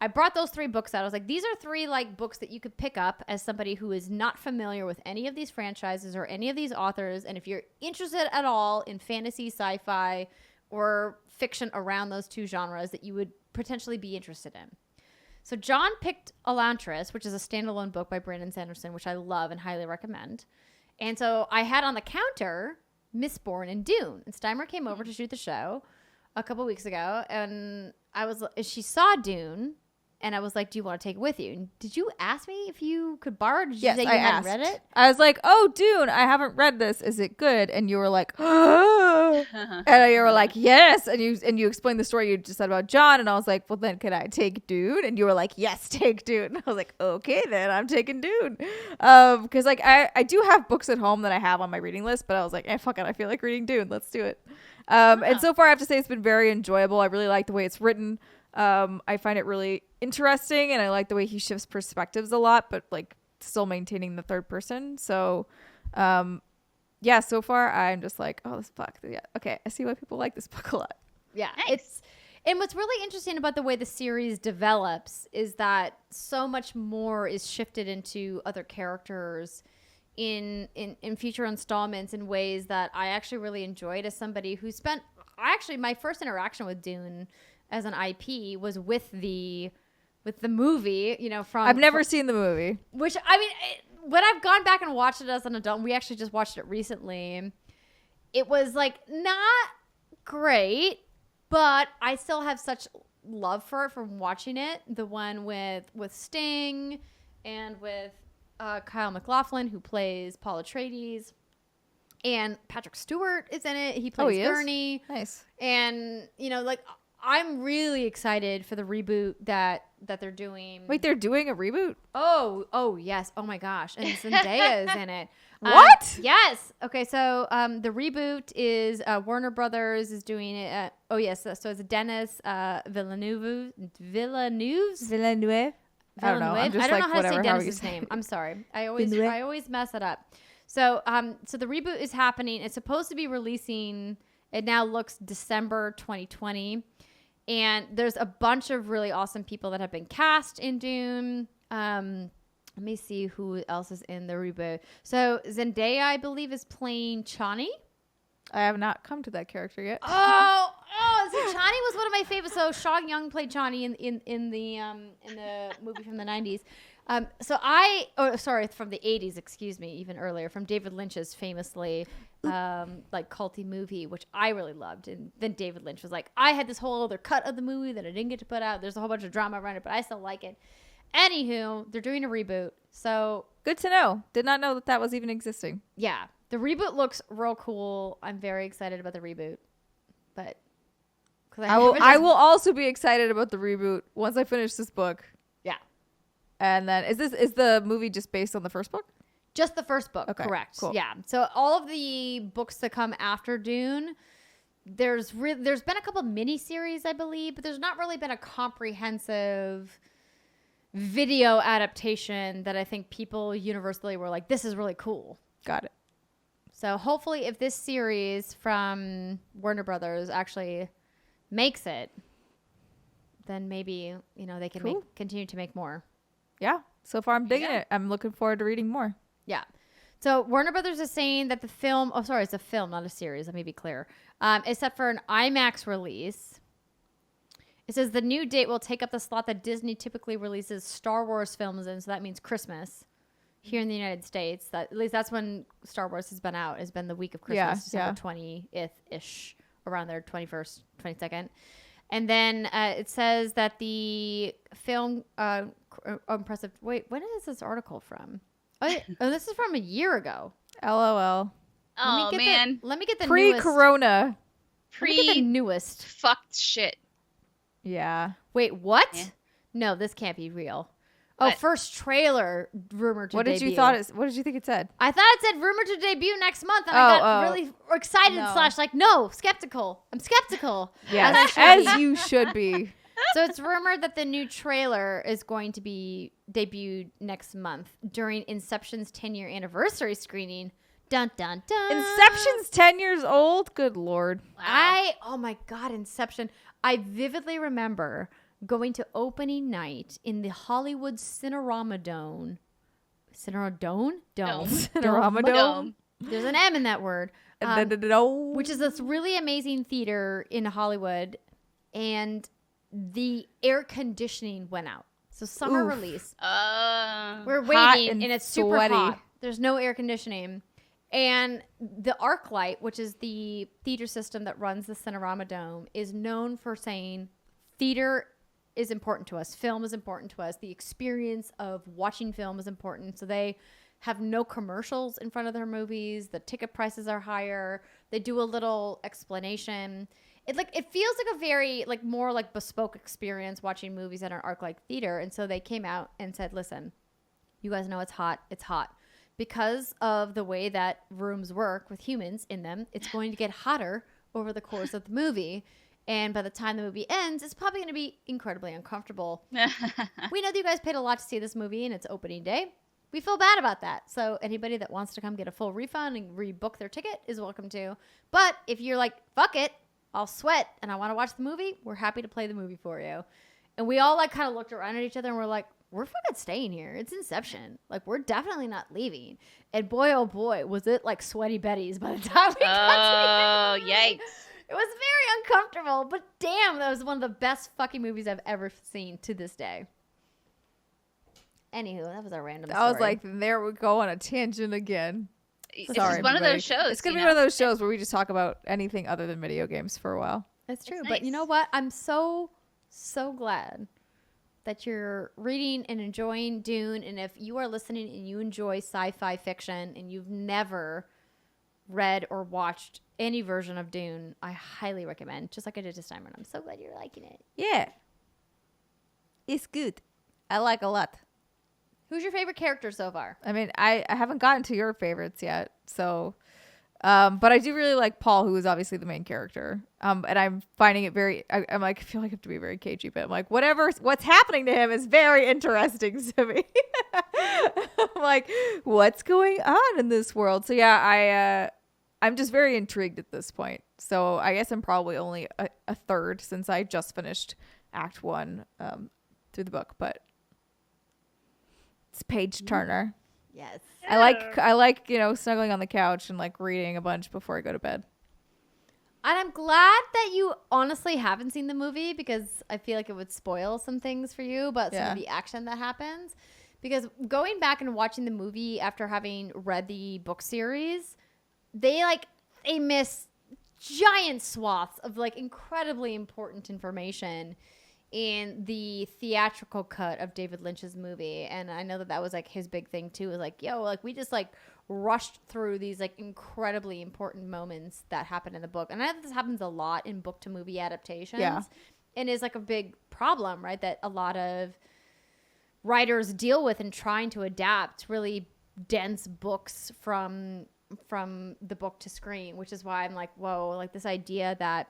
I brought those 3 books out. I was like, these are 3 like books that you could pick up as somebody who is not familiar with any of these franchises or any of these authors. And if you're interested at all in fantasy, sci-fi, or fiction around those 2 genres, that you would potentially be interested in. So John picked Elantris, which is a standalone book by Brandon Sanderson, which I love and highly recommend. And so I had on the counter Mistborn and Dune. And Steimer came over to shoot the show a couple weeks ago, and she saw Dune, and I was like, "Do you want to take it with you?" And did you ask me if you could borrow? Did you Yes, say you I hadn't asked. read it? I was like, "Oh, Dune, I haven't read this. Is it good?" And you were like, and you were like, "Yes." And you explained the story you just said about John, and I was like, "Well, then can I take Dune?" And you were like, "Yes, take Dune." I was like, "Okay, then I'm taking Dune," because like I do have books at home that I have on my reading list, but I was like, fuck it, I feel like reading Dune. Let's do it. And so far, I have to say it's been very enjoyable. I really like the way it's written. I find it really interesting, and I like the way he shifts perspectives a lot, but like still maintaining the third person. So, yeah, so far I'm just like, oh, this book. Yeah, okay, I see why people like this book a lot. Yeah, Nice. And what's really interesting about the way the series develops is that so much more is shifted into other characters in future installments in ways that I actually really enjoyed as somebody who spent my first interaction with Dune as an IP was with the movie, from I've never seen the movie. which I mean when I've gone back and watched it as an adult, and we actually just watched it recently, it was like not great, but I still have such love for it from watching it. The one with Sting and with Kyle MacLachlan, who plays Paul Atreides, and Patrick Stewart is in it. He plays Gurney. Nice. And like I'm really excited for the reboot that they're doing. Wait, they're doing a reboot? Oh yes. Oh my gosh. And Zendaya is in it. What? Yes. Okay. So the reboot is Warner Brothers is doing it. Oh yes. So it's Denis Villeneuve. I don't know. I'm just I don't like, know how to say whatever, Dennis's name. I'm sorry. I always mess it up. So so the reboot is happening. It's supposed to be releasing. It now looks December 2020. And there's a bunch of really awesome people that have been cast in Dune. Let me see who else is in the reboot. So Zendaya, I believe, is playing Chani. I have not come to that character yet. Oh, so Chani was one of my favorites. So Sean Young played Chani in the movie from the 90s. From the 80s, excuse me, even earlier, from David Lynch's famously like culty movie, which I really loved. And then David Lynch was like, I had this whole other cut of the movie that I didn't get to put out. There's a whole bunch of drama around it, but I still like it. Anywho, they're doing a reboot. So good to know. Did not know that was even existing. Yeah. The reboot looks real cool. I'm very excited about the reboot. But I will also be excited about the reboot once I finish this book. Yeah. And then is the movie just based on the first book? Just the first book, okay, correct. Cool. Yeah. So all of the books that come after Dune, there's been a couple miniseries, I believe, but there's not really been a comprehensive video adaptation that I think people universally were like, this is really cool. Got it. So hopefully if this series from Warner Brothers actually makes it, then maybe, they can continue to make more. Yeah. So far I'm digging it. I'm looking forward to reading more. Yeah. So Warner Brothers is saying that the film, it's a film, not a series. Let me be clear. Is set for an IMAX release. It says the new date will take up the slot that Disney typically releases Star Wars films in. So that means Christmas here in the United States. At least that's when Star Wars has been out. It's been the week of Christmas, December 20th-ish, around there, 21st, 22nd. And then it says that the film, impressive. Wait, when is this article from? Oh, this is from a year ago. LOL. Oh, man. Let me get the Pre-corona. The newest. Fucked shit. Yeah. Wait, what? Yeah. No, this can't be real. What? Oh, first trailer rumored to debut. What did you think it said? I thought it said rumored to debut next month, and I got really excited / skeptical. I'm skeptical. Yeah, as you should be. So it's rumored that the new trailer is going to be debuted next month during Inception's 10-year anniversary screening. Dun, dun, dun. Inception's 10 years old? Good Lord. Wow. Oh my God, Inception. I vividly remember going to opening night in the Hollywood Cinerama Dome. Cinerama Dome. There's an M in that word. Which is this really amazing theater in Hollywood. And the air conditioning went out. So summer release. We're waiting and it's super hot. There's no air conditioning. And the ArcLight, which is the theater system that runs the Cinerama Dome, is known for saying theater is important to us. Film is important to us. The experience of watching film is important. So they have no commercials in front of their movies. The ticket prices are higher. They do a little explanation. It feels like a very more bespoke experience watching movies at an ArcLight theater. And so they came out and said, listen, you guys know it's hot. It's hot. Because of the way that rooms work with humans in them, it's going to get hotter over the course of the movie. And by the time the movie ends, it's probably going to be incredibly uncomfortable. We know that you guys paid a lot to see this movie and it's opening day. We feel bad about that. So anybody that wants to come get a full refund and rebook their ticket is welcome to. But if you're like, fuck it, I'll sweat and I want to watch the movie, we're happy to play the movie for you. And we all kind of looked around at each other and we're like, we're fucking staying here. It's Inception. We're definitely not leaving. And boy, oh boy, was it sweaty Betty's by the time we got to the end. Yikes. It was very uncomfortable, but damn, that was one of the best fucking movies I've ever seen to this day. Anywho, that was a random I story. was like, there we go on a tangent again. It's Sorry, just one of everybody. those shows. It's gonna be one of those shows where we just talk about anything other than video games for a while. It's true. It's But you nice. know what? I'm so glad that you're reading and enjoying Dune. And if you are listening and you enjoy sci-fi fiction and you've never read or watched any version of Dune, I highly recommend, just like I did this time. And I'm so glad you're liking it. Yeah. It's good. I like a lot. Who's your favorite character so far? I mean, I haven't gotten to your favorites yet, so but I do really like Paul, who is obviously the main character. And I'm finding it very I'm like, I feel like I have to be very cagey, but I'm like, what's happening to him is very interesting to me. I'm like, what's going on in this world? So yeah, I'm just very intrigued at this point. So I guess I'm probably only a third, since I just finished Act 1 through the book, but it's page turner. Yes. I like, snuggling on the couch and like reading a bunch before I go to bed. And I'm glad that you honestly haven't seen the movie, because I feel like it would spoil some things for you about some of the action that happens. Because going back and watching the movie after having read the book series, they miss giant swaths of like incredibly important information in the theatrical cut of David Lynch's movie. And I know that was like his big thing too, is like, we just like rushed through these like incredibly important moments that happen in the book. And I know this happens a lot in book to movie adaptations. Yeah. And is like a big problem, right? That a lot of writers deal with in trying to adapt really dense books from the book to screen, which is why I'm like, whoa, like this idea that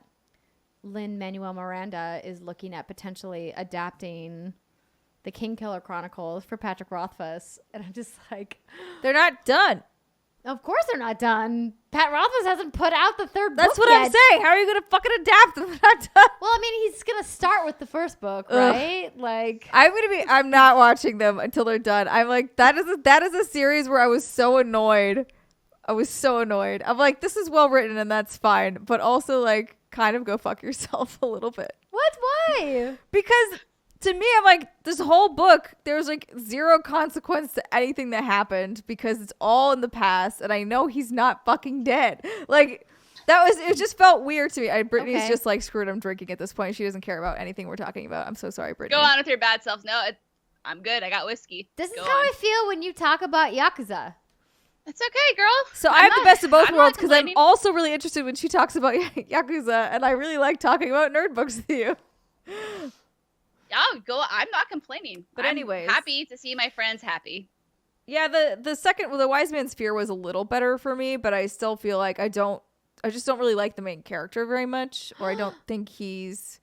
Lin-Manuel Miranda is looking at potentially adapting the Kingkiller Chronicles for Patrick Rothfuss. And I'm just like, They're not done. of course they're not done. Pat Rothfuss hasn't put out the third book That's what yet. I'm saying. How are you going to fucking adapt them? They're not done. Well, I mean, he's going to start with the first book, right? Like, I'm not watching them until they're done. I'm like, that is a series where I was so annoyed. I'm like, this is well written and that's fine. But also like, kind of go fuck yourself a little bit. what? Why? Because to me, I'm like, this whole book, there's like zero consequence to anything that happened because it's all in the past. And I know he's not fucking dead. Like, it just felt weird to me. Brittany's just like, screwed, I'm drinking at this point. She doesn't care about anything we're talking about. I'm so sorry, Brittany. Go on with your bad self. No, I'm good. I got whiskey. This is Go how on. I feel when you talk about Yakuza. It's okay, girl. So I have the best of both I'm worlds not because I'm complaining. also really interested when she talks about Yakuza, and I really like talking about nerd books with you. Oh, go. I'm not complaining. But I'm anyways. happy to see my friends happy. Yeah, the Wise Man's Fear was a little better for me, but I still feel like I just don't really like the main character very much, or I don't think he's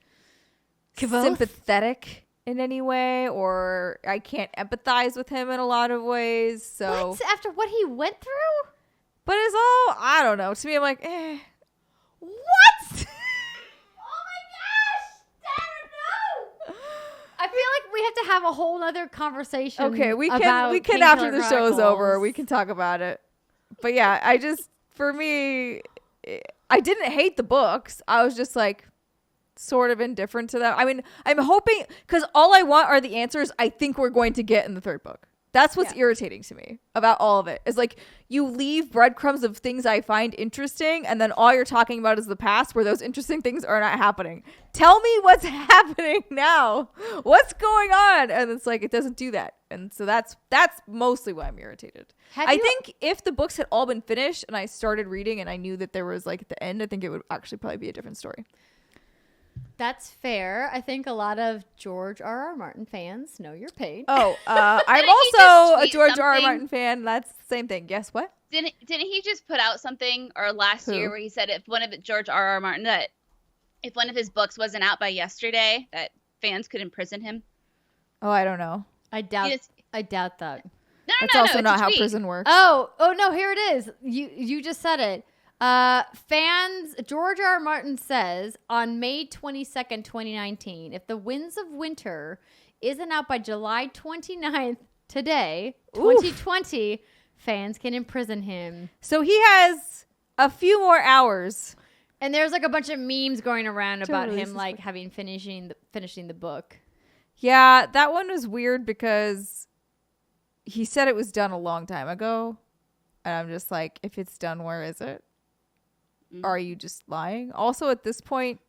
sympathetic in any way, or I can't empathize with him in a lot of ways. So, What? After what he went through? but it's all, I don't know. To me, I'm like, What? Oh my gosh! Darren, no! I feel like we have to have a whole other conversation. okay, we can about after Kingkiller the show's over, Chronicles. we can talk about it. But yeah, for me, I didn't hate the books. I was just like, sort of indifferent to them. I mean, I'm hoping, because all I want are the answers I think we're going to get in the third book. That's what's irritating to me about all of it. Is like, you leave breadcrumbs of things I find interesting, and then all you're talking about is the past where those interesting things are not happening. Tell me what's happening now. What's going on? And it's like, it doesn't do that. And so that's mostly why I'm irritated. I think if the books had all been finished and I started reading and I knew that there was like at the end, I think it would actually probably be a different story. That's fair. I think a lot of George R.R. Martin fans know your pain. Oh, I'm Didn't he also just a tweet George R.R. something? Martin fan. That's the same thing. Guess what? Didn't he just put out something or last Who? year where he said if one of George R.R. Martin that if one of his books wasn't out by yesterday that fans could imprison him? Oh, I don't know. I doubt Yes. that. No, That's no, also it's not a how tweet. prison works. Oh no, here it is. You just said it. Fans, George R. R. Martin says on May 22nd, 2019, if The Winds of Winter isn't out by July 29th, today, 2020, fans can imprison him. So he has a few more hours. And there's like a bunch of memes going around about release him this like having finishing the book. Yeah, that one was weird because he said it was done a long time ago. And I'm just like, if it's done, where is it? Are you just lying? Also, at this point,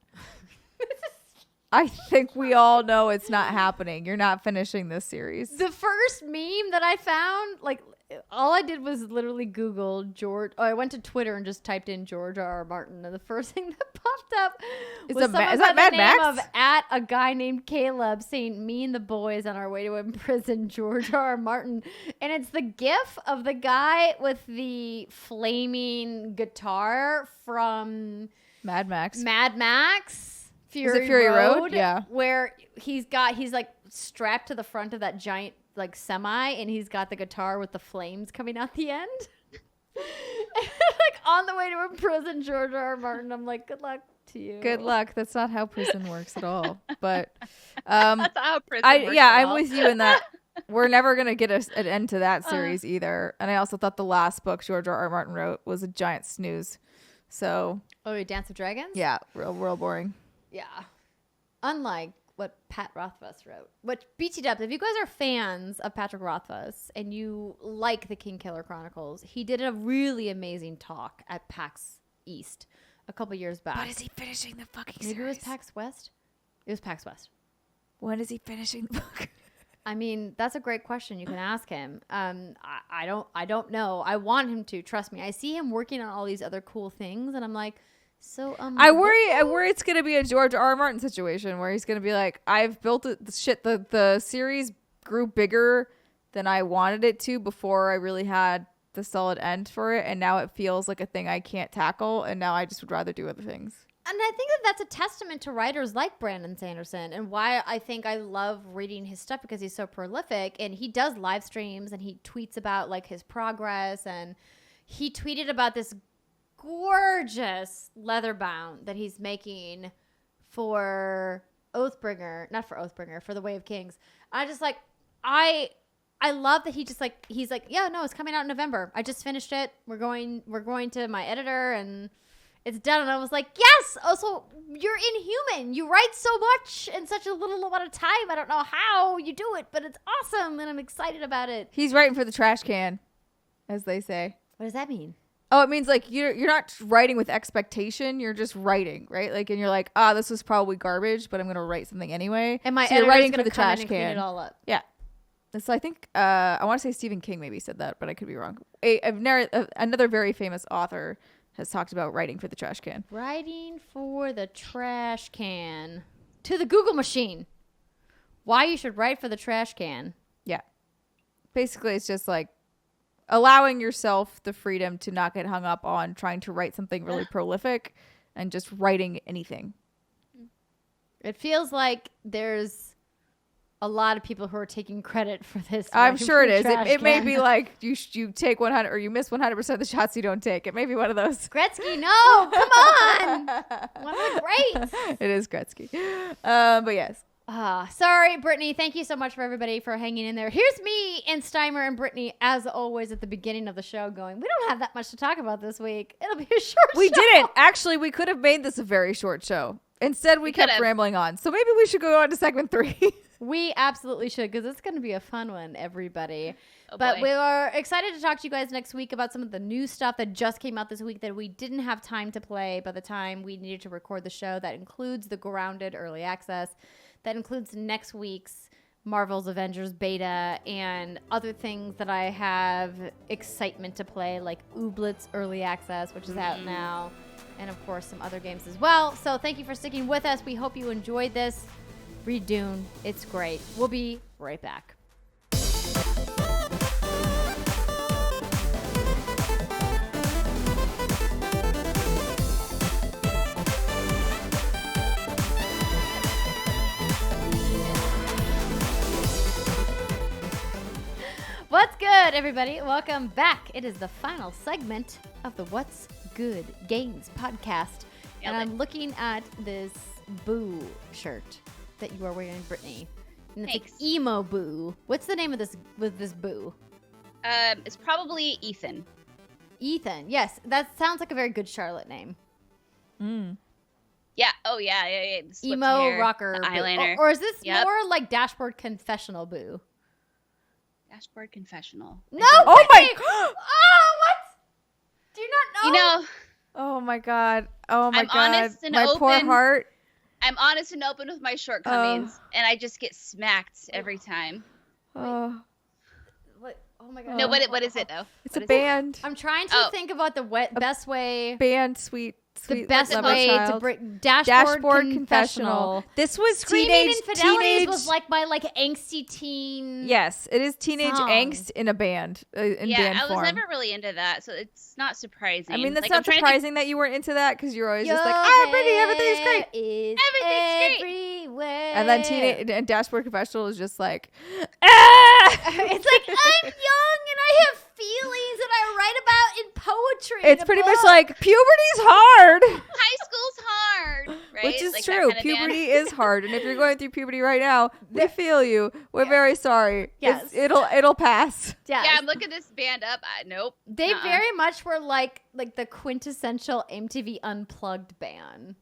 I think we all know it's not happening. You're not finishing this series. The first meme that I found, like, all I did was literally Google George. Oh, I went to Twitter and just typed in George R.R. Martin, and the first thing that popped up was is that Mad Max? Of at a guy named Caleb saying, "Me and the boys on our way to imprison George R.R. Martin," and it's the GIF of the guy with the flaming guitar from Mad Max. Fury Road, yeah, where he's like strapped to the front of that giant like semi, and he's got the guitar with the flames coming out the end. Like on the way to imprison George R.R. Martin. I'm like, good luck to you. Good luck. That's not how prison works at all. But that's how prison works. I'm with you in that we're never gonna get an end to that series either. And I also thought the last book George R.R. Martin wrote was a giant snooze. So Dance of Dragons? Yeah, real boring. Yeah. Unlike what Pat Rothfuss wrote. Which, BT Dubs, if you guys are fans of Patrick Rothfuss and you like the King Killer Chronicles, he did a really amazing talk at PAX East a couple years back. When is he finishing the fucking series? Maybe it was PAX West? It was PAX West. When is he finishing the book? I mean, that's a great question. You can ask him. I don't know. I want him to. Trust me. I see him working on all these other cool things, and I'm like, so I worry it's gonna be a George R.R. Martin situation where he's gonna be like, I've built it. The series grew bigger than I wanted it to before I really had the solid end for it, and now it feels like a thing I can't tackle, and now I just would rather do other things. And I think that that's a testament to writers like Brandon Sanderson, and why I think I love reading his stuff, because he's so prolific, and he does live streams and he tweets about like his progress, and he tweeted about this gorgeous leather bound that he's making for Oathbringer, for the Way of Kings. I just like, I love that he's like, yeah, no, it's coming out in November. I just finished it. We're going to my editor and it's done. And I was like, yes. Also, you're inhuman. You write so much in such a little amount of time. I don't know how you do it, but it's awesome. And I'm excited about it. He's writing for the trash can, as they say. What does that mean? Oh, it means like you're not writing with expectation. You're just writing, right? Like, and you're like, this was probably garbage, but I'm gonna write something anyway. And my so you're writing for the trash trash can. Clean it all up. Yeah. So I think I want to say Stephen King maybe said that, but I could be wrong. Another very famous author has talked about writing for the trash can. Writing for the trash can. To the Google machine. Why you should write for the trash can. Yeah. Basically, it's just like allowing yourself the freedom to not get hung up on trying to write something really prolific and just writing anything. It feels like there's a lot of people who are taking credit for this. I'm sure it is. It may be like you take 100 or you miss 100% of the shots you don't take. It may be one of those. Gretzky, no, come on. One of the greats. It is Gretzky. But yes. Sorry, Brittany. Thank you so much for everybody for hanging in there. Here's me and Steimer and Brittany, as always, at the beginning of the show going, we don't have that much to talk about this week. It'll be a short show. We didn't. Actually, we could have made this a very short show. Instead, we kept rambling on. So maybe we should go on to segment 3. We absolutely should, because it's going to be a fun one, everybody. Oh, but boy. we are excited to talk to you guys next week about some of the new stuff that just came out this week that we didn't have time to play by the time we needed to record the show. That includes the Grounded Early Access. That includes next week's Marvel's Avengers beta and other things that I have excitement to play, like Ooblets Early Access, which is out now, and of course some other games as well. So thank you for sticking with us. We hope you enjoyed this. Read Dune. It's great. We'll be right back. What's good, everybody? Welcome back. It is the final segment of the What's Good Games podcast. And I'm looking at this Boo shirt that you are wearing, Brittany. And it's like emo Boo. What's the name of this Boo? It's probably Ethan. Ethan. Yes, that sounds like a very good Charlotte name. Yeah. Oh, yeah. Emo hair, rocker eyeliner. Or is this more like Dashboard Confessional Boo? Dashboard confessional. No. Oh my. Oh, what? Do you not know? You know, Oh my god. Oh my I'm god. honest and My poor open. heart. I'm honest and open with my shortcomings, and I just get smacked every time. Oh, What? Oh my god. No, what is it though? it's What a is it? band. I'm trying to Oh. think about the best way. Band, sweet The best lemon way to child. bring Dashboard confessional. This was Screaming teenage. Infidelities was like my angsty teen. Yes, it is teenage song. angst in a band. In Yeah, band I was form. never really into that, so it's not surprising. I mean, that's Like, not I'm trying to surprising that you weren't into that because you're always just like, Your I'm pretty, everything's great. hair is Everything's everywhere. And then teenage and Dashboard confessional is just like, ah! It's like I'm young and I have feelings that I write about in poetry. It's in a pretty much book. like puberty's hard. High school's hard, right? Which is Like that true. kind of band. Puberty is hard, and if you're going through puberty right now, we feel you. We're very sorry. Yes. It'll pass. Yes. Yeah, I'm looking this band up. Nope. They nuh-uh. very much were like the quintessential MTV Unplugged band.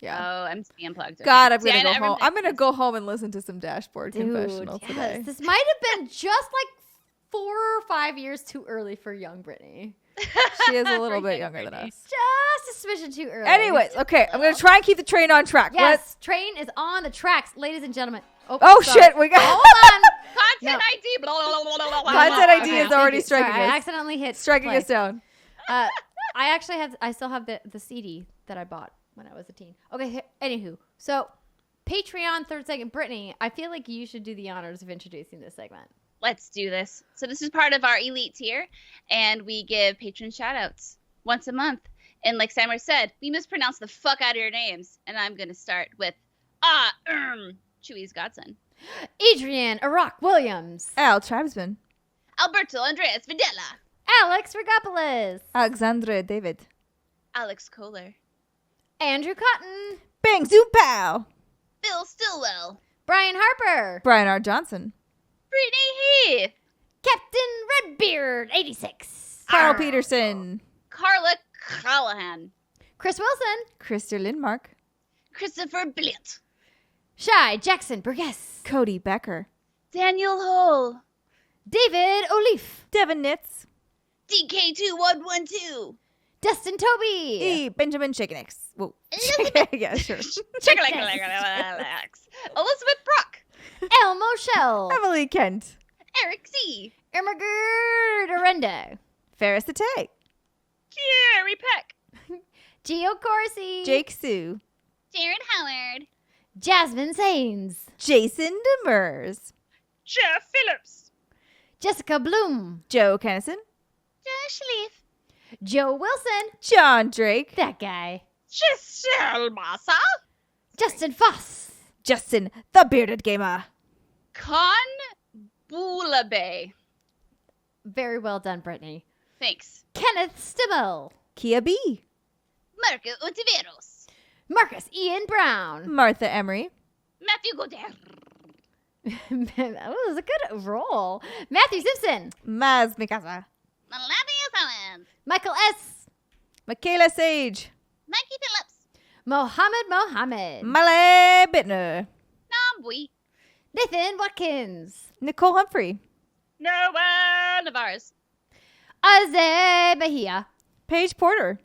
Yeah. Oh, I'm unplugged. Okay. God, I'm See, gonna I go never home. I'm mixed gonna this. go home and listen to some Dashboard Dude, confessional yes. today. This might have been just like 4 or 5 years too early for young Brittany. She is a little For bit young younger than Brittany. us. Just a smidgen too early. Anyways, okay, I'm gonna try and keep the train on track. Yes, train is on the tracks, ladies and gentlemen. Oh sorry. shit, we got Hold on. Content ID. Blah, blah, blah, blah, blah, Content blah. ID is Okay. already Sorry, striking I us. accidentally hit striking play. us down. I still have the CD that I bought when I was a teen. Okay, anywho, so Patreon third segment, Brittany. I feel like you should do the honors of introducing this segment. Let's do this. So this is part of our elite tier, and we give patron shout-outs once a month. And like Samar said, we mispronounce the fuck out of your names. And I'm going to start with Chewy's Godson. Adrian Iraq Williams, Al Tribesman. Alberto Andreas Videla. Alex Rigopulos, Alexandre David. Alex Kohler. Andrew Cotton, Bang Zoom Pow. Bill Stillwell. Brian Harper, Brian R. Johnson. Brittany Heath. Captain Redbeard 86, Carl Peterson. Carla Callahan. Chris Wilson, Krister Lindmark. Christopher Blitt. Shy Jackson Burgess, Cody Becker. Daniel Hole. David O'Leaf, Devin Nitz. DK2112. Dustin Toby, E. Benjamin Chickenix. Whoa. Yeah, sure. Elizabeth Brock. Elmo Shell, Emily Kent. Eric C. Ermagerd Arendo, Faris Attieh. Jerry Peck. Gio Corsi, Jake Sue. Darren Howard. Jasmine Sains, Jason Demers. Jeff Phillips. Jessica Bloom, Joe Kennison. Josh Leaf. Joe Wilson, John Drake. that guy, Giselle Massa. Justin Foss, Justin the Bearded Gamer. Con Boulabe. very well done, Brittany. Thanks. Kenneth Stimmel, Kia B. Marco Ontiveros. Marcus Ian Brown. Martha Emery. Matthew Godin. That was a good roll. Matthew Simpson, Maz Mikasa. Melania Owens. Michael S., Michaela Sage. Mikey Phillips. Mohammed Mohammed, Malay Bittner. Nambui. Nathan Watkins, Nicole Humphrey. Noah Navarez. Azay Bahia, Paige Porter.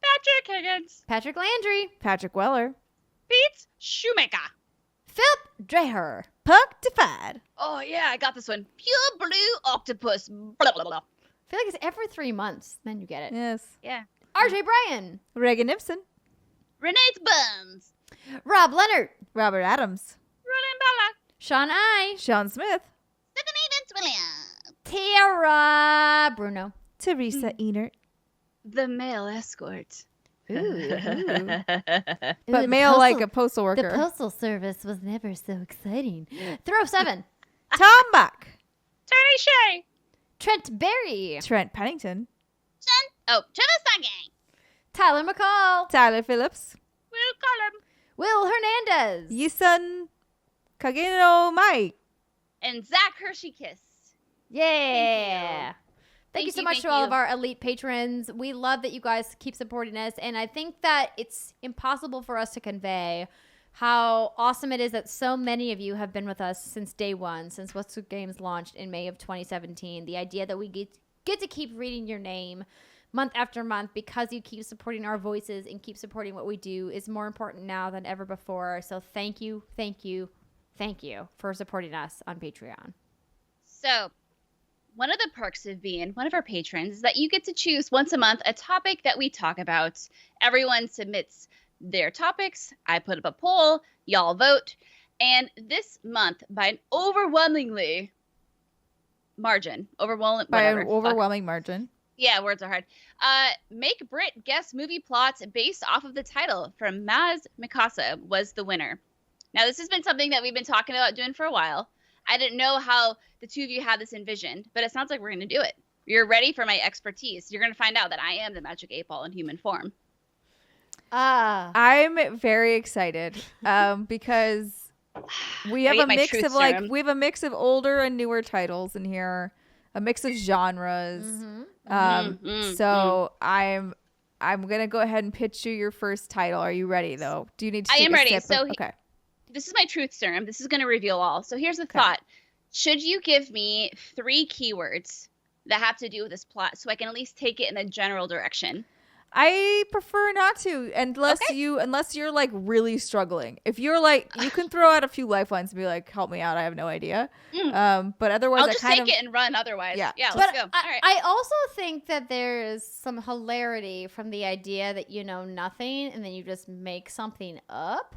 Patrick Higgins. Patrick Landry, Patrick Weller. Pete Shoemaker. Philip Dreher, Punkdefied. Oh, yeah, I got this one. Pure Blue Octopus. Blah, blah, blah. I feel like it's every 3 months, then you get it. Yes. Yeah. RJ Bryan, Reagan Nipson. Renee Burns. Rob Leonard, Robert Adams. Roland Bella. Sean I, Sean Smith. Stephanie Vince Williams. Tiara Bruno. Teresa Enert. The male escort. But male like a postal The worker. postal service was never so exciting. Throw 7. Tom Buck. Tony Shea. Trent Berry, Trent Pennington. Trevor Sangay. Tyler McCall, Tyler Phillips. Will Cullum. Will Hernandez, Yisun Kageno Mai. And Zach Hershey Kiss. yeah. Thank you so much thank to all you. of our elite patrons. We love that you guys keep supporting us, and I think that it's impossible for us to convey how awesome it is that so many of you have been with us since day one, since What's Good Games launched in May of 2017. The idea that we get to keep reading your name month after month because you keep supporting our voices and keep supporting what we do is more important now than ever before. So thank you, thank you, thank you for supporting us on Patreon. So one of the perks of being one of our patrons is that you get to choose once a month a topic that we talk about. Everyone submits their topics. I put up a poll. Y'all vote. And this month, by an overwhelming margin, yeah, words are hard. Make Britt guess movie plots based off of the title from Maz Mikasa was the winner. Now, this has been something that we've been talking about doing for a while. I didn't know how the two of you had this envisioned, but it sounds like we're going to do it. You're ready for my expertise. You're going to find out that I am the magic 8-ball in human form. I'm very excited because we have a mix of older and newer titles in here, a mix of genres. So I'm gonna go ahead and pitch you your first title. Are you ready though? Do you need to? I am ready. So okay, this is my truth serum. This is gonna reveal all. So here's the thought: should you give me 3 keywords that have to do with this plot, so I can at least take it in a general direction? I prefer not to, unless you're like really struggling. If you're like, you can throw out a few lifelines and be like, "Help me out, I have no idea." But otherwise, I'll just take it and run. Otherwise, yeah, let's go. All right. I also think that there's some hilarity from the idea that you know nothing and then you just make something up.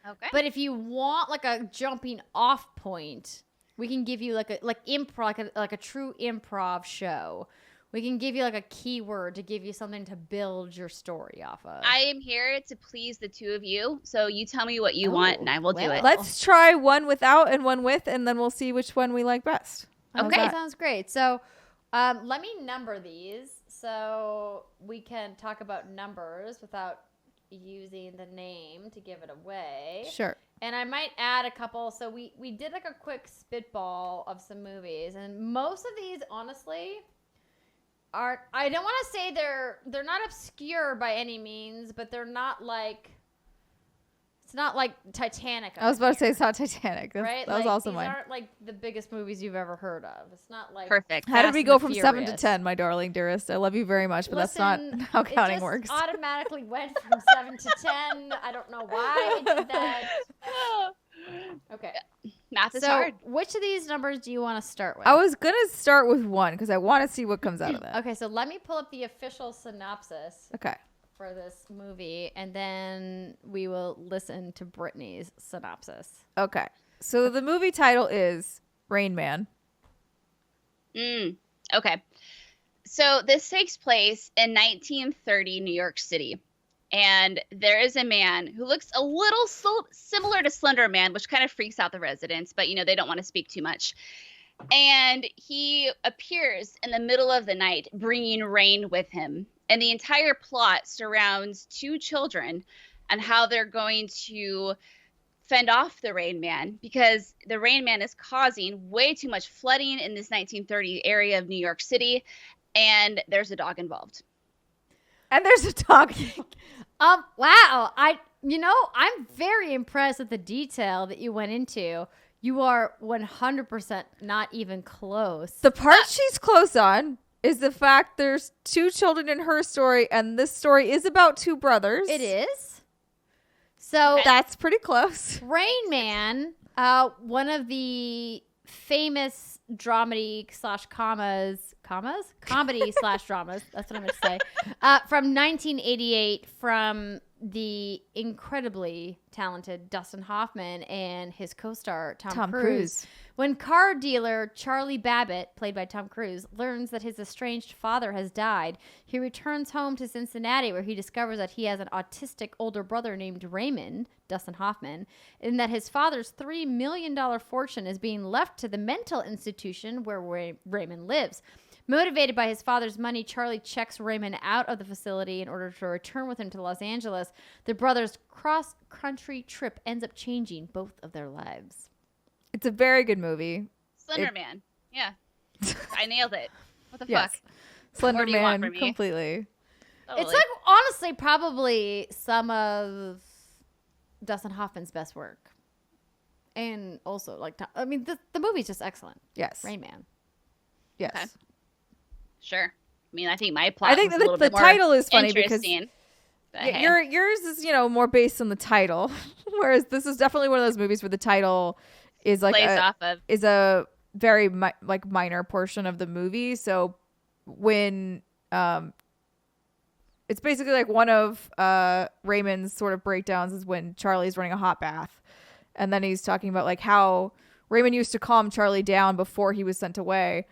Okay. But if you want like a jumping off point, we can give you like improv, like a true improv show. We can give you like a keyword to give you something to build your story off of. I am here to please the two of you. So you tell me what you want and I will do it. Let's try one without and one with, and then we'll see which one we like best. Okay. Sounds great. So let me number these so we can talk about numbers without using the name to give it away. Sure. And I might add a couple. So we did like a quick spitball of some movies. And most of these, honestly, I don't want to say they're not obscure by any means, but they're not like, it's not like Titanic. I was about to say it's not Titanic. Right? That was also mine. These aren't like the biggest movies you've ever heard of. It's not like perfect. How did we go from 7 to 10, my darling dearest? I love you very much, but that's not how counting works. Automatically went from 7 to 10. I don't know why it did that. Okay. Math is hard. Which of these numbers do you want to start with? I was going to start with 1 because I want to see what comes out of that. Okay, so let me pull up the official synopsis. Okay. For this movie, and then we will listen to Brittany's synopsis. Okay. So the movie title is Rain Man. Okay. So this takes place in 1930 New York City. And there is a man who looks a little similar to Slender Man, which kind of freaks out the residents, but, they don't want to speak too much. And he appears in the middle of the night, bringing rain with him. And the entire plot surrounds 2 children and how they're going to fend off the Rain Man, because the Rain Man is causing way too much flooding in this 1930 area of New York City. And there's a dog involved. And there's a dog. Wow. I'm very impressed with the detail that you went into. You are 100% not even close. The part she's close on is the fact there's 2 children in her story, and this story is about 2 brothers. It is. So that's pretty close. Rain Man, one of the famous comedy slash dramas. That's what I'm going to say. From 1988, from the incredibly talented Dustin Hoffman and his co-star Tom Cruise. When car dealer Charlie Babbitt, played by Tom Cruise, learns that his estranged father has died, he returns home to Cincinnati, where he discovers that he has an autistic older brother named Raymond, Dustin Hoffman, and that his father's $3 million fortune is being left to the mental institution where Raymond lives. Motivated by his father's money, Charlie checks Raymond out of the facility in order to return with him to Los Angeles. The brothers' cross-country trip ends up changing both of their lives. It's a very good movie. Slender Man. Yeah. I nailed it. What the fuck? Slender Man, completely. Totally. It's like, honestly, probably some of Dustin Hoffman's best work. And also, like, I mean, the movie's just excellent. Yes. Rain Man. Yes. Okay. Sure. I mean, I think my plot. I think was that a little the bit more title is funny because interesting, but hey. yours is, you know, more based on the title, whereas this is definitely one of those movies where the title is like a very minor portion of the movie. So when it's basically like one of Raymond's sort of breakdowns is when Charlie's running a hot bath, and then he's talking about like how Raymond used to calm Charlie down before he was sent away.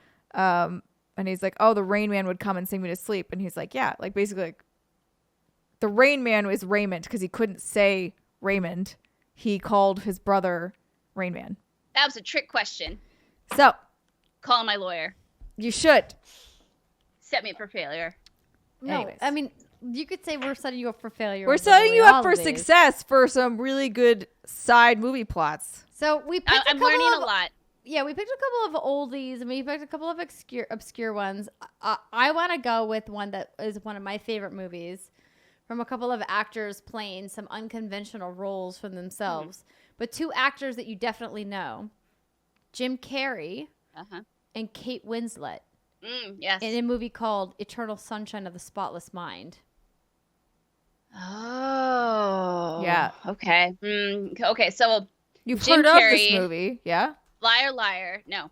And he's like, oh, the Rain Man would come and sing me to sleep. And he's like, yeah, like basically like the Rain Man is Raymond because he couldn't say Raymond. He called his brother Rain Man. That was a trick question. So Call my lawyer. You should. Set me up for failure. No, Anyways. I mean, you could say we're setting you up for failure. We're with setting you all up for of these. success for some really good side movie plots. So we picked I'm learning a lot. Yeah, we picked a couple of oldies and we picked a couple of obscure ones. I want to go with one that is one of my favorite movies from a couple of actors playing some unconventional roles for themselves. But two actors that you definitely know, Jim Carrey and Kate Winslet. Yes. In a movie called Eternal Sunshine of the Spotless Mind. Oh. Yeah. Okay. Okay, so You've Jim heard of this Carrey. movie, yeah? Liar, liar. No.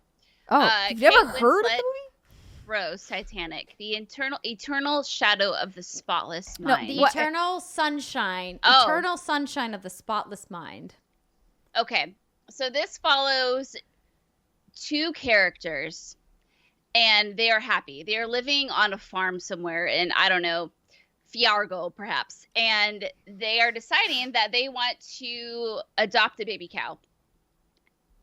Oh, you've never Kate heard of Winslet, the movie? Rose, Titanic. The eternal shadow of the spotless No, mind. the Eternal Sunshine. Oh. Eternal Sunshine of the Spotless Mind. Okay, so this follows two characters, and they are happy. They are living on a farm somewhere in, I don't know, Fiargo, perhaps. And they are deciding that they want to adopt a baby cow.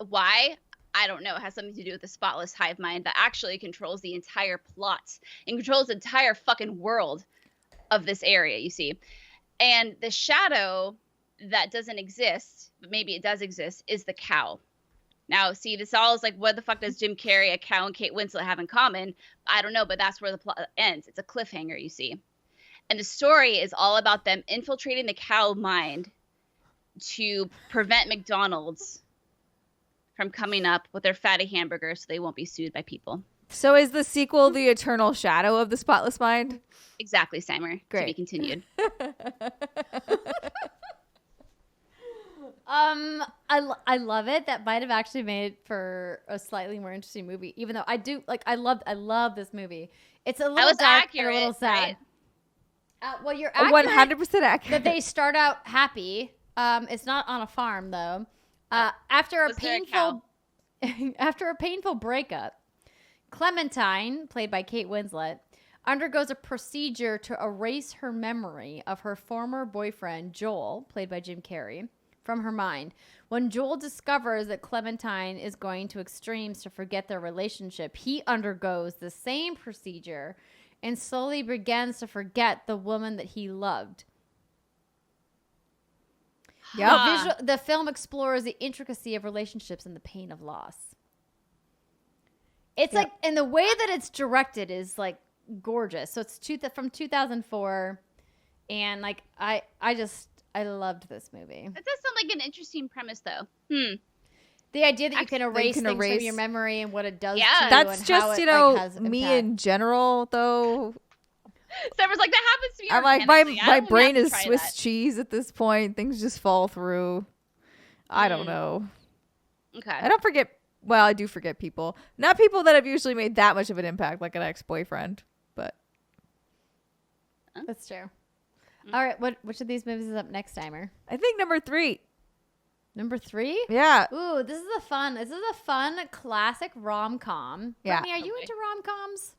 Why? I don't know. It has something to do with the spotless hive mind that actually controls the entire plot and controls the entire fucking world of this area, you see. And the shadow that doesn't exist, but maybe it does exist, is the cow. Now, see, this all is like, what the fuck does Jim Carrey, a cow, and Kate Winslet have in common? I don't know, but that's where the plot ends. It's a cliffhanger, you see. And the story is all about them infiltrating the cow mind to prevent McDonald's from coming up with their fatty hamburgers so they won't be sued by people. So is the sequel The Eternal Shadow of the Spotless Mind? Exactly, Steimer. Great. To be continued. I love it. That might have actually made for a slightly more interesting movie, even though I love this movie. It's a little dark and a little sad. Right? Well, you're accurate 100% accurate. that they start out happy. It's not on a farm though. After a painful breakup, Clementine, played by Kate Winslet, undergoes a procedure to erase her memory of her former boyfriend, Joel, played by Jim Carrey, from her mind. When Joel discovers that Clementine is going to extremes to forget their relationship, he undergoes the same procedure and slowly begins to forget the woman that he loved. Yep. The film explores the intricacy of relationships and the pain of loss. It's like, and the way that it's directed is like gorgeous. So it's from 2004, and like I loved this movie. That does sound like an interesting premise, though. The idea that you can erase things from your memory and what it does to you. That's and just, how it, you know, like, has me impact. in general, though. Summer's like, that happens to me. I'm like, organically. I my don't brain have to is try Swiss that. cheese at this point. Things just fall through. I don't know. Okay. I don't forget. Well, I do forget people. Not people that have usually made that much of an impact, like an ex-boyfriend. But That's true. All right, which of these movies is up next, Timer? I think number 3. Number 3? Yeah. Ooh, this is a fun classic rom-com. Yeah. Brittany, are you into rom-coms?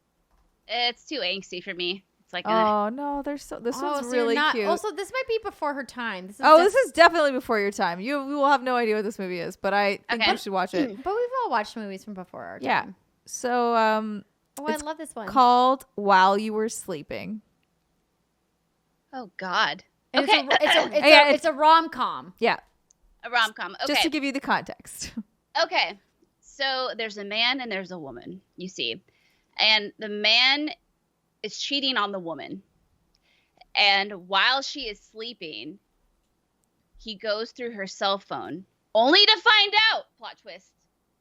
It's too angsty for me. It's like, Oh no, this one's so really you're not, cute. Also, this might be before her time. This This is definitely before your time. You will have no idea what this movie is, but I think Okay. you should watch it. But we've all watched movies from before our Yeah. time. So Oh, I it's love this one. called While You Were Sleeping. oh God. And Okay. it's a rom-com. Yeah. A rom-com. Okay. Just to give you the context. Okay. So there's a man and there's a woman, you see. And the man is cheating on the woman. And while she is sleeping, he goes through her cell phone, only to find out, plot twist,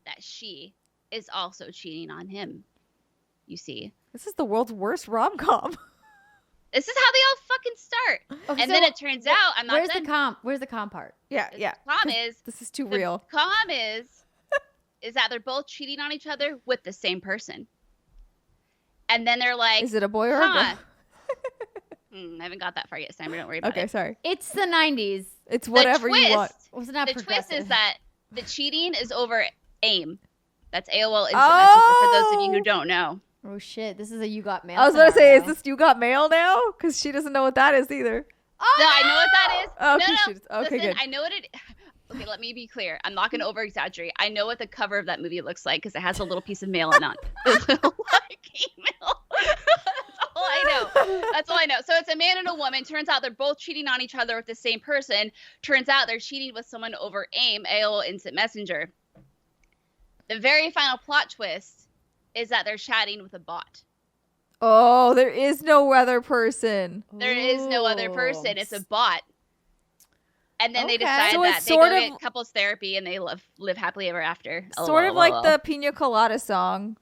that she is also cheating on him. You see. This is the world's worst rom-com. This is how they all fucking start. Okay, And so then it turns out, I'm not Where's done. the calm? Where's the calm part? Yeah. The calm is, This is too the real. calm is that they're both cheating on each other with the same person. And then they're like, Is it a boy or a huh. girl? I haven't got that far yet, Simon. Don't worry about Okay, it. sorry. It's the 90s. It's whatever twist, you want. Was it not The twist progressive? is that the cheating is over AIM. That's AOL Instant Oh! Messenger for those of you who don't know. Oh shit! This is a You Got Mail. I was going to say, is scenario. this You Got Mail now? Because she doesn't know what that is either. Oh, No, I know what that is. Oh, okay, no. she does. Okay, Listen, good. I know what it. Okay, let me be clear. I'm not going to over exaggerate. I know what the cover of that movie looks like because it has a little piece of mail and not a little like email. That's all I know. That's all I know. So it's a man and a woman. Turns out they're both cheating on each other with the same person. Turns out they're cheating with someone over AIM, AOL Instant Messenger. The very final plot twist is that they're chatting with a bot. Oh, there is no other person. There is no other person. It's a bot. And then they Okay. decide So that it's they go sort of- get couples therapy and they live happily ever after. Sort of LOL. like the Pina Colada song,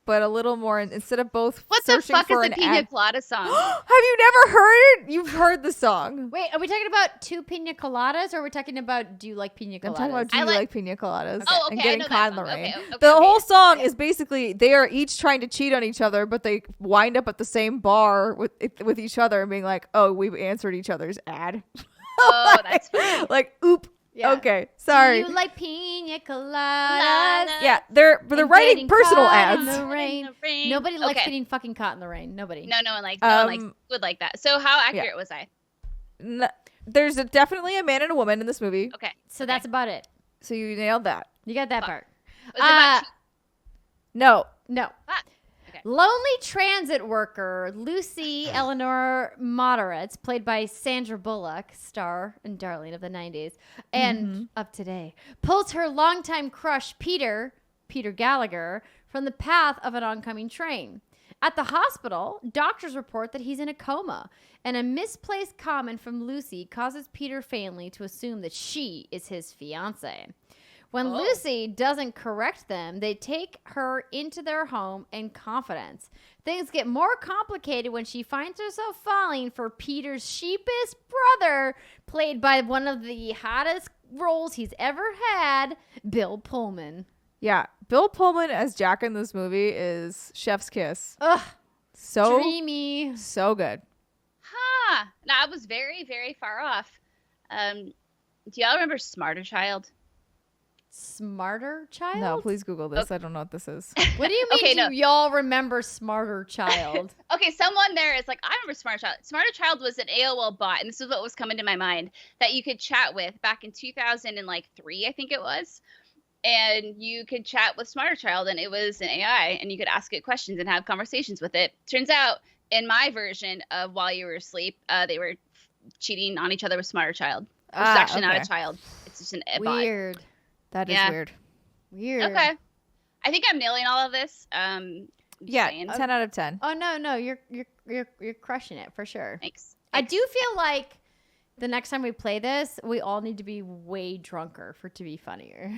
but a little more, instead of both What the searching fuck for is the an Pina ad. Colada song? Have you never heard it? You've heard the song. Wait, are we talking about two pina coladas, or are we talking about do you like pina coladas? I'm talking about Do I You like- Like Pina Coladas Oh, and okay, I getting know caught that in the song. rain. Okay, The whole song okay. is basically they are each trying to cheat on each other, but they wind up at the same bar with each other and being like, "Oh, we've answered each other's ad." Oh, that's funny. Like, oop. Yeah. Okay, sorry. Do you like pina coladas? Yeah, they're And writing getting personal caught in ads. the rain. Nobody likes Okay. getting fucking caught in the rain. Nobody. No one likes Um, would like that. So how accurate was I? There's definitely a man and a woman in this movie, Okay. So that's about it. so you nailed that. You got that part. Was it about No, No. Fuck. Okay. Lonely transit worker Lucy Eleanor Moderates, played by Sandra Bullock, star and darling of the 90s and of today, pulls her longtime crush Peter Gallagher from the path of an oncoming train. At the hospital, doctors report that he's in a coma, and a misplaced comment from Lucy causes Peter's family to assume that she is his fiance. When Lucy doesn't correct them, they take her into their home in confidence. Things get more complicated when she finds herself falling for Peter's sheepish brother, played by one of the hottest roles he's ever had, Bill Pullman. yeah, Bill Pullman as Jack in this movie is chef's kiss. Ugh, So dreamy. so good. Huh. No, I was very, very far off. Do y'all remember Smarter Child? Smarter Child? No, please Google this. I don't know what this is. What do you mean Okay, do no. y'all remember Smarter Child? Okay, someone there is like, I remember Smarter Child. Smarter Child was an AOL bot, and this is what was coming to my mind, that you could chat with back in 2003, I think it was. And you could chat with Smarter Child, and it was an AI, and you could ask it questions and have conversations with it. Turns out, in my version of While You Were Asleep, they were cheating on each other with Smarter Child. It's actually not okay. a child. It's just a bot. Weird. That is Yeah. weird. Weird. Okay. I think I'm nailing all of this. Yeah, saying. 10 out of 10. Oh no, you're crushing it for sure. Thanks. I do feel like the next time we play this, we all need to be way drunker for it to be funnier.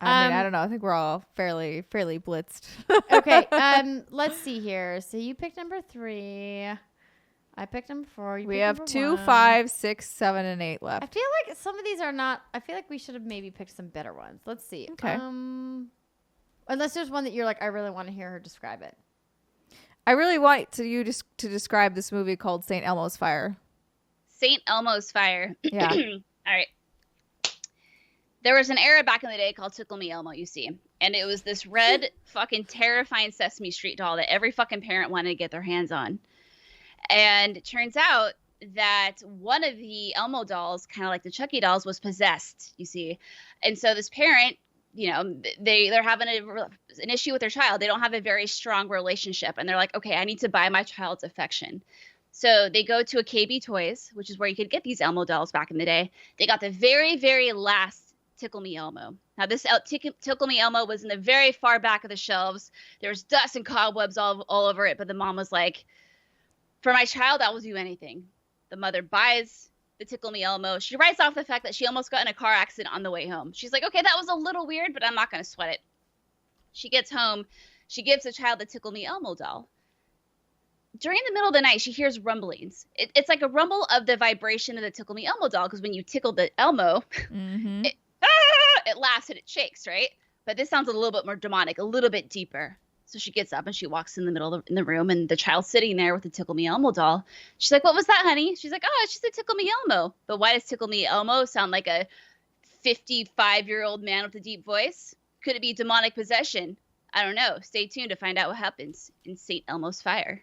I mean, I don't know. I think we're all fairly blitzed. Okay, let's see here. So you picked number 3. I picked number 4. You We picked have number 2, 1. 5, 6, 7, and 8 I left. feel like some of these are not. I feel like we should have maybe picked some better ones. Let's see. Okay. Unless there's one that you're like, I really want to hear her describe it. I really want you to describe this movie called St. Elmo's Fire. St. Elmo's Fire. Yeah. All right. There was an era back in the day called Tickle Me Elmo, you see. And it was this red fucking terrifying Sesame Street doll that every fucking parent wanted to get their hands on. And it turns out that one of the Elmo dolls, kind of like the Chucky dolls, was possessed, you see. And so this parent, you know, they're having an issue with their child. They don't have a very strong relationship. And they're like, okay, I need to buy my child's affection. So they go to a KB Toys, which is where you could get these Elmo dolls back in the day. They got the very, very last Tickle Me Elmo. Now, this Tickle Me Elmo was in the very far back of the shelves. There was dust and cobwebs all over it. But the mom was like, for my child, I will do anything. The mother buys the Tickle Me Elmo. She writes off the fact that she almost got in a car accident on the way home. She's like, okay, that was a little weird, but I'm not going to sweat it. She gets home. She gives the child the Tickle Me Elmo doll. During the middle of the night, she hears rumblings. It's like a rumble of the vibration of the Tickle Me Elmo doll, because when you tickle the Elmo, it laughs and it shakes, right? But this sounds a little bit more demonic, a little bit deeper. So she gets up and she walks in the middle of the room, and the child's sitting there with the Tickle Me Elmo doll. She's like, what was that, honey? She's like, oh, it's just a Tickle Me Elmo. But why does Tickle Me Elmo sound like a 55-year-old man with a deep voice? Could it be demonic possession? I don't know. Stay tuned to find out what happens in St. Elmo's Fire.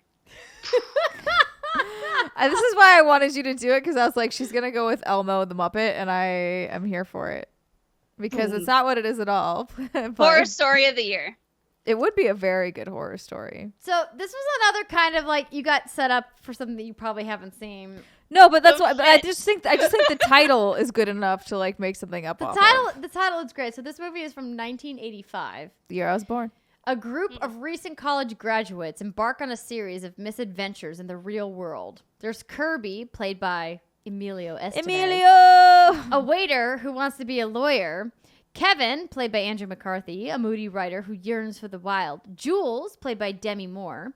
This is why I wanted you to do it, because I was like, she's going to go with Elmo the Muppet, and I am here for it. Because it's not what it is at all. Horror story of the year. It would be a very good horror story. So this was another kind of like, you got set up for something that you probably haven't seen. No, but that's why. But I just think the title is good enough to like make something up. The title is great. So this movie is from 1985. The year I was born. A group of recent college graduates embark on a series of misadventures in the real world. There's Kirby, played by Emilio Estevez. A waiter who wants to be a lawyer. Kevin, played by Andrew McCarthy, a moody writer who yearns for the wild. Jules, played by Demi Moore.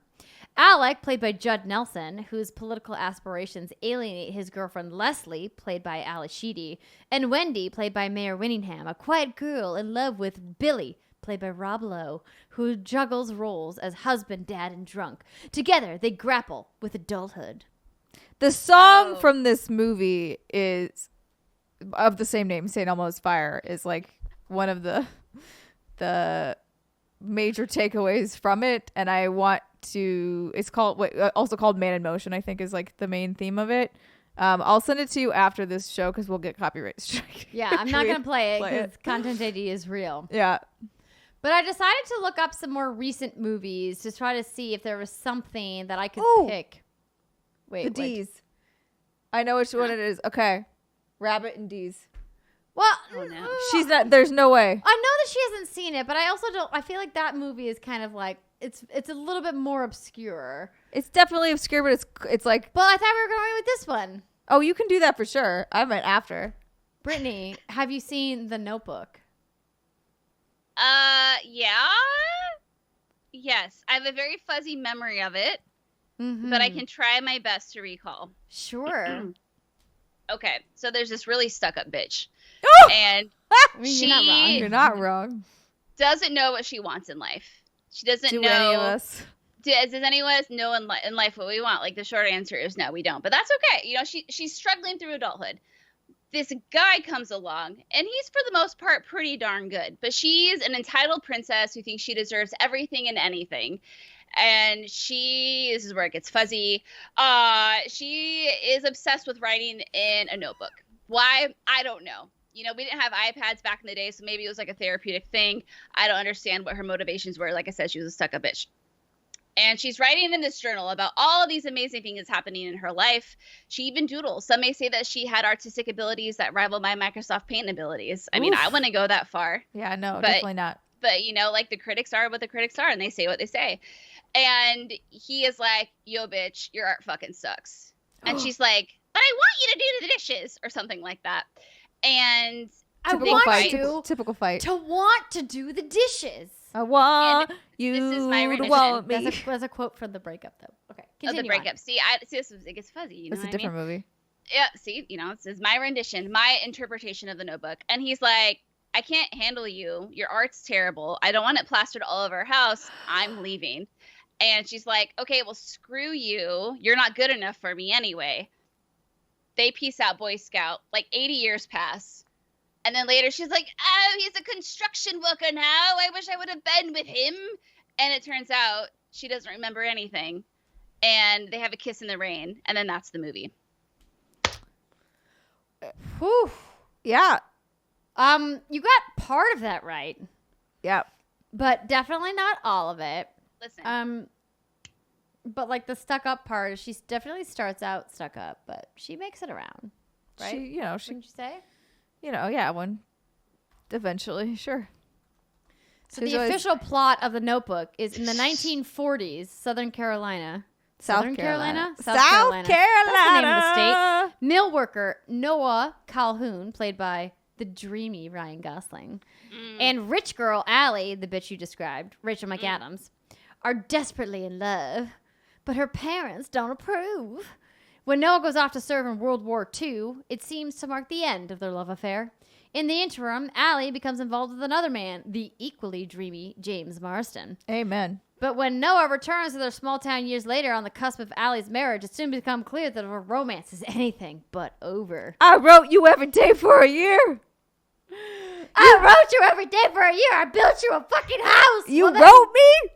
Alec, played by Judd Nelson, whose political aspirations alienate his girlfriend Leslie, played by Alice Sheedy. And Wendy, played by Mayor Winningham, a quiet girl in love with Billy, played by Rob Lowe, who juggles roles as husband, dad, and drunk. Together, they grapple with adulthood. The song from this movie is of the same name, St. Elmo's Fire, is like one of the major takeaways from it, and I want to. It's also called Man in Motion, I think, is like the main theme of it. I'll send it to you after this show because we'll get copyright strike. Yeah, I'm not gonna play it because Content ID is real. Yeah. But I decided to look up some more recent movies to try to see if there was something that I could pick. Wait, the D's. I know which one it is. Okay. Rabbit and D's. Well, oh, no. She's not. There's no way. I know that she hasn't seen it, but I also don't. I feel like that movie is kind of like it's a little bit more obscure. It's definitely obscure, but it's like. Well, I thought we were going with this one. Oh, you can do that for sure. I meant after. Brittany, have you seen The Notebook? Yeah. Yes, I have a very fuzzy memory of it, but I can try my best to recall. Sure. Okay, so there's this really stuck-up bitch, and You're not wrong. Doesn't know what she wants in life. She doesn't know. Any of us? Does any of us know in life what we want? Like, the short answer is no, we don't. But that's okay. You know, she's struggling through adulthood. This guy comes along, and he's, for the most part, pretty darn good. But she's an entitled princess who thinks she deserves everything and anything. And this is where it gets fuzzy. She is obsessed with writing in a notebook. Why? I don't know. You know, we didn't have iPads back in the day, so maybe it was like a therapeutic thing. I don't understand what her motivations were. Like I said, she was a stuck-up bitch. And she's writing in this journal about all of these amazing things happening in her life. She even doodles. Some may say that she had artistic abilities that rival my Microsoft Paint abilities. I mean, I wouldn't go that far. Yeah, no, definitely not. But, you know, like, the critics are what the critics are, and they say what they say. And he is like, yo, bitch, your art fucking sucks. And she's like, but I want you to do the dishes, or something like that. And typical fight. To want to do the dishes. I want you this is my to want me. That's a quote from the breakup, though. Okay, continue. The breakup. On. See, it gets fuzzy. You know it's a different movie. Yeah, see, you know, it says my rendition, my interpretation of the Notebook. And he's like, I can't handle you. Your art's terrible. I don't want it plastered all over our house. I'm leaving. And she's like, okay, well, screw you. You're not good enough for me anyway. They peace out, Boy Scout. Like 80 years pass. And then later she's like, oh, he's a construction worker now. I wish I would have been with him. And it turns out she doesn't remember anything. And they have a kiss in the rain. And then that's the movie. Whew. Yeah. You got part of that right. Yeah. But definitely not all of it. Listen. But like the stuck up part, she definitely starts out stuck up, but she makes it around. Right? Wouldn't you say? One. Eventually, sure. So the official plot of the Notebook is in the 1940s, South Carolina. South Carolina. That's the name of the state. mill worker Noah Calhoun, played by the dreamy Ryan Gosling, and rich girl Allie, the bitch you described, Rachel McAdams, are desperately in love, but her parents don't approve. When Noah goes off to serve in World War II, it seems to mark the end of their love affair. In the interim, Allie becomes involved with another man, the equally dreamy James Marston. Amen. But when Noah returns to their small town years later on the cusp of Allie's marriage, it soon becomes clear that her romance is anything but over. I wrote you every day for a year. I wrote you every day for a year. I built you a fucking house. You wrote me?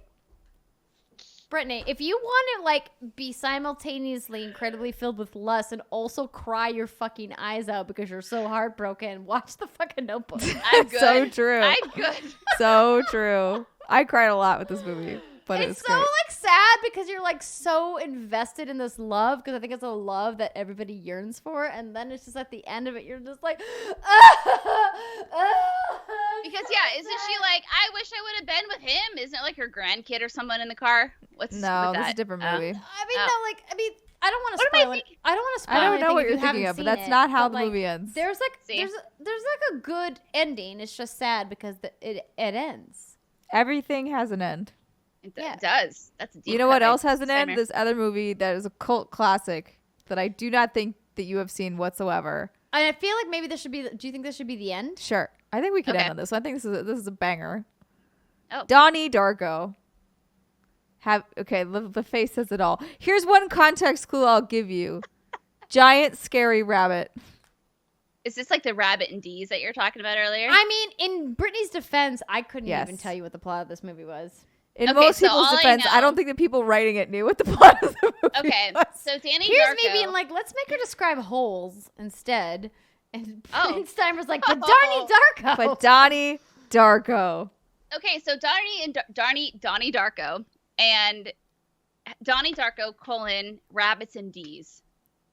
Brittany, if you want to like be simultaneously incredibly filled with lust and also cry your fucking eyes out because you're so heartbroken, watch the fucking Notebook. I'm good. So true. I'm good. So true. I cried a lot with this movie, but It's so great. like sad because you're like so invested in this love because I think it's a love that everybody yearns for, and then it's just at the end of it you're just like Because isn't she like, I wish I would have been with him? Isn't it like her grandkid or someone in the car? What's No, with this that? is a different movie. I mean, I don't want to What am I spoil it. I don't want to spoil I don't anything know what if you're you haven't thinking of, but seen that's it, not how but, the like, movie ends. There's like See? there's like a good ending. It's just sad because it ends. Everything has an end. It Yeah. does. That's a deep You know what cut, else has an end? Simon. This other movie that is a cult classic that I do not think that you have seen whatsoever. And I feel like maybe this should be. Do you think this should be the end? Sure. I think we could Okay. end on this one. I think this is a banger. Oh. Donnie Darko. The face says it all. Here's one context clue I'll give you. Giant scary rabbit. Is this like the rabbit and D's that you were talking about earlier? I mean, in Brittany's defense, I couldn't Yes. even tell you what the plot of this movie was. In Okay, most so people's all I defense, I know- don't think the people writing it knew what the plot of the movie Okay, was. so Danny Here's Darko. me being like, let's make her describe holes instead. And Oh. Steiner's like, but Donnie Darko. But Donnie Darko. Okay, so Donnie Darko and Donnie Darko : rabbits and D's.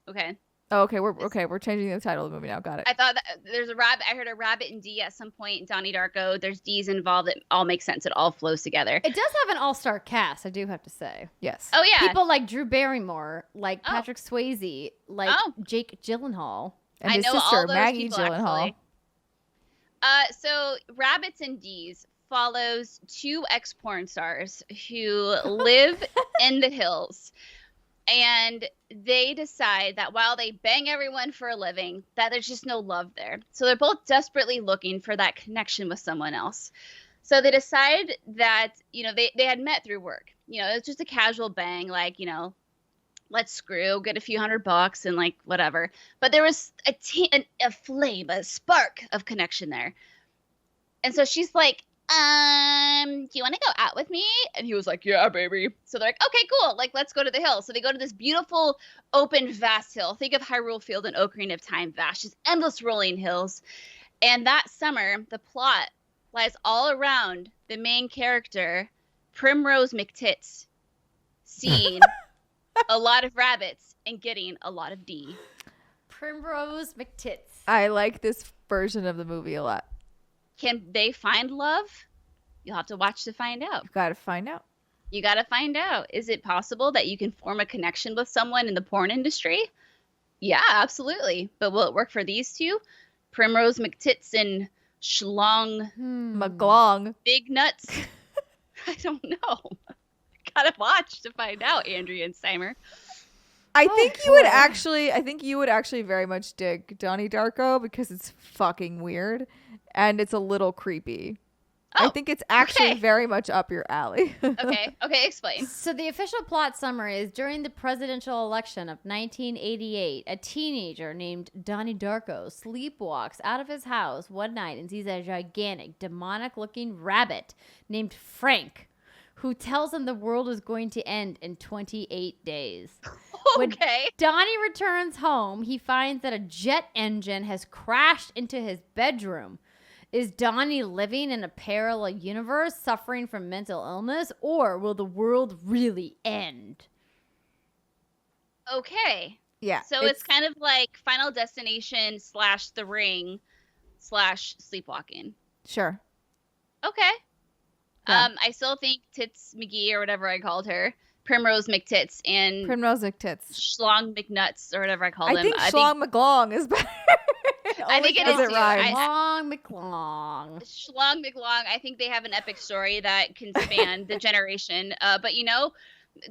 Okay. Oh, okay, we're changing the title of the movie now. Got it. I thought that there's a rabbit. I heard a rabbit and D at some point in Donnie Darko. There's D's involved. It all makes sense. It all flows together. It does have an all-star cast, I do have to say. Yes. Oh yeah. People like Drew Barrymore, like Oh. Patrick Swayze, like Oh. Jake Gyllenhaal. And I his know sister, all those Maggie people, Gyllenhaal. actually. So Rabbits and D's follows two ex-porn stars who live in the hills. And they decide that while they bang everyone for a living, that there's just no love there. So they're both desperately looking for that connection with someone else. So they decide that, they had met through work. It was just a casual bang, like, let's screw, get a few $100 and like whatever. But there was a flame, a spark of connection there. And so she's like, do you want to go out with me? And he was like, yeah, baby. So they're like, okay, cool. Like, let's go to the hill. So they go to this beautiful, open, vast hill. Think of Hyrule Field and Ocarina of Time, vast, just endless rolling hills. And that summer, the plot lies all around the main character, Primrose McTits, seeing a lot of rabbits and getting a lot of D. Primrose McTits. I like this version of the movie a lot. Can they find love? You'll have to watch to find out. You've got to find out. You got to find out. Is it possible that you can form a connection with someone in the porn industry? Yeah, absolutely. But will it work for these two? Primrose McTits and Schlong McGlong. Big Nuts? I don't know. Gotta watch to find out, Andrea and Steimer. I Oh, think you would boy. actually very much dig Donnie Darko because it's fucking weird and it's a little creepy. I Oh, think it's actually okay. very much up your alley. Okay, explain. So the official plot summary is during the presidential election of 1988, a teenager named Donnie Darko sleepwalks out of his house one night and sees a gigantic, demonic-looking rabbit named Frank, who tells him the world is going to end in 28 days. When Okay. Donnie returns home, he finds that a jet engine has crashed into his bedroom. Is Donnie living in a parallel universe, suffering from mental illness, or will the world really end? Okay. Yeah. So it's kind of like Final Destination / The Ring / Sleepwalking. Sure. Okay. Yeah. I still think Tits McGee or whatever I called her Primrose McTits and Primrose McTits. Schlong McNuts or whatever I call them. I think Schlong McGlong is better. I think it is It too. rhymes. Long McLong. Schlong McLong, I think they have an epic story that can span the generation. But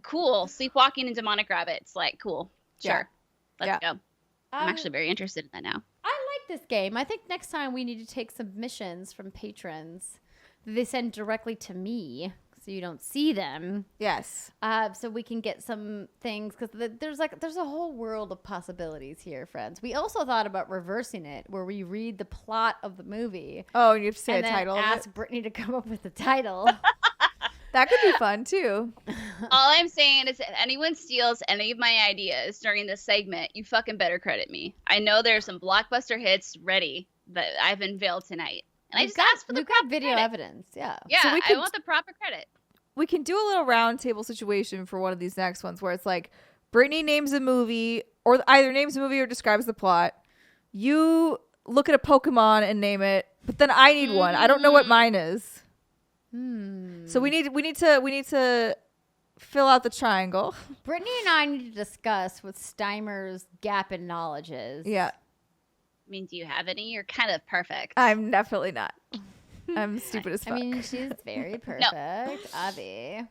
cool. Sleepwalking and demonic rabbits. Like, cool. Sure. Let's go. I'm actually very interested in that now. I like this game. I think next time we need to take submissions from patrons that they send directly to me so you don't see them. Yes. So we can get some things because there's a whole world of possibilities here, friends. We also thought about reversing it where we read the plot of the movie. Oh, and you have to say and a title. then of ask Brittany to come up with a title. That could be fun too. All I'm saying is if anyone steals any of my ideas during this segment, you fucking better credit me. I know there's some blockbuster hits ready that I've unveiled tonight. And I just asked for the proper video credit. evidence. Yeah. Yeah, So we I could- want the proper credit. We can do a little round table situation for one of these next ones where it's like Brittany names a movie or either names a movie or describes the plot. You look at a Pokemon and name it, but then I need one. I don't know what mine is. So we need to fill out the triangle. Brittany and I need to discuss what Steimer's gap in knowledge is. Yeah. I mean, do you have any? You're kind of perfect. I'm definitely not. I'm stupid as fuck. I mean, she's very perfect, Abby.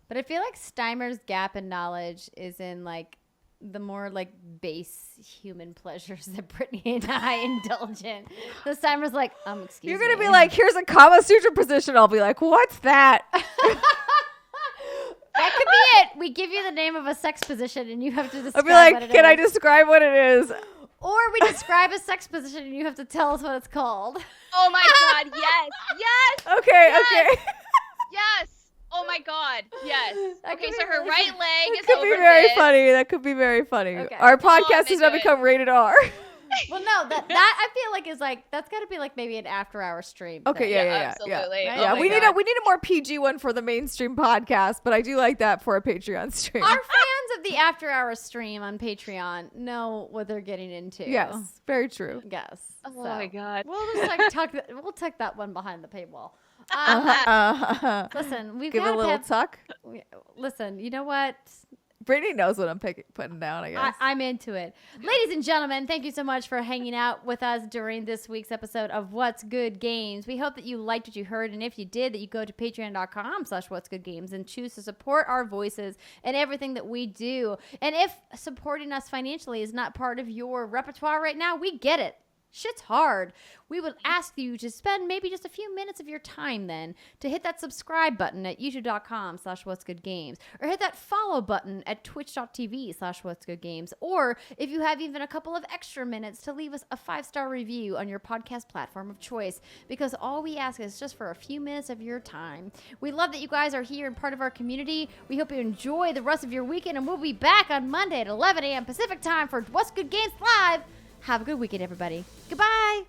But I feel like Steimer's gap in knowledge is in like the more like base human pleasures that Brittany and I indulge in. So Steimer's like, excuse You're me. gonna be like, here's a Kama Sutra position. I'll be like, what's that? That could be it. We give you the name of a sex position and you have to I'll describe be like, what it can I is. describe what it is? Or we describe a sex position and you have to tell us what it's called. Oh my god, yes. Yes. Okay, Yes. okay. Yes. Oh my god. Yes. That Okay, could so be her really right fun. leg That is could over be very this. funny. That could be very funny. Okay. Our I'm podcast has now into it. become rated R. Well, no, that I feel like is like that's got to be like maybe an after-hour stream. Okay, thing. yeah. Absolutely. Right? Yeah, Oh my we need God. a more PG one for the mainstream podcast, but I do like that for a Patreon stream. Our fans of the after-hour stream on Patreon know what they're getting into. Yes, very true. Yes. Oh So, my god. We'll just like we'll tuck that one behind the paywall. Listen, we've Give got a little tuck. Listen, you know what? Brittany knows what I'm putting down, I guess. I'm into it. Ladies and gentlemen, thank you so much for hanging out with us during this week's episode of What's Good Games. We hope that you liked what you heard, and if you did, that you go to patreon.com/whatsgoodgames and choose to support our voices and everything that we do. And if supporting us financially is not part of your repertoire right now, we get it. Shit's hard. We would ask you to spend maybe just a few minutes of your time then to hit that subscribe button at youtube.com/whatsgoodgames or hit that follow button at twitch.tv/whatsgoodgames, or if you have even a couple of extra minutes to leave us a 5-star review on your podcast platform of choice, because all we ask is just for a few minutes of your time. We love that you guys are here and part of our community. We hope you enjoy the rest of your weekend, and we'll be back on Monday at 11 a.m. Pacific time for What's Good Games Live. Have a good weekend, everybody. Goodbye.